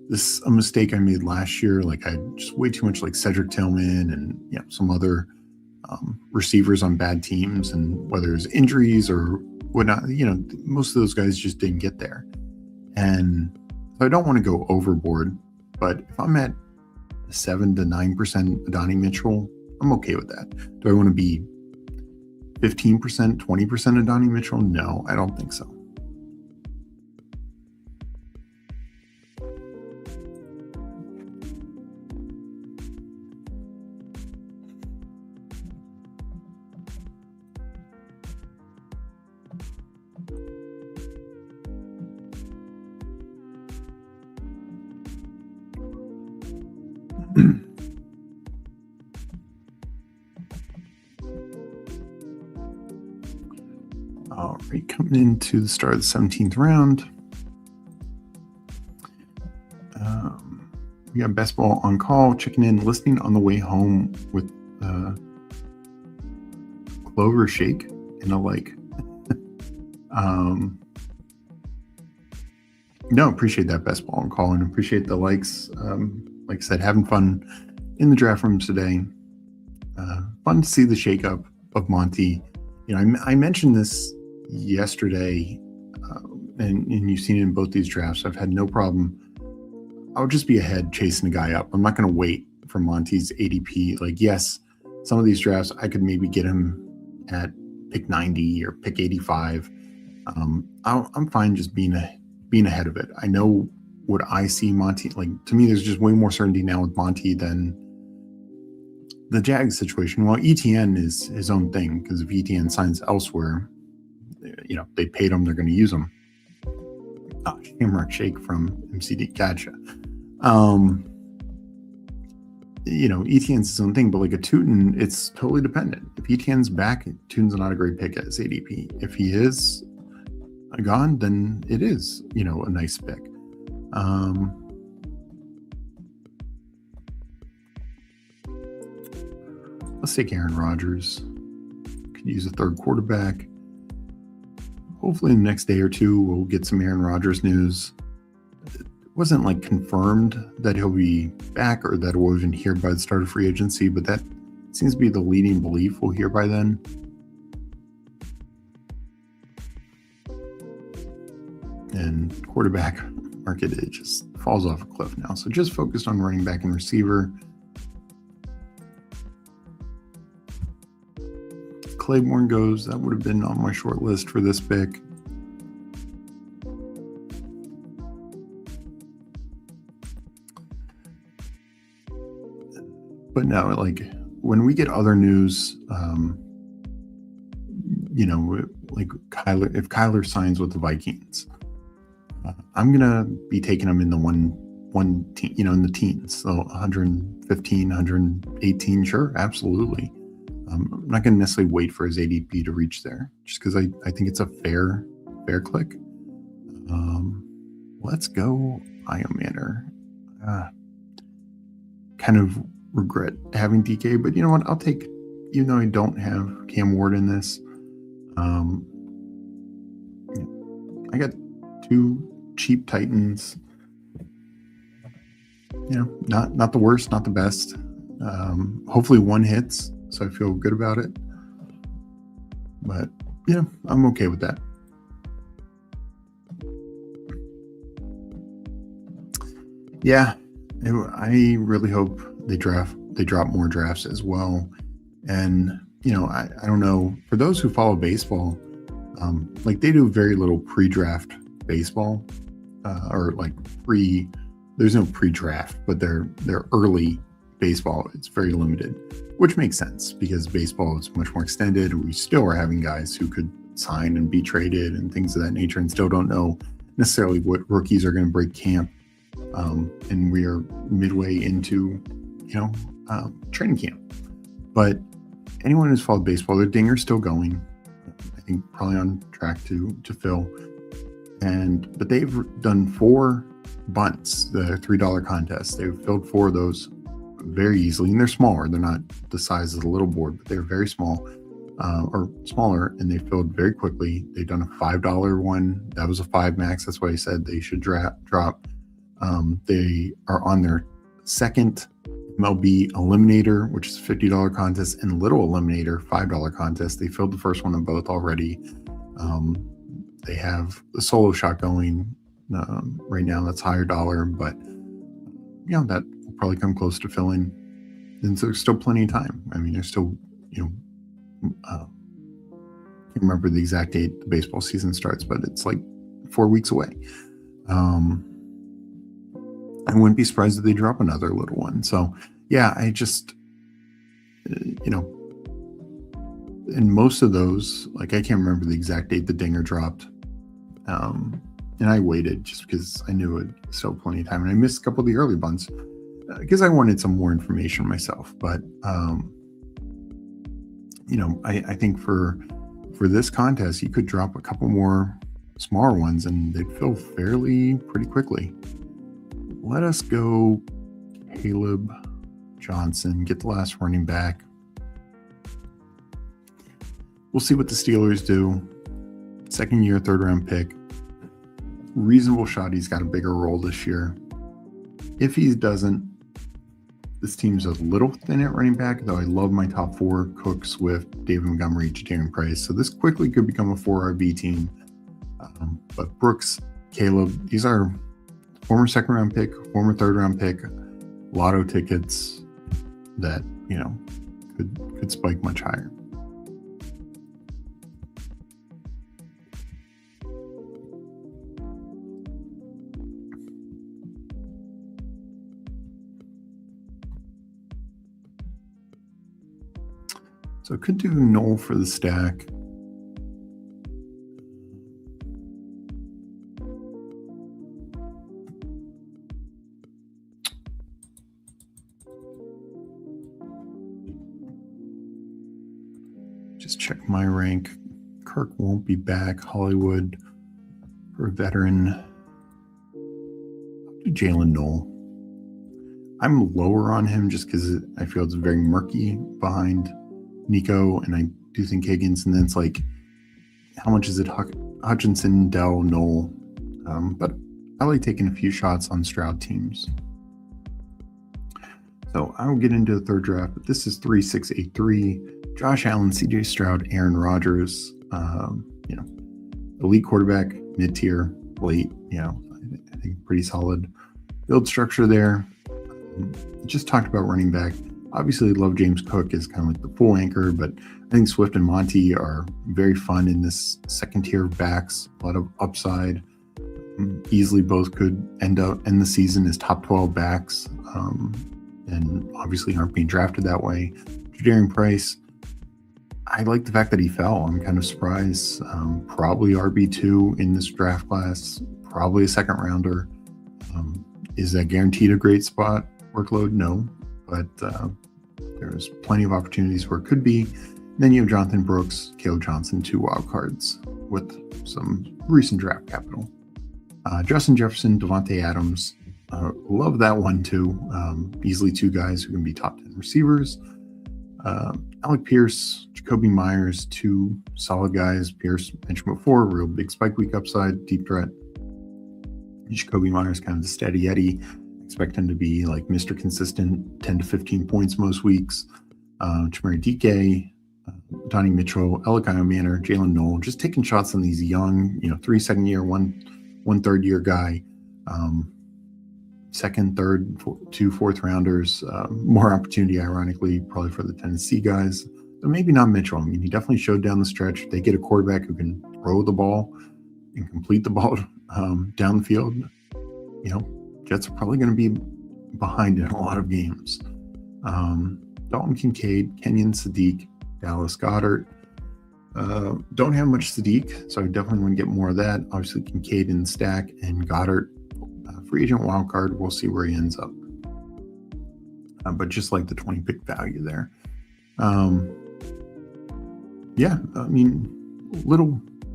this is a mistake I made last year. Like I just way too much like Cedric Tillman and some other receivers on bad teams, and whether it's injuries or whatnot, most of those guys just didn't get there. And so I don't want to go overboard, but if I'm at 7 to 9% Donnie Mitchell, I'm okay with that. Do I want to be 15%, 20% of Donnie Mitchell? No, I don't think so. All right, coming into the start of the 17th round. We got best ball on call, checking in, listening on the way home with Clover Shake and a like. No, appreciate that best ball on call and appreciate the likes. Like I said, having fun in the draft rooms today. Fun to see the shakeup of Monty. I mentioned this yesterday, and you've seen it in both these drafts. I've had no problem. I'll just be ahead chasing the guy up. I'm not going to wait for Monty's ADP. Like, yes, some of these drafts I could maybe get him at pick 90 or pick 85. I'm fine just being ahead of it. I know would I see Monty, like, to me, there's just way more certainty now with Monty than the Jags situation. Well, ETN is his own thing, because if ETN signs elsewhere, they paid him, they're going to use him. Shamrock Shake from MCD, gotcha. ETN's his own thing, but like a Tootin, it's totally dependent. If ETN's back, Tootin's not a great pick as ADP. If he is gone, then it is, a nice pick. Let's take Aaron Rodgers. Could use a third quarterback. Hopefully in the next day or two, we'll get some Aaron Rodgers news. It wasn't like confirmed that he'll be back or that we'll even hear by the start of free agency, but that seems to be the leading belief we'll hear by then. And quarterback market, it just falls off a cliff now. So just focused on running back and receiver. Claiborne goes, that would have been on my short list for this pick. But no, like when we get other news, like Kyler, if Kyler signs with the Vikings, I'm gonna be taking him in the one team, in the teens, so 115, 118, sure, absolutely. I'm not going to necessarily wait for his ADP to reach there, just because I think it's a fair click. Let's go Iomanner. Kind of regret having DK, but you know what? I'll take, even though I don't have Cam Ward in this. I got two cheap Titans. Not the worst, not the best. Hopefully one hits, so I feel good about it. But I'm okay with that. Yeah, I really hope they drop more drafts as well. And I don't know, for those who follow baseball, like they do very little pre-draft baseball, or like there's no pre-draft, but their early baseball, it's very limited, which makes sense because baseball is much more extended. We still are having guys who could sign and be traded and things of that nature, and still don't know necessarily what rookies are going to break camp. And we are midway into, training camp. But anyone who's followed baseball, their dinger's still going. I think probably on track to fill. But they've done 4 bunts, the $3 contest. They've filled 4 of those very easily, and they're smaller. They're not the size of the little board, but they're very small, or smaller, and they filled very quickly. They've done a $5 one. That was a 5 max. That's why I said they should drop. They are on their second MLB Eliminator, which is a $50 contest, and Little Eliminator, $5 contest. They filled the first one of both already. They have the solo shot going right now. That's higher dollar, but that will probably come close to filling. And so there's still plenty of time. I mean, there's still, can't remember the exact date the baseball season starts, but it's like 4 weeks away. I wouldn't be surprised if they drop another little one. So yeah, I just, in most of those, like I can't remember the exact date the dinger dropped. And I waited just because I knew it was still plenty of time. And I missed a couple of the early bunts because I wanted some more information myself. But, I think for this contest, you could drop a couple more smaller ones and they'd fill pretty quickly. Let us go Caleb Johnson, get the last running back. We'll see what the Steelers do. Second year, 3rd round pick. Reasonable shot he's got a bigger role this year. If he doesn't, this team's a little thin at running back, though I love my top 4, Cook, Swift, David Montgomery, Jadarian Price. So this quickly could become a 4 RB team. But Brooks, Caleb, these are former 2nd round pick, former 3rd round pick, lotto tickets that, could spike much higher. So I could do Knoll for the stack. Just check my rank. Kirk won't be back. Hollywood for a veteran. I'll do Jalen Knoll. I'm lower on him just because I feel it's very murky behind Nico, and I do think Higgins, and then it's like, how much is it Hutchinson, Dell, Knoll? But I like taking a few shots on Stroud teams. So I will get into the third draft, but this is 3-6-8-3. Josh Allen, CJ Stroud, Aaron Rodgers, elite quarterback, mid-tier, late, I think pretty solid build structure there. Just talked about running back. Obviously, love James Cook as kind of like the full anchor, but I think Swift and Monty are very fun in this second tier of backs. A lot of upside. Easily both could end the season as top 12 backs, and obviously aren't being drafted that way. Jadarian Price, I like the fact that he fell. I'm kind of surprised. Probably RB2 in this draft class, probably a second rounder. Is that guaranteed a great spot workload? No, but there's plenty of opportunities where it could be. Then you have Jonathan Brooks, Caleb Johnson, 2 wild cards with some recent draft capital. Justin Jefferson, Devontae Adams, love that one too. Easily 2 guys who can be top 10 receivers. Alec Pierce, Jacoby Myers, 2 solid guys. Pierce mentioned before, real big spike week upside, deep threat. Jacoby Myers kind of the steady Eddie. Expect him to be like Mr. Consistent, 10 to 15 points most weeks. Chamari Dike, Donnie Mitchell, Elikayo Manor, Jalen Knoll, just taking shots on these young, 3 second year, one third year guy. Second, third, 2 fourth rounders. More opportunity, ironically, probably for the Tennessee guys. But maybe not Mitchell. I mean, he definitely showed down the stretch. They get a quarterback who can throw the ball and complete the ball down the field. Jets are probably going to be behind in a lot of games. Dalton Kincaid, Kenyon Sadiq, Dallas Goedert. Don't have much Sadiq, so I definitely want to get more of that. Obviously, Kincaid in the stack, and Goddard, free agent wild card. We'll see where he ends up. But just like the 20 pick value there.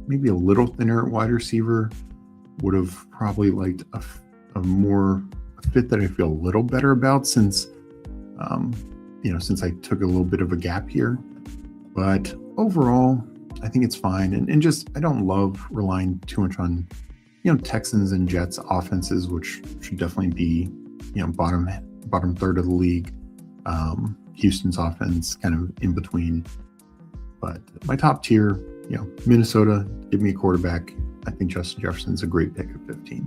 Maybe a little thinner wide receiver. Would have probably liked a fit that I feel a little better about since I took a little bit of a gap here. But overall, I think it's fine. And just, I don't love relying too much on, Texans and Jets offenses, which should definitely be, bottom third of the league. Houston's offense kind of in between. But my top tier, Minnesota, give me a quarterback. I think Justin Jefferson's a great pick at 15.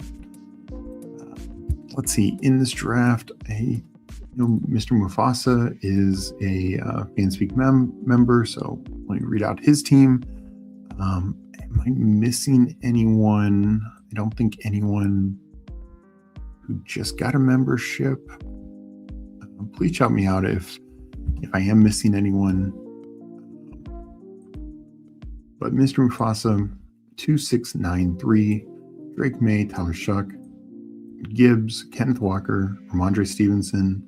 Let's see, in this draft, Mr. Mufasa is a Fanspeak member, so let me read out his team. Am I missing anyone? I don't think anyone who just got a membership. Please shout me out if I am missing anyone. But Mr. Mufasa, 2693, Drake May, Tyler Shuck, Gibbs, Kenneth Walker, Ramondre Stevenson,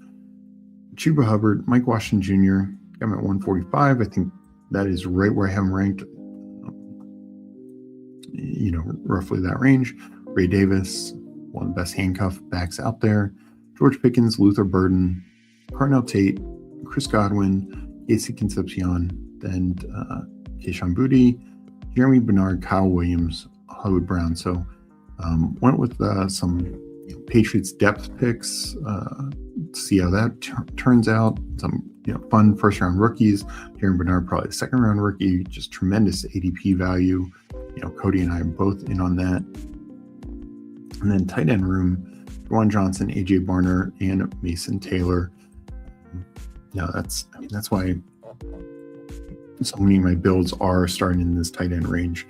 Chuba Hubbard, Mike Washington Jr. I'm at 145. I think that is right where I have him ranked. Roughly that range. Ray Davis, one of the best handcuff backs out there. George Pickens, Luther Burden, Carnell Tate, Chris Godwin, Casey Concepcion, then Keyshawn Boutte, Jeremy Bernard, Kyle Williams, Hollywood Brown. So went with some Patriots depth picks. See how that turns out. Some fun first round rookies. Jeremy Bernard probably a second round rookie. Just tremendous ADP value. Cody and I are both in on that. And then tight end room, Juwan Johnson, AJ Barner, and Mason Taylor. That's why so many of my builds are starting in this tight end range,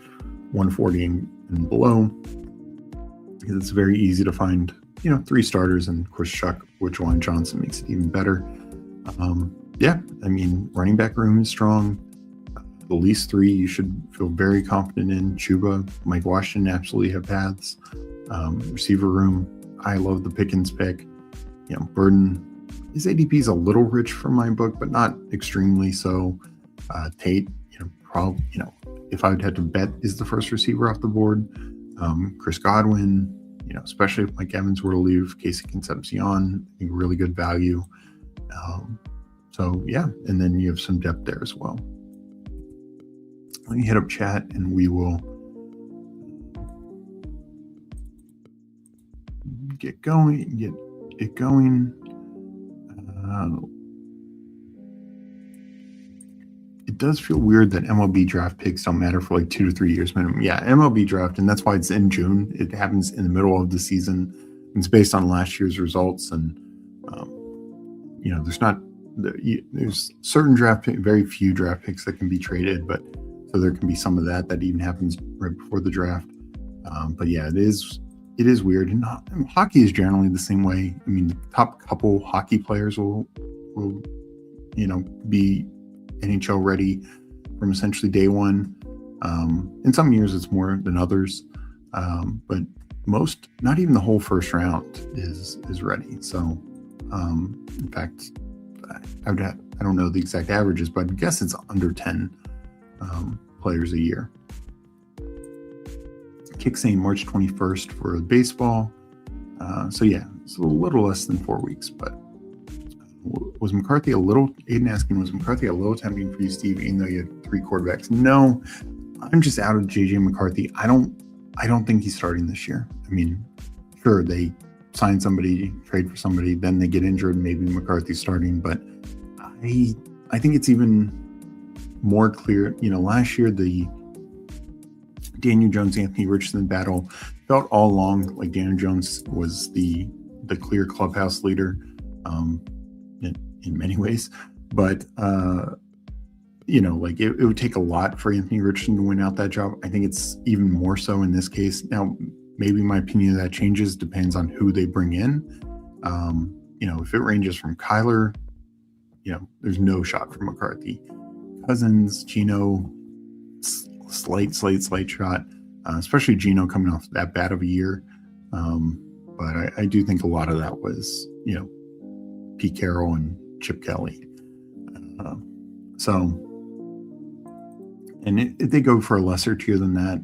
140 and below, because it's very easy to find 3 starters, and of course Chuck with Juwan Johnson makes it even better. yeah, I mean, running back room is strong. At least 3 you should feel very confident in. Chuba, Mike Washington absolutely have paths. Receiver room, I love the Pickens pick. Burden, his ADP is a little rich for my book, but not extremely so. Tate, probably, if I would have to bet, is the first receiver off the board. Chris Godwin, especially if Mike Evans were to leave, Casey Concepcion, I think really good value. So yeah, and then you have some depth there as well. Let me hit up chat and we will get it going. It does feel weird that MLB draft picks don't matter for like 2 to 3 years minimum. Yeah, MLB draft, and that's why it's in June. It happens in the middle of the season. It's based on last year's results, and there's certain very few draft picks that can be traded, but so there can be some of that even happens right before the draft. But yeah, it is weird, and hockey is generally the same way. I mean, the top couple hockey players will be NHL ready from essentially day one. In some years it's more than others, but most, not even the whole first round is ready. So in fact, I don't know the exact averages, but I guess it's under 10 players a year. Kick saying March 21st for baseball. So yeah, it's a little less than 4 weeks, but was McCarthy Aiden asking, was McCarthy a little tempting for you, Steve, even though you had 3 quarterbacks? No, I'm just out of JJ McCarthy. I don't think he's starting this year. I mean, sure, they sign somebody, trade for somebody, then they get injured, maybe McCarthy's starting, but I think it's even more clear. Last year, the Daniel Jones, Anthony Richardson battle felt all along like Daniel Jones was the clear clubhouse leader. In many ways, but it would take a lot for Anthony Richardson to win out that job. I think it's even more so in this case. Now, maybe my opinion of that changes, depends on who they bring in. If it ranges from Kyler, there's no shot for McCarthy. Cousins, Geno, slight shot, especially Geno coming off that bad of a year. But I do think a lot of that was, Pete Carroll and Chip Kelly. And if they go for a lesser tier than that,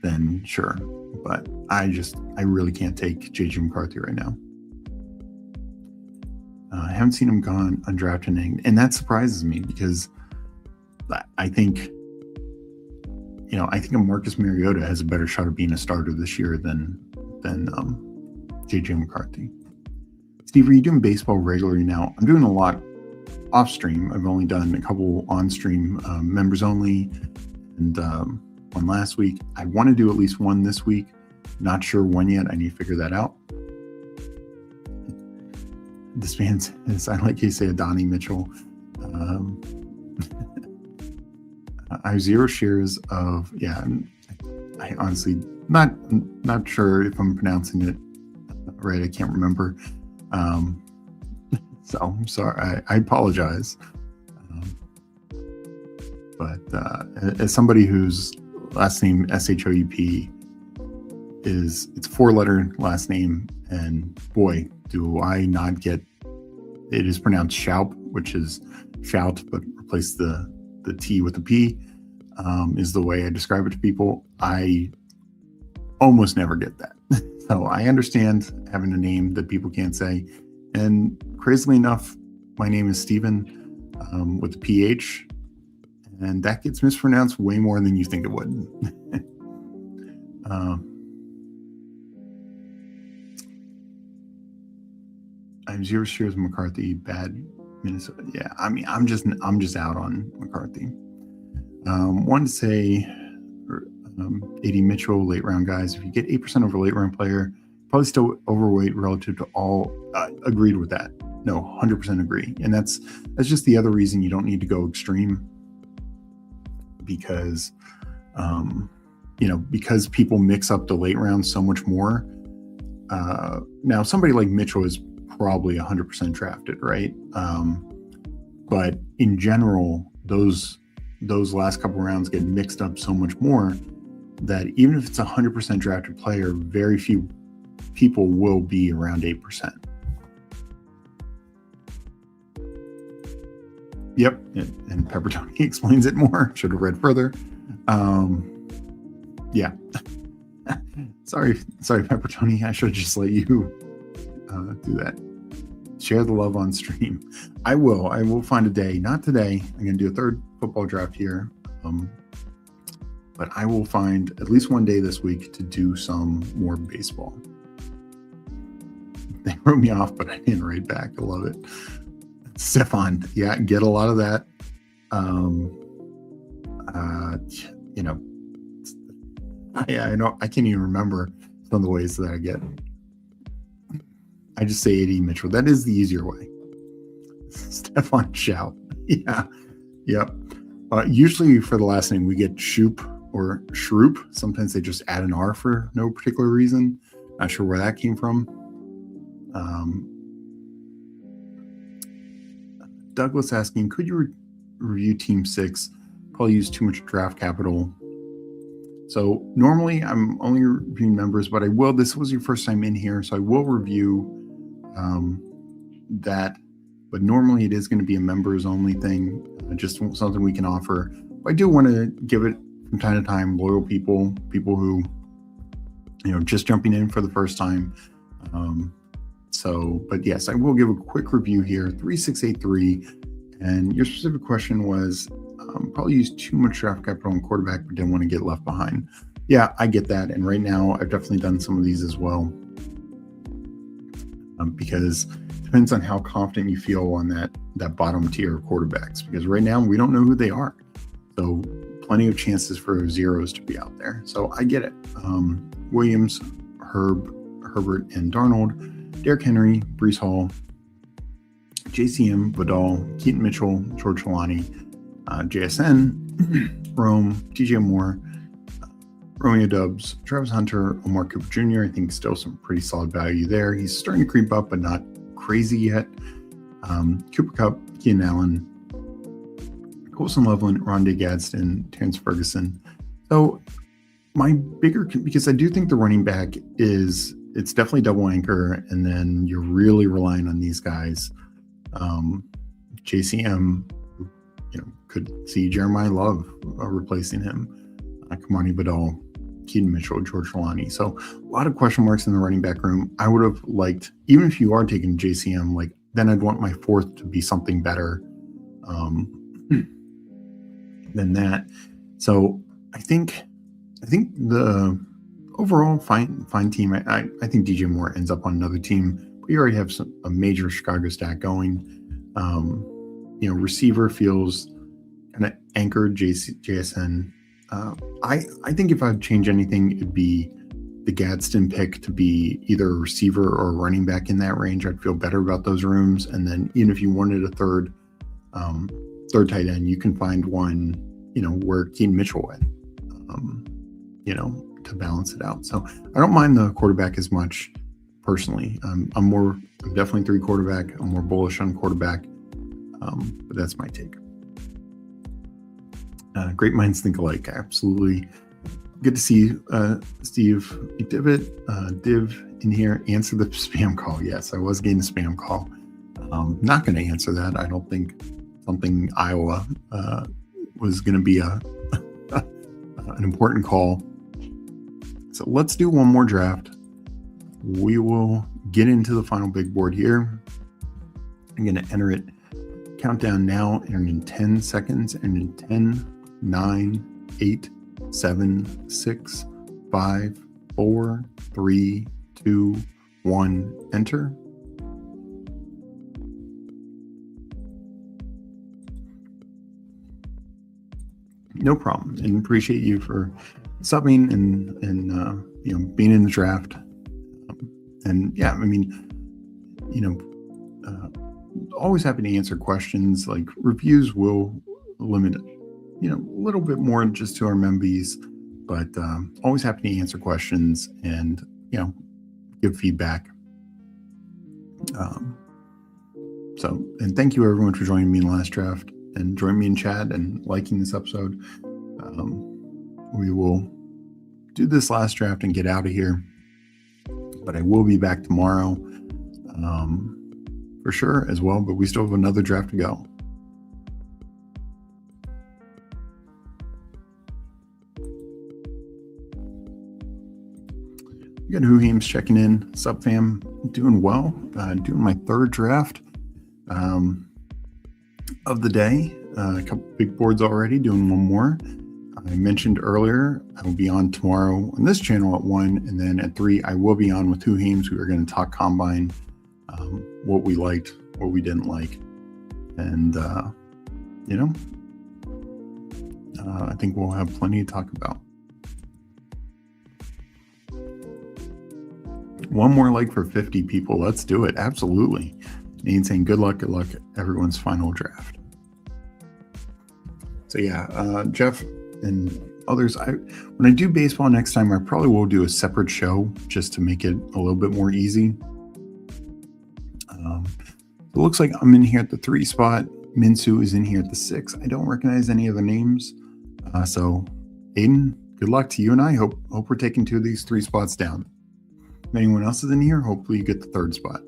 then sure. But I really can't take JJ McCarthy right now. I haven't seen him gone undrafted, and that surprises me because I think a Marcus Mariota has a better shot of being a starter this year than JJ McCarthy. Steve, are you doing baseball regularly now? I'm doing a lot off stream. I've only done a couple on stream, members only, and one last week. I want to do at least one this week. Not sure when yet. I need to figure that out. This man says, I like you say, Donnie Mitchell. I have 0 shares of, I honestly not sure if I'm pronouncing it right. I can't remember. So I'm sorry. I apologize. But as somebody whose last name Shoup it's a 4-letter last name, and boy, do I not get it is pronounced Shoup, which is shout, but replace the T with a P, is the way I describe it to people. I almost never get that. So I understand having a name that people can't say. And crazily enough, my name is Steven with a PH, and that gets mispronounced way more than you think it would. I have 0 shares of McCarthy, bad Minnesota. Yeah, I mean, I'm just out on McCarthy. Wanted to say, 80 Mitchell, late round guys. If you get 8% over late round player, probably still overweight relative to all. Agreed with that. No, 100% agree. And that's just the other reason you don't need to go extreme, because because people mix up the late rounds so much more. Now somebody like Mitchell is probably 100% drafted, right? But in general, those last couple rounds get mixed up so much more that even if it's a 100% drafted player, very few people will be around 8%. Yep, and Pepper Tony explains it more. Should have read further. Yeah. Sorry, Pepper Tony. I should just let you do that. Share the love on stream. I will find a day. Not today. I'm going to do a third football draft here. But I will find at least one day this week to do some more baseball. They wrote me off, but I didn't write back. I love it. Stefan, yeah, get a lot of that. I know I can't even remember some of the ways that I get. I just say AD Mitchell. That is the easier way. Stefan Shout. Yeah. Yep. Usually for the last name, we get Shoop or Shroop. Sometimes they just add an R for no particular reason. Not sure where that came from. Douglas asking, could you review Team 6? Probably use too much draft capital. So normally I'm only reviewing members, but I will. This was your first time in here, so I will review that. But normally it is going to be a members only thing, just something we can offer. But I do want to give it from time to time, loyal people who, just jumping in for the first time. But yes, I will give a quick review here. 3683, and your specific question was probably use too much draft capital on quarterback, but didn't want to get left behind. Yeah, I get that, and right now I've definitely done some of these as well, because it depends on how confident you feel on that bottom tier of quarterbacks. Because right now we don't know who they are, so plenty of chances for zeros to be out there. So I get it. Williams, Herbert, and Darnold. Derrick Henry, Breece Hall, JCM, Vidal, Keaton Mitchell, George Kalani, JSN, Rome, DJ Moore, Romeo Dubs, Travis Hunter, Omar Cooper Jr. I think still some pretty solid value there. He's starting to creep up, but not crazy yet. Cooper Kupp, Keenan Allen, Colson Loveland, Rondé Gadsden, Terrence Ferguson. So because I do think the running back it's definitely double anchor, and then you're really relying on these guys. JCM, could see Jeremiah Love replacing him. Kamani Vidal, Keaton Mitchell, George Kalani. So a lot of question marks in the running back room. I would have liked, even if you are taking JCM, then I'd want my fourth to be something better than that. So I think the overall fine team. I think DJ Moore ends up on another team. We already have a major Chicago stack going. Receiver feels kind of anchored. JSN. I think if I'd change anything, it'd be the Gadsden pick to be either a receiver or a running back in that range. I'd feel better about those rooms. And then even if you wanted a third tight end, you can find one, where Keaton Mitchell went, to balance it out. So I don't mind the quarterback as much personally. I'm definitely 3 quarterback. I'm more bullish on quarterback, but that's my take. Great minds think alike. Absolutely. Good to see Steve Div in here. Answer the spam call. Yes, I was getting a spam call. Not going to answer that. I don't think something Iowa was going to be an important call. So let's do one more draft. We will get into the final big board here. I'm going to enter it. Countdown now. Enter in 10 seconds. And in 10, 9, 8, 7, 6, 5, 4, 3, 2, 1. Enter. No problem. And appreciate you for subbing and being in the draft. Always happy to answer questions. Like reviews will limit a little bit more just to our membees, but always happy to answer questions and give feedback. So, and thank you everyone for joining me in the last draft and joining me in chat and liking this episode. We will do this last draft and get out of here, but I will be back tomorrow for sure as well, but we still have another draft to go. We got Whoheams checking in. Sup fam, doing well. Doing my third draft of the day. A couple big boards already, doing one more. I mentioned earlier I will be on tomorrow on this channel at 1, and then at 3 I will be on with Whoheams. We are going to talk combine, what we liked, what we didn't like, and I think we'll have plenty to talk about. One more like for 50 people. Let's do it. Absolutely. Ian saying good luck, everyone's final draft. So yeah, Jeff and others, when I do baseball next time, I probably will do a separate show just to make it a little bit more easy. It looks like I'm in here at the 3 spot. Minsu is in here at the 6. I don't recognize any of the names. So Aiden, good luck to you and I. Hope we're taking 2 of these 3 spots down. If anyone else is in here, hopefully you get the 3rd spot.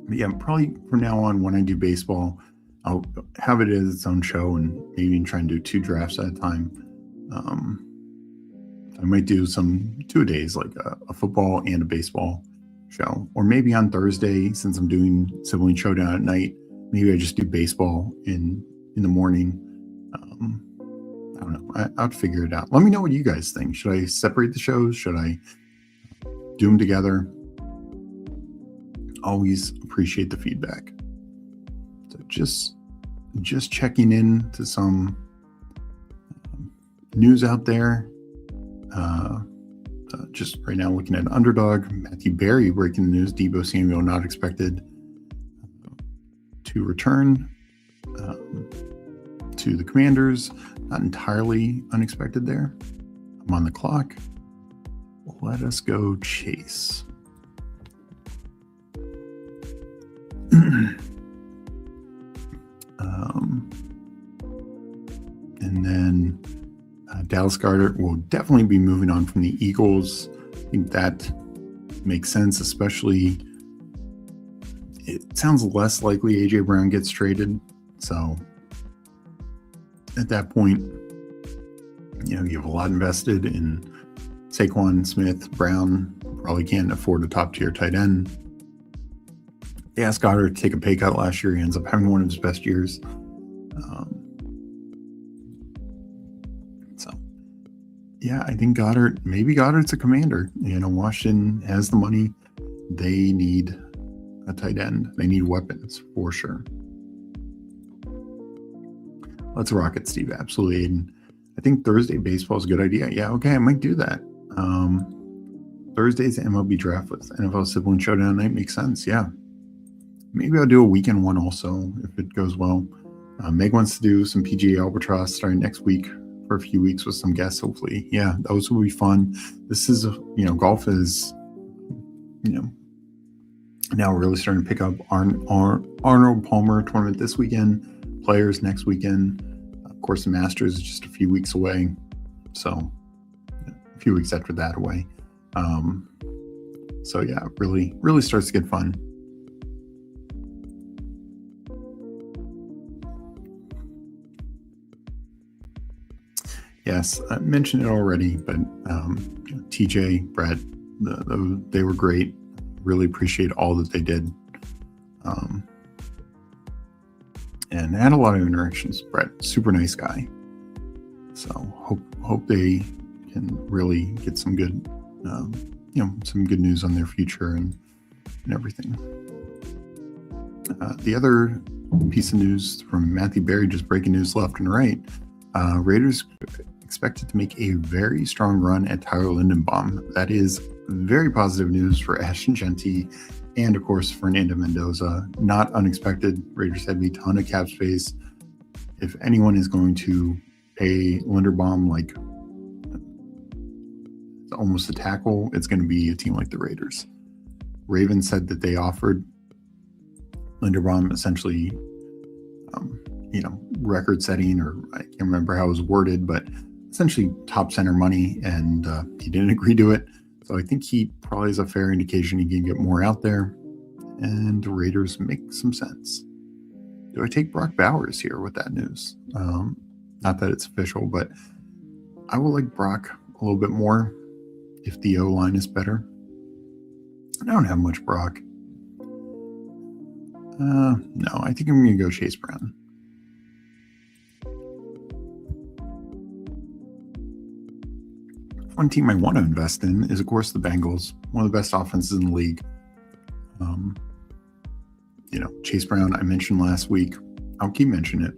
But yeah, probably from now on, when I do baseball, I'll have it as its own show and maybe even try and do 2 drafts at a time. I might do 2 days, like a football and a baseball show. Or maybe on Thursday, since I'm doing Sibling Showdown at night, maybe I just do baseball in the morning. I don't know. I'll figure it out. Let me know what you guys think. Should I separate the shows? Should I do them together? Always appreciate the feedback. So just checking in to some news out there. Just right now looking at Underdog. Matthew Berry breaking the news. Deebo Samuel not expected to return to the Commanders. Not entirely unexpected there. I'm on the clock. Let us go chase. And then Dallas Goedert will definitely be moving on from the Eagles. I think that makes sense, especially it sounds less likely A.J. Brown gets traded. So at that point, you have a lot invested in Saquon, Smith, Brown. Probably can't afford a top-tier tight end. They asked Goddard to take a pay cut last year. He ends up having one of his best years. Yeah, I think maybe Goddard's a commander. Washington has the money. They need a tight end. They need weapons for sure. Let's rock it, Steve. Absolutely, Aiden. I think Thursday baseball is a good idea. Yeah, okay, I might do that. Thursday's MLB draft with NFL Sibling Showdown night makes sense. Yeah. Maybe I'll do a weekend one also if it goes well. Meg wants to do some PGA Albatross starting next week for a few weeks with some guests, hopefully. Yeah, those will be fun. This is, golf is, now really starting to pick up. Arnold Palmer tournament this weekend, Players next weekend. Of course, the Masters is just a few weeks away. So a few weeks after that away. So yeah, really, really starts to get fun. Yes, I mentioned it already, but TJ, Brett, they were great. Really appreciate all that they did. And had a lot of interactions. Brett, super nice guy. So hope they can really get some good, some good news on their future and everything. The other piece of news from Matthew Berry, just breaking news left and right. Raiders expected to make a very strong run at Tyler Lindenbaum. That is very positive news for Ashton Genty and, of course, Fernando Mendoza. Not unexpected. Raiders have a ton of cap space. If anyone is going to pay Linderbaum like almost a tackle, it's going to be a team like the Raiders. Ravens said that they offered Linderbaum essentially, record-setting, or I can't remember how it was worded, but essentially top center money, and he didn't agree to it. So I think he probably has a fair indication he can get more out there, and the Raiders make some sense. Do I take Brock Bowers here with that news? Not that it's official, but I will like Brock a little bit more if the O-line is better. I don't have much Brock. No, I think I'm going to go Chase Brown. One team I want to invest in is, of course, the Bengals, one of the best offenses in the league. Chase Brown, I mentioned last week. I'll keep mentioning it.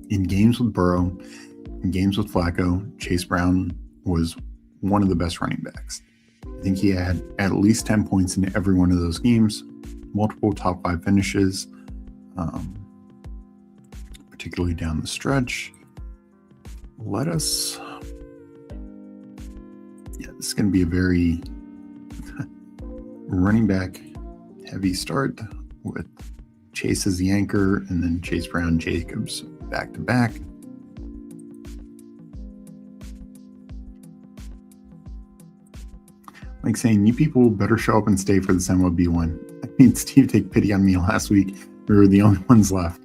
In games with Burrow, in games with Flacco, Chase Brown was one of the best running backs. I think he had at least 10 points in every one of those games, multiple top 5 finishes, particularly down the stretch. This is going to be a very running back heavy start with Chase as the anchor, and then Chase Brown, Jacobs back to back. Like saying, you people better show up and stay for this MLB one. I mean, Steve, take pity on me last week. We were the only ones left.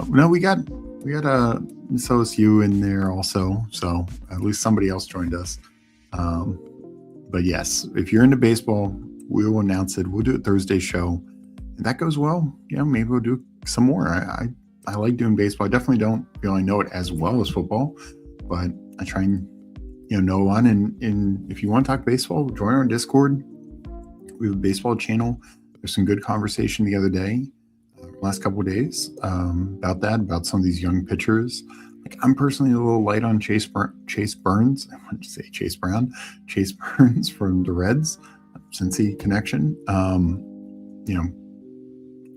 No, we got Miss OSU in there also, so at least somebody else joined us. But yes, if you're into baseball, we will announce it. We'll do a Thursday show. If that goes well, maybe we'll do some more. I like doing baseball. I definitely don't feel I know it as well as football, but I try and know on. And if you want to talk baseball, join our Discord. We have a baseball channel. There's some good conversation the other day, last couple of days, about some of these young pitchers. Like, I'm personally a little light on Chase Burns. I want to say Chase Brown. Chase Burns from the Reds, Cincy connection.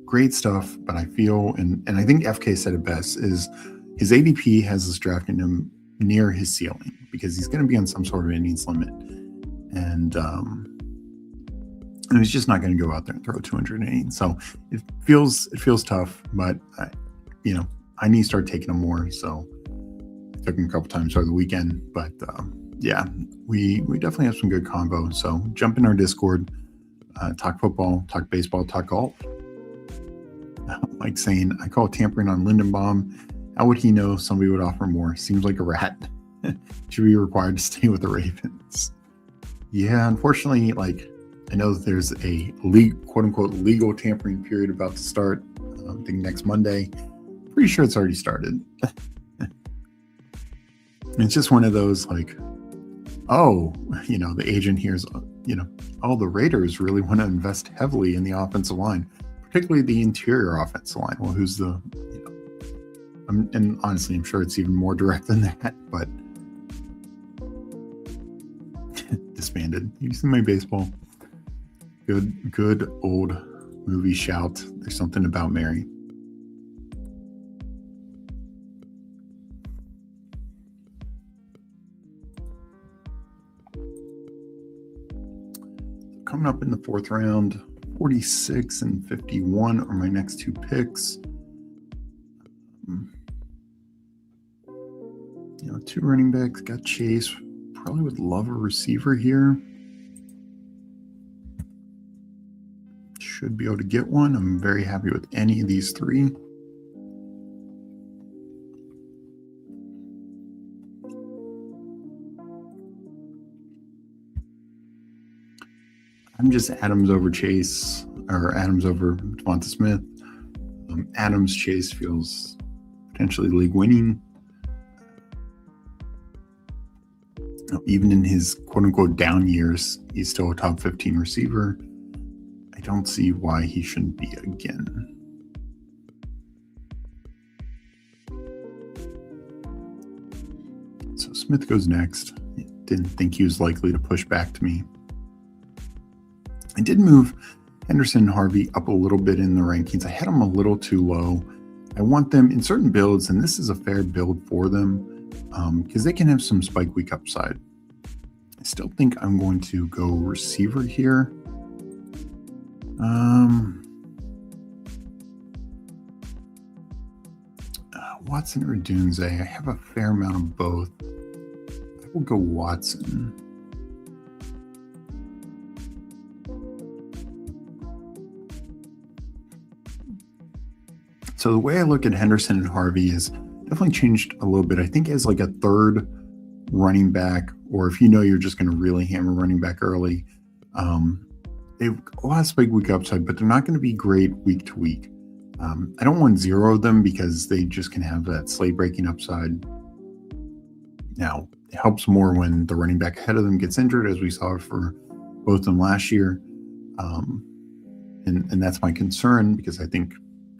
Great stuff, but I feel, and I think FK said it best, is his ADP has us drafting him near his ceiling because he's going to be on some sort of innings limit, and he's just not going to go out there and throw 200 innings. So it feels tough, but I need to start taking him more. So I took him a couple times over the weekend, but we definitely have some good combo. So jump in our Discord, talk football, talk baseball, talk golf. Like saying, I call tampering on Lindenbaum. How would he know somebody would offer more? Seems like a rat. Should be required to stay with the Ravens. Yeah, unfortunately, I know that there's a quote unquote legal tampering period about to start. I think next Monday. Pretty sure it's already started. It's just one of those the agent hears, the Raiders really want to invest heavily in the offensive line, particularly the interior offensive line. Well, who's and honestly, I'm sure it's even more direct than that, but disbanded. You see my baseball. Good old movie shout. There's something about Mary. Coming up in the 4th round, 46 and 51 are my next 2 picks. 2 running backs, got Chase. Probably would love a receiver here. Should be able to get one. I'm very happy with any of these 3. I'm just Adams over Chase, or Adams over Devonta Smith. Adams Chase feels potentially league winning. Even in his quote-unquote down years, he's still a top 15 receiver. I don't see why he shouldn't be again. So Smith goes next. Didn't think he was likely to push back to me. I did move Henderson and Harvey up a little bit in the rankings. I had them a little too low. I want them in certain builds, and this is a fair build for them, because they can have some spike week upside. still think I'm going to go receiver here. Watson or Dunze? I have a fair amount of both. I will go Watson. So the way I look at Henderson and Harvey is definitely changed a little bit. I think as like a third running back, or if you know you're just going to really hammer running back early, they've a lot of spike week upside, but they're not going to be great week to week. I don't want zero of them because they just can have that slate breaking upside. Now, it helps more when the running back ahead of them gets injured, as we saw for both of them last year. And that's my concern, because I think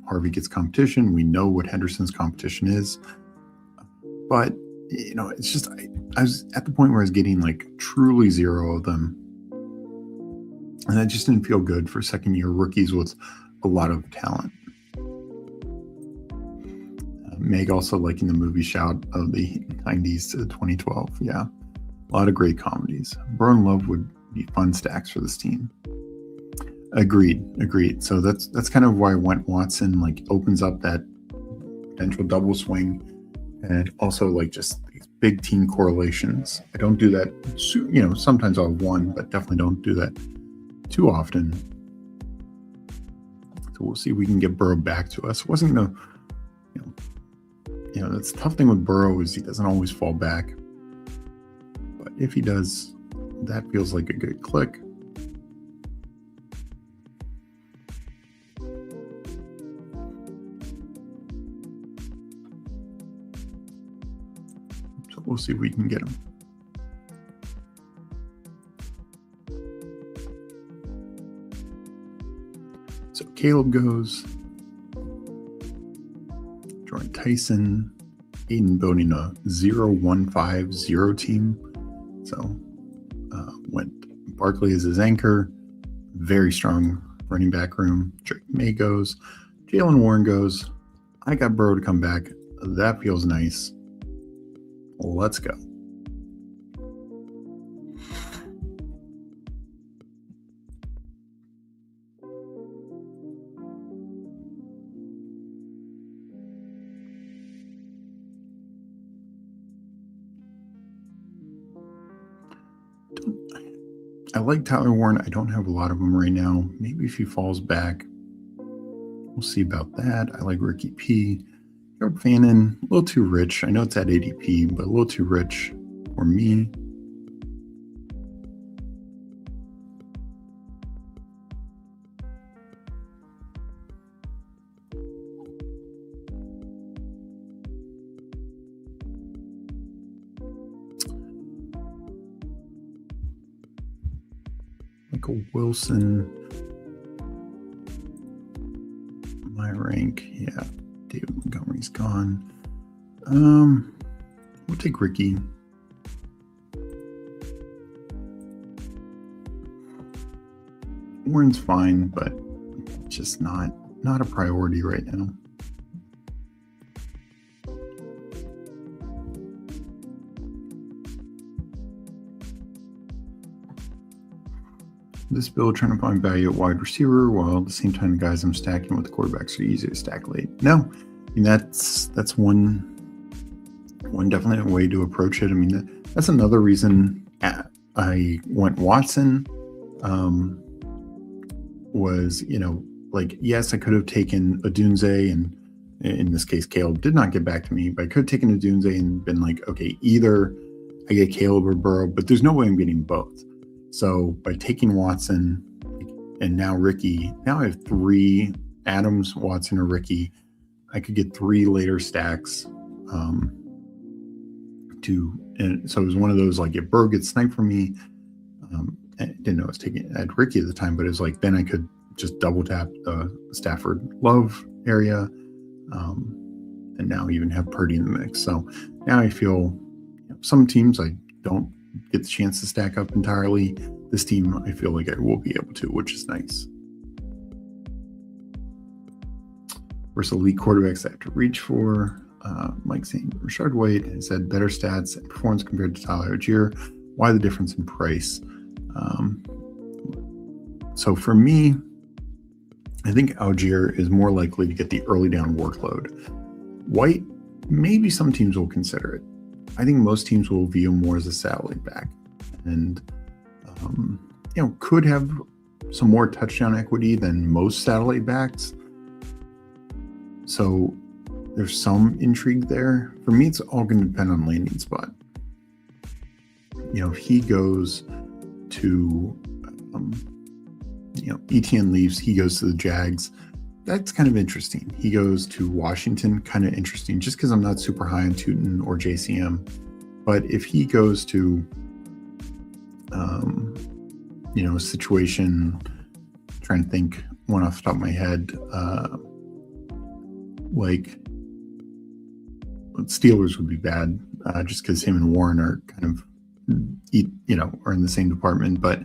Harvey gets competition. We know what Henderson's competition is. But, it's just, I was at the point where I was getting like truly zero of them. And that just didn't feel good for second-year rookies with a lot of talent. Meg also liking the movie shout of the 90s to 2012. Yeah, a lot of great comedies. Burrow and Love would be fun stacks for this team. Agreed. So that's kind of why I went Watson, like opens up that potential double swing, and also like just these big team correlations. I don't do that, sometimes I'll have one, but definitely don't do that too often. So we'll see if we can get Burrow back to us. It wasn't gonna, that's the tough thing with Burrow is he doesn't always fall back. But if he does, that feels like a good click. So we'll see if we can get him. So Caleb goes. Jordan Tyson, Aiden building a 0-1-5-0 team. So went Barkley as his anchor. Very strong running back room. Drake May goes. Jalen Warren goes. I got Burrow to come back. That feels nice. Let's go. I like Tyler Warren. I don't have a lot of them right now. Maybe if he falls back, we'll see about that. I like Ricky P. Harold Fannin, a little too rich. I know it's at ADP, but a little too rich for me. Michael Wilson, my rank, yeah. David Montgomery's gone. We'll take Ricky. Warren's fine, but just not a priority right now. This build trying to find value at wide receiver while at the same time the guys I'm stacking with the quarterbacks are easy to stack late. No, I mean that's one definite way to approach it. I mean that's another reason I went Watson. Was like yes, I could have taken a Dunze, and in this case Caleb did not get back to me, but I could have taken a Dunze and been like, okay, either I get Caleb or Burrow, but there's no way I'm getting both. So by taking Watson and now Ricky, now I have 3 Adams, Watson, or Ricky. I could get 3 later stacks. And so it was one of those like if Burrow gets sniped from me, I didn't know I was taking at Ricky at the time, but it was like then I could just double tap the Stafford Love area, and now even have Purdy in the mix. So now I feel some teams I don't get the chance to stack up entirely. This team, I feel like I will be able to, which is nice. Versus elite quarterbacks I have to reach for. Mike saying Rashard White has had better stats and performance compared to Tyler Algier. why the difference in price? So for me, I think Algier is more likely to get the early down workload. White, maybe some teams will consider it. I think most teams will view him more as a satellite back, and could have some more touchdown equity than most satellite backs. So there's some intrigue there. For me, it's all going to depend on landing spot. If he goes to, ETN leaves, he goes to the Jags. That's kind of interesting. He goes to Washington, kind of interesting, just because I'm not super high on Tootin or JCM. But if he goes to, a situation, trying to think one off the top of my head, like Steelers would be bad, just because him and Warren are kind of, are in the same department. But,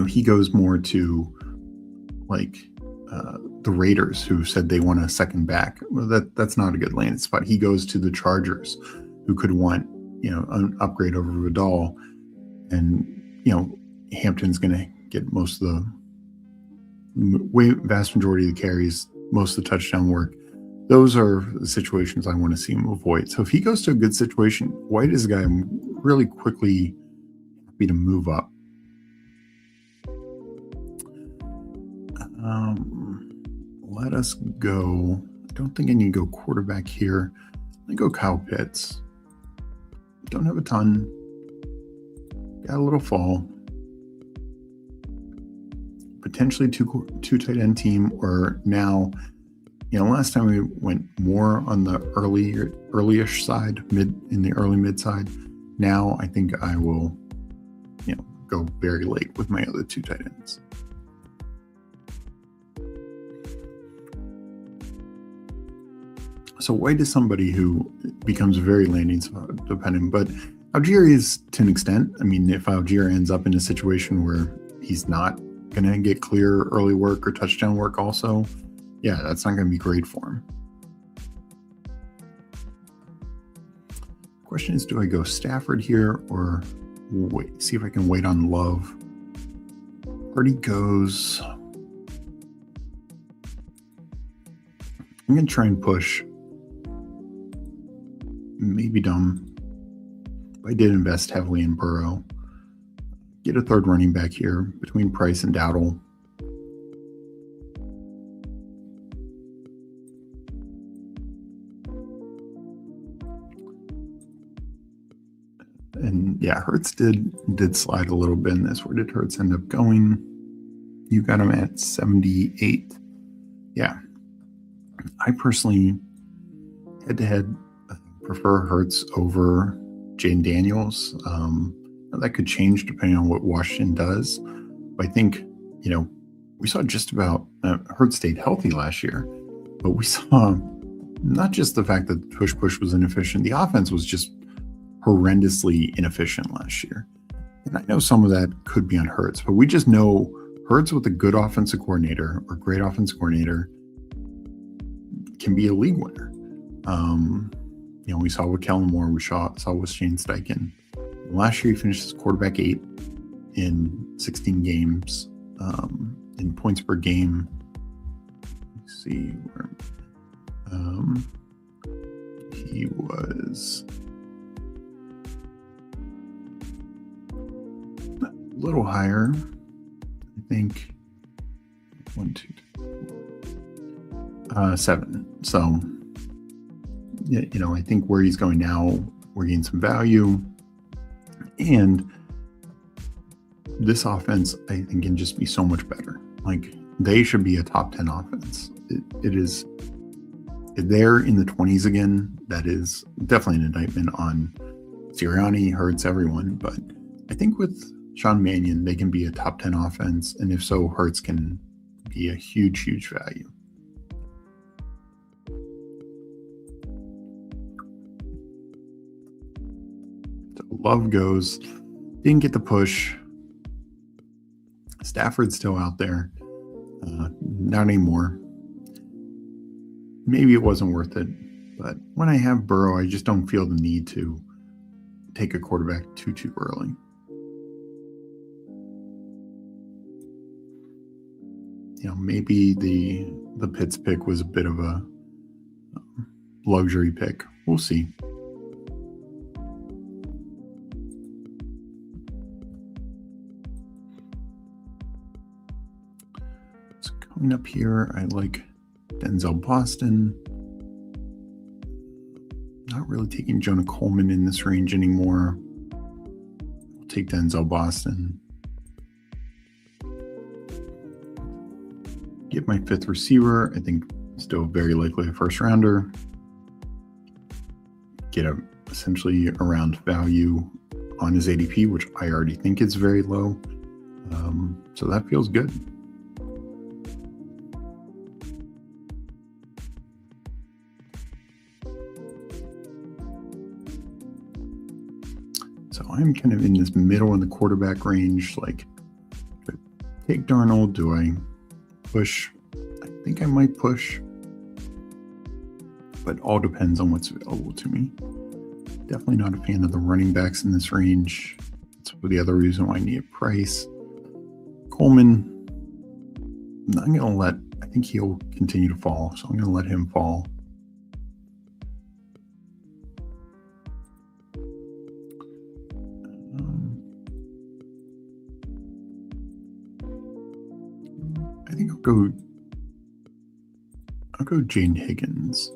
he goes more to the Raiders, who said they want a second back. Well, that's not a good landing spot. He goes to the Chargers, who could want, an upgrade over Vidal, and, Hampton's going to get most of the vast majority of the carries, most of the touchdown work. Those are the situations I want to see him avoid. So if he goes to a good situation, White is a guy I'm really quickly happy to move up. Let us go. I don't think I need to go quarterback here. Let me go Kyle Pitts. Don't have a ton. Got a little fall. Potentially two tight end team, or now, last time we went more on the early-ish side, in the early mid side. Now I think I will, go very late with my other two tight ends. So White is somebody who becomes very landing spot dependent, but Algier is to an extent. I mean, if Algier ends up in a situation where he's not going to get clear early work or touchdown work also, yeah, that's not going to be great for him. Question is, do I go Stafford here or wait, see if I can wait on Love? Already goes. I'm going to try and push. Maybe dumb. I did invest heavily in Burrow. Get a third running back here between Price and Dowdle. And yeah, Hurts did slide a little bit in this. Where did Hurts end up going? You got him at 78. Yeah. I personally, head-to-head, prefer Hurts over Jaden Daniels. That could change depending on what Washington does. But I think, we saw just about Hurts stayed healthy last year, but we saw not just the fact that push was inefficient, the offense was just horrendously inefficient last year. And I know some of that could be on Hurts, but we just know Hurts with a good offensive coordinator or great offensive coordinator can be a league winner. We saw with Kellen Moore, we saw with Shane Steichen. Last year, he finished as quarterback 8 in 16 games, in points per game. Let's see where he was a little higher. I think 7. So, I think where he's going now, we're getting some value. And this offense, I think, can just be so much better. They should be a top 10 offense. It is, if they're in the 20s again, that is definitely an indictment on Sirianni, Hurts, everyone. But I think with Sean Mannion, they can be a top 10 offense. And if so, Hurts can be a huge, huge value. Love goes, didn't get the push. Stafford's still out there. Not anymore. Maybe it wasn't worth it. But when I have Burrow, I just don't feel the need to take a quarterback too early. Maybe the Pitts pick was a bit of a luxury pick. We'll see. So coming up here, I like Denzel Boston. Not really taking Jonah Coleman in this range anymore. I'll take Denzel Boston. Get my 5th receiver. I think still very likely a first rounder. Get essentially around value on his ADP, which I already think is very low. So that feels good. So I'm kind of in this middle in the quarterback range. Like, do I take Darnold? Do I push? I think I might push, but all depends on what's available to me. Definitely not a fan of the running backs in this range. That's the other reason why I need a price. Coleman, I think he'll continue to fall, so I'm going to let him fall. I think I'll go Jane Higgins.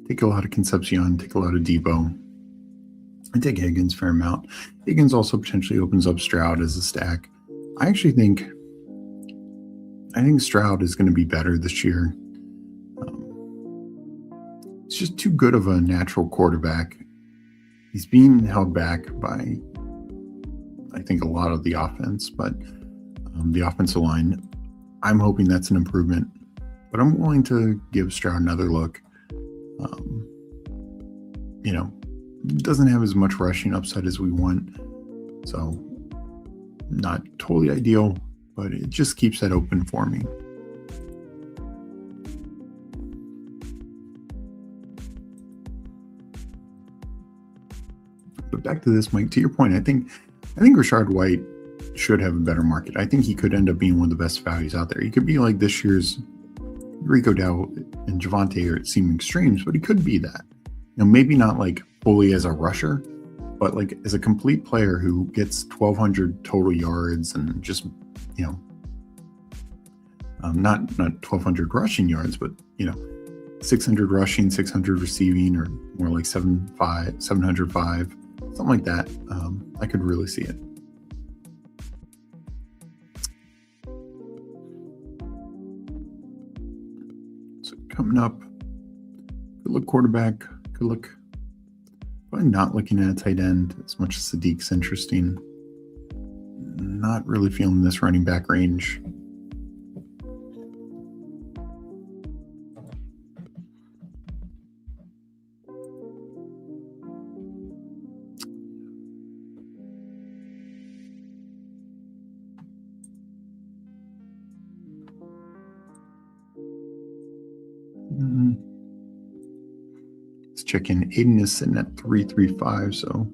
Take a lot of Concepcion, take a lot of Debo. I take Higgins a fair amount. Higgins also potentially opens up Stroud as a stack. I think Stroud is going to be better this year. It's just too good of a natural quarterback. He's being held back by, I think, a lot of the offense, but the offensive line, I'm hoping that's an improvement. But I'm willing to give Stroud another look. Doesn't have as much rushing upside as we want, so not totally ideal, but it just keeps that open for me. But back to this, Mike, to your point, I think Rashard White should have a better market. I think he could end up being one of the best values out there. He could be like this year's Rico Dow and Javonte are seem extremes, but he could be that. Maybe not like fully as a rusher, but like as a complete player who gets 1,200 total yards and just, not 1,200 rushing yards, but 600 rushing, 600 receiving, or more like 705, something like that. I could really see it. So coming up, good look quarterback, good look. Probably not looking at a tight end as much as Sadiq's interesting. Not really feeling this running back range. Let's check in. Aiden is sitting at 335, so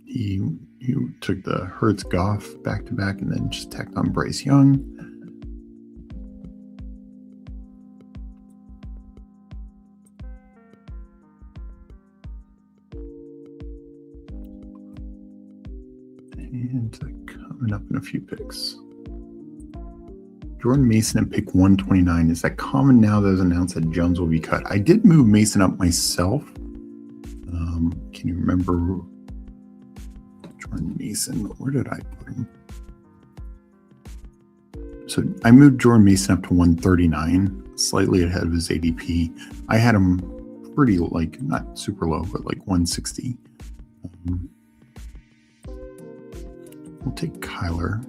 he took the Hurts Goff back to back and then just tacked on Bryce Young. And coming up in a few picks. Jordan Mason at pick 129. Is that common now that it was announced that Jones will be cut? I did move Mason up myself. Can you remember Jordan Mason? Where did I put him? So I moved Jordan Mason up to 139, slightly ahead of his ADP. I had him pretty, not super low, but 160. We'll take Kyler.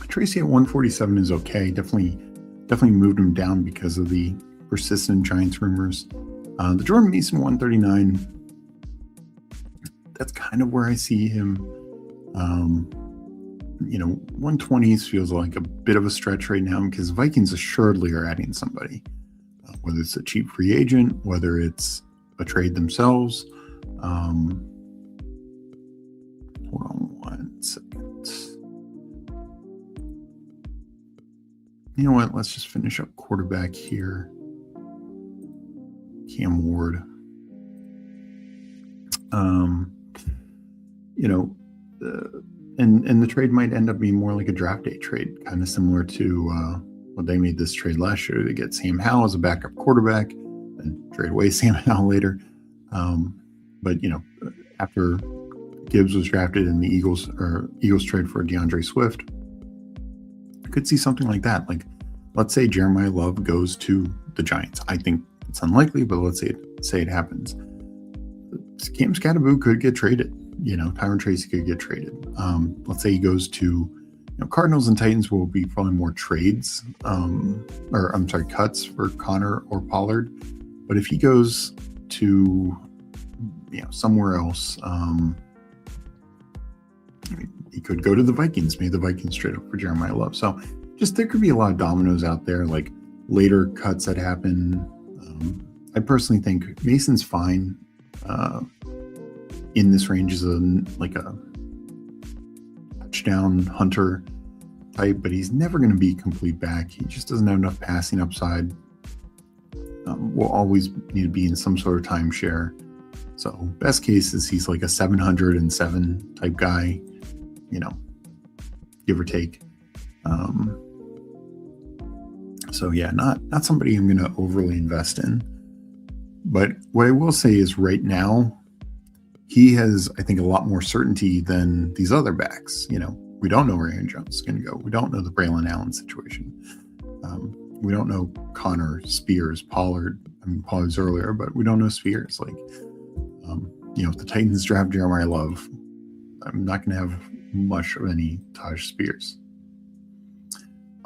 Tracy at 147 is okay. Definitely moved him down because of the persistent Giants rumors. The Jordan Mason 139, that's kind of where I see him. 120s feels like a bit of a stretch right now because Vikings assuredly are adding somebody, whether it's a cheap free agent, whether it's a trade themselves. Hold on 1 second. You know what? Let's just finish up quarterback here. Cam Ward. And the trade might end up being more like a draft day trade, kind of similar to they made this trade last year to get Sam Howell as a backup quarterback and trade away Sam Howell later. But after Gibbs was drafted in the Eagles trade for DeAndre Swift, you could see something like that. Like, let's say Jeremiah Love goes to the Giants. I think it's unlikely, but let's say it happens. Cam Scatterboo could get traded. Tyron Tracy could get traded. Let's say he goes to, Cardinals and Titans will be probably more trades, cuts for Connor or Pollard. But if he goes to, somewhere else, he could go to the Vikings. Maybe the Vikings trade up for Jeremiah Love. So there could be a lot of dominoes out there, like later cuts that happen. I personally think Mason's fine. In this range is a touchdown hunter type, but he's never going to be complete back. He just doesn't have enough passing upside. Will always need to be in some sort of timeshare. So best case is he's like a 707 type guy, give or take. So yeah, not somebody I'm going to overly invest in. But what I will say is right now, he has, I think, a lot more certainty than these other backs. We don't know where Aaron Jones is going to go. We don't know the Braylon Allen situation. We don't know Connor, Spears, Pollard. Pollard's earlier, but we don't know Spears. If the Titans draft Jeremiah Love, I'm not going to have much of any Taj Spears.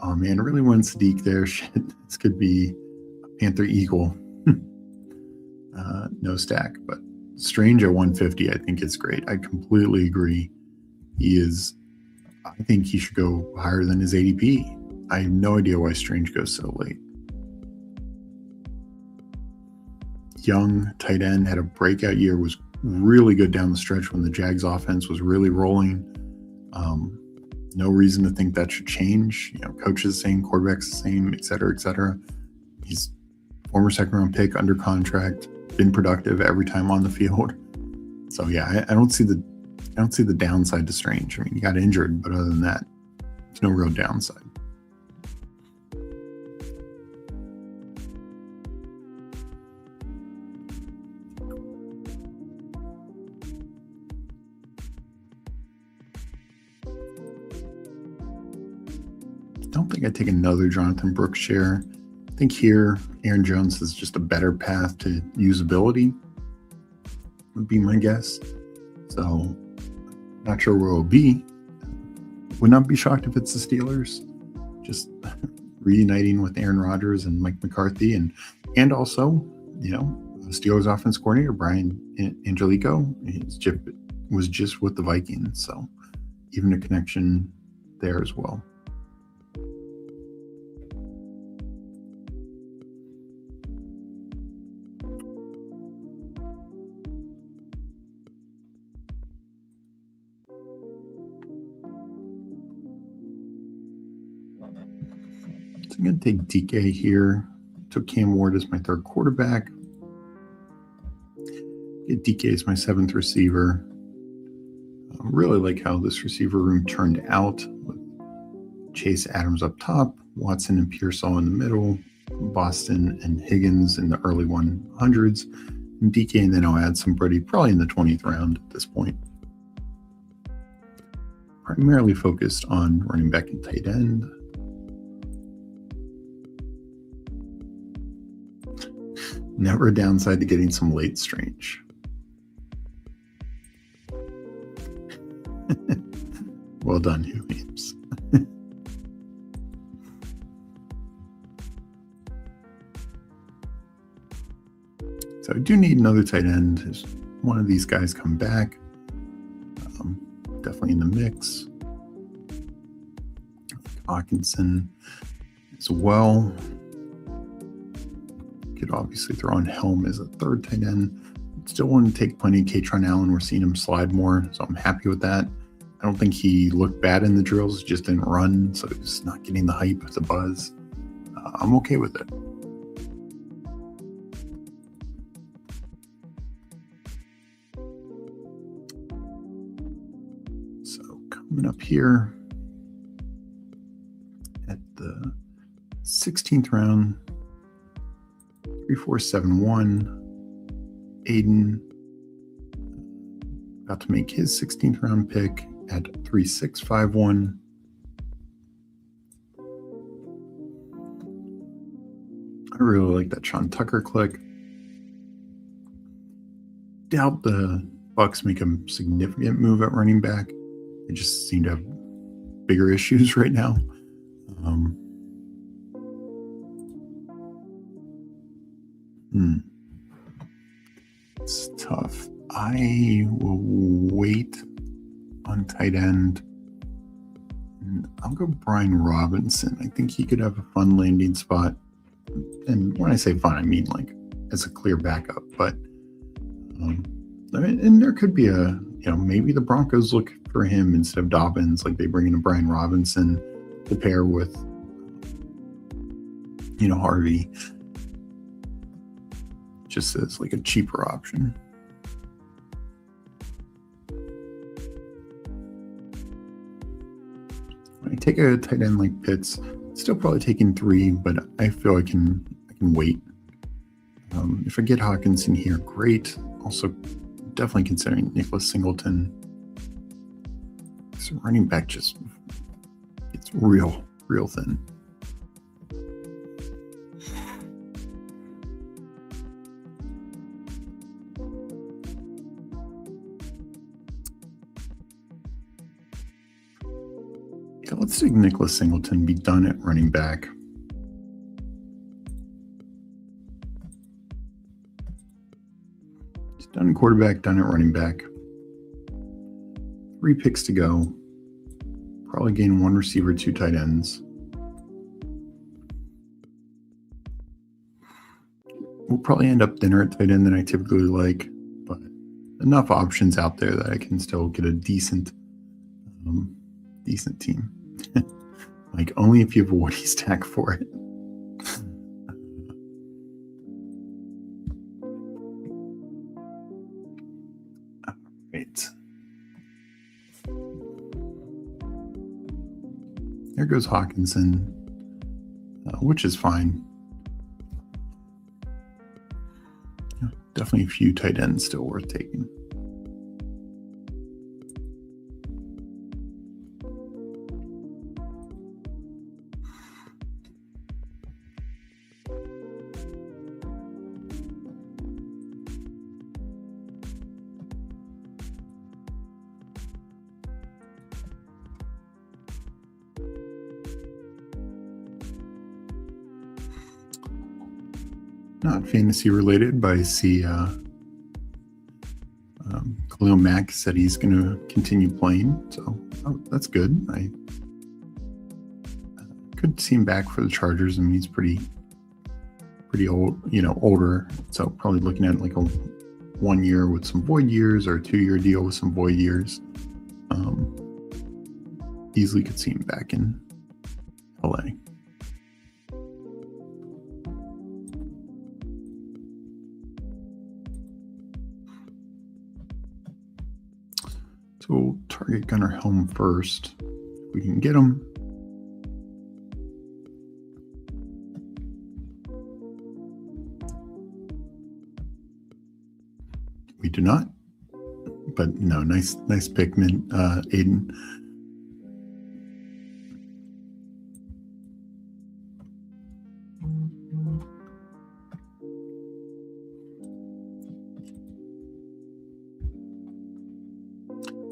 Oh man, I really want Sadiq there. Shit, this could be a Panther Eagle. No stack, but Strange at 150, I think it's great. I completely agree. I think he should go higher than his ADP. I have no idea why Strange goes so late. Young, tight end, had a breakout year, was really good down the stretch when the Jags offense was really rolling. No reason to think that should change. Coach is the same, quarterback's the same, et cetera, et cetera. He's former second-round pick, under contract, been productive every time on the field. So yeah, I don't see the downside to Strange. He got injured, but other than that, there's no real downside. Don't think I'd take another Jonathan Brooks share. I think here Aaron Jones is just a better path to usability, would be my guess. So not sure where it'll be. Would not be shocked if it's the Steelers, just reuniting with Aaron Rodgers and Mike McCarthy, and also, Steelers offense coordinator Brian Angelico was just with the Vikings, so even a connection there as well. So I'm going to take DK here. Took Cam Ward as my third quarterback. Get DK as my seventh receiver. I really like how this receiver room turned out with Chase Adams up top, Watson and Pearsall in the middle, Boston and Higgins in the early 100s, and DK, and then I'll add somebody probably in the 20th round at this point. Primarily focused on running back and tight end. Never a downside to getting some late Strange. Well done, Hugh Williams. So I do need another tight end. If one of these guys come back, definitely in the mix. Hawkinson as well. Could obviously throw on Helm as a third tight end. Still want to take plenty of Katron Allen. We're seeing him slide more, so I'm happy with that. I don't think he looked bad in the drills, just didn't run, so he's not getting the hype, the buzz. I'm okay with it. So coming up here at the 16th round, 3471. Aiden about to make his 16th round pick at 3651. I really like that Sean Tucker click. Doubt the Bucks make a significant move at running back. They just seem to have bigger issues right now. It's tough. I will wait on tight end. I'll go Brian Robinson. I think he could have a fun landing spot. And when I say fun, I mean like as a clear backup. But and there could be maybe the Broncos look for him instead of Dobbins. Like they bring in a Brian Robinson to pair with Harvey. Just as like a cheaper option. When I take a tight end like Pitts, still probably taking 3, but I feel I can wait. If I get Hawkinson here, great. Also, definitely considering Nicholas Singleton. This running back it's real thin. Let's take Nicholas Singleton, be done at running back. He's done at quarterback, done at running back. 3 picks to go. Probably gain 1 receiver, 2 tight ends. We'll probably end up thinner at tight end than I typically like, but enough options out there that I can still get a decent team. Like only if you have a Woody stack for it. All right. There goes Hawkinson, which is fine. Definitely a few tight ends still worth taking. Not fantasy related, but I see Khalil Mack said he's going to continue playing, so that's good. I could see him back for the Chargers. I mean, he's pretty old, older. So probably looking at like a 1 year with some void years or a 2-year deal with some void years. Easily could see him back in LA. So we'll target Gunnar Helm first. If we can get him. We do not. But no, nice pick, Aiden.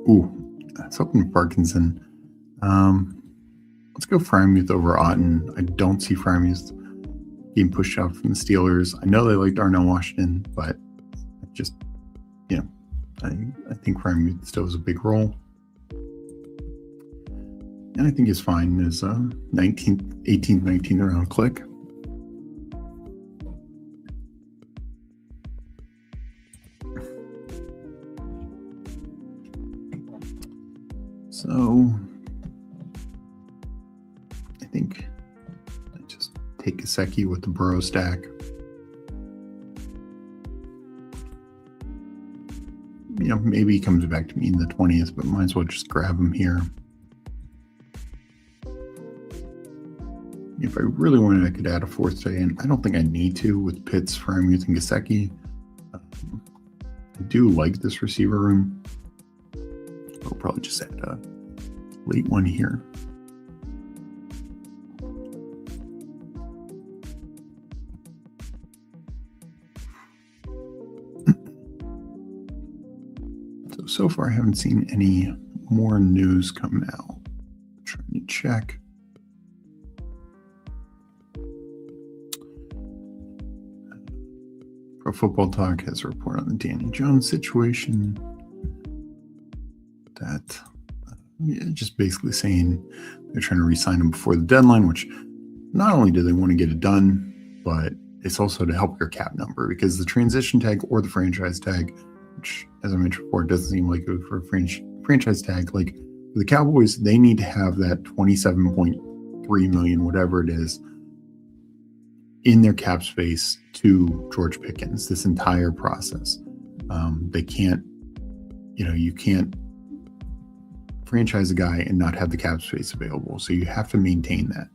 Ooh, that's hoping Parkinson. Let's go Frymuth over Otten. I don't see Frymuth being pushed out from the Steelers. I know they like Darnell Washington, but just, I think Frymuth still has a big role. And I think is fine as a 18th, 19th round click. So I think I just take Gesicki with the Burrow stack. Maybe he comes back to me in the 20th, but might as well just grab him here. If I really wanted, I could add a fourth day, and I don't think I need to with Pitts, Freiermuth, and Gesicki. I do like this receiver room. I'll probably just add a late one here. So far I haven't seen any more news come out. I'm trying to check. Pro Football Talk has a report on the Danny Jones situation. That just basically saying they're trying to re-sign him before the deadline, which not only do they want to get it done, but it's also to help your cap number, because the transition tag or the franchise tag, which, as I mentioned before, doesn't seem like good for a franchise tag. Like the Cowboys, they need to have that $27.3 million, whatever it is, in their cap space to George Pickens this entire process. They can't, you can't franchise a guy and not have the cap space available. So you have to maintain that.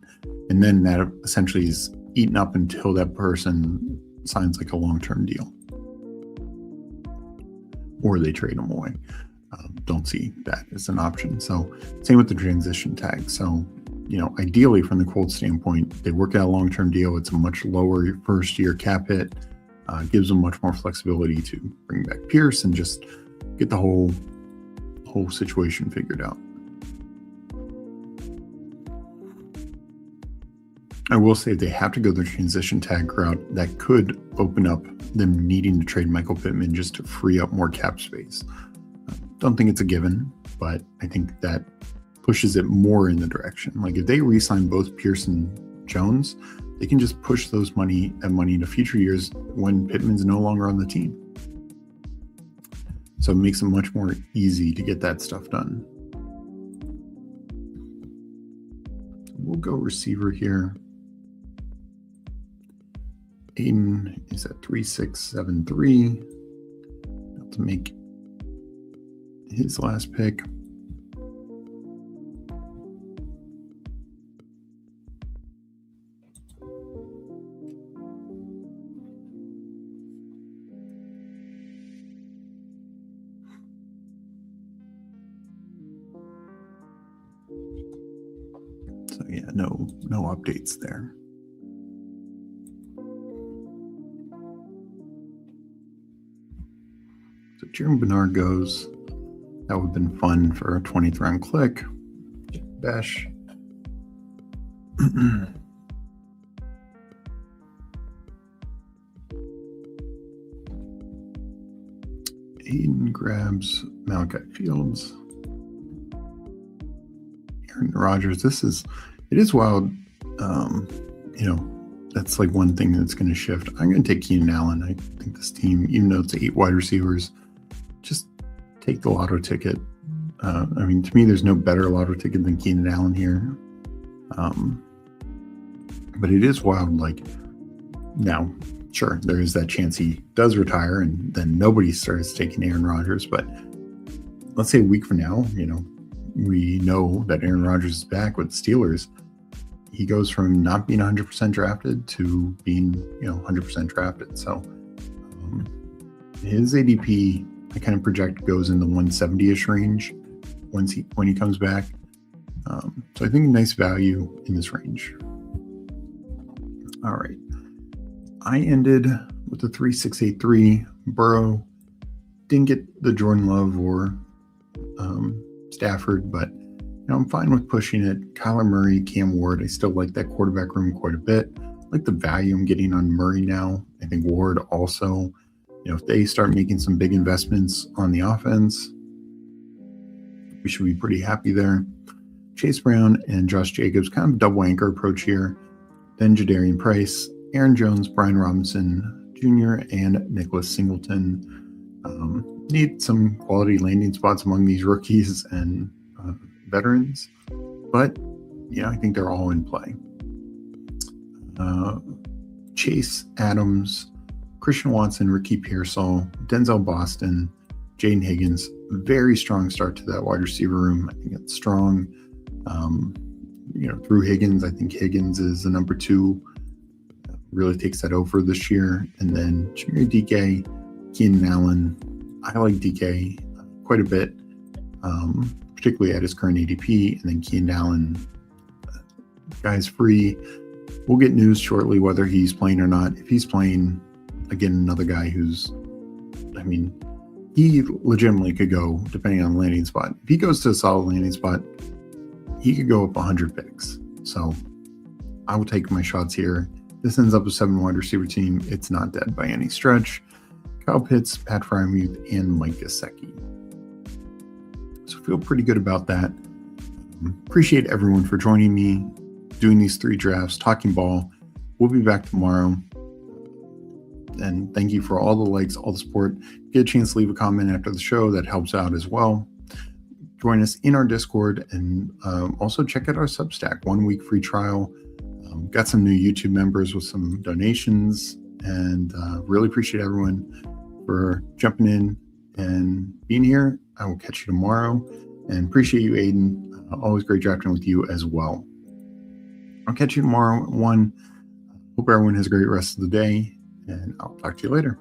And then that essentially is eaten up until that person signs like a long-term deal, or they trade them away. Don't see that as an option. So same with the transition tag. So, ideally from the Colts standpoint, they work out a long-term deal. It's a much lower first-year cap hit, gives them much more flexibility to bring back Pierce and just get the whole situation figured out. I will say they have to go the transition tag route. That could open up them needing to trade Michael Pittman just to free up more cap space. Don't think it's a given, but I think that pushes it more in the direction. Like if they re-sign both Pierce and Jones, they can just push that money into future years when Pittman's no longer on the team. So it makes it much more easy to get that stuff done. We'll go receiver here. Aiden is at 3673. About to make his last pick. So yeah, no updates there. So Jeremy Bernard goes. That would have been fun for a 20th round click. Besh. Aiden grabs Malachi Fields. Aaron Rodgers. It is wild. That's like one thing that's going to shift. I'm going to take Keenan Allen. I think this team, even though it's 8 wide receivers, just take the lotto ticket. To me, there's no better lotto ticket than Keenan Allen here. But it is wild. Like, now, sure, there is that chance he does retire and then nobody starts taking Aaron Rodgers. But let's say a week from now, we know that Aaron Rodgers is back with the Steelers. He goes from not being 100% drafted to being, 100% drafted. So his ADP, I kind of project, goes in the 170-ish range when he comes back. So I think a nice value in this range. All right. I ended with the 3683. Burrow didn't get the Jordan Love or Stafford, but I'm fine with pushing it. Kyler Murray, Cam Ward, I still like that quarterback room quite a bit. I like the value I'm getting on Murray now. I think Ward also, if they start making some big investments on the offense, we should be pretty happy there. Chase Brown and Josh Jacobs, kind of a double anchor approach here. Then Jadarian Price, Aaron Jones, Brian Robinson Jr., and Nicholas Singleton. Need some quality landing spots among these rookies and veterans, but I think they're all in play. Chase Adams, Christian Watson, Ricky Pearsall, Denzel Boston, Jaden Higgins. Very strong start to that wide receiver room. I think it's strong. Through Higgins, I think Higgins is the number 2. Really takes that over this year. And then Jimmy DK, Keenan Allen. I like DK quite a bit, particularly at his current ADP. And then Keenan Allen, guy's free. We'll get news shortly whether he's playing or not. If he's playing, again, another guy who's, he legitimately could go, depending on the landing spot. If he goes to a solid landing spot, he could go up 100 picks. So I will take my shots here. This ends up a 7 wide receiver team. It's not dead by any stretch. Kyle Pitts, Pat Freiermuth, and Mike Gesicki. So feel pretty good about that. Appreciate everyone for joining me, doing these 3 drafts, talking ball. We'll be back tomorrow. And thank you for all the likes, all the support. Get a chance to leave a comment after the show. That helps out as well. Join us in our Discord, and also check out our Substack, 1 week free trial. Got some new YouTube members with some donations, and really appreciate everyone for jumping in and being here. I will catch you tomorrow, and appreciate you, Aiden. Always great drafting with you as well. I'll catch you tomorrow at 1. Hope everyone has a great rest of the day, and I'll talk to you later.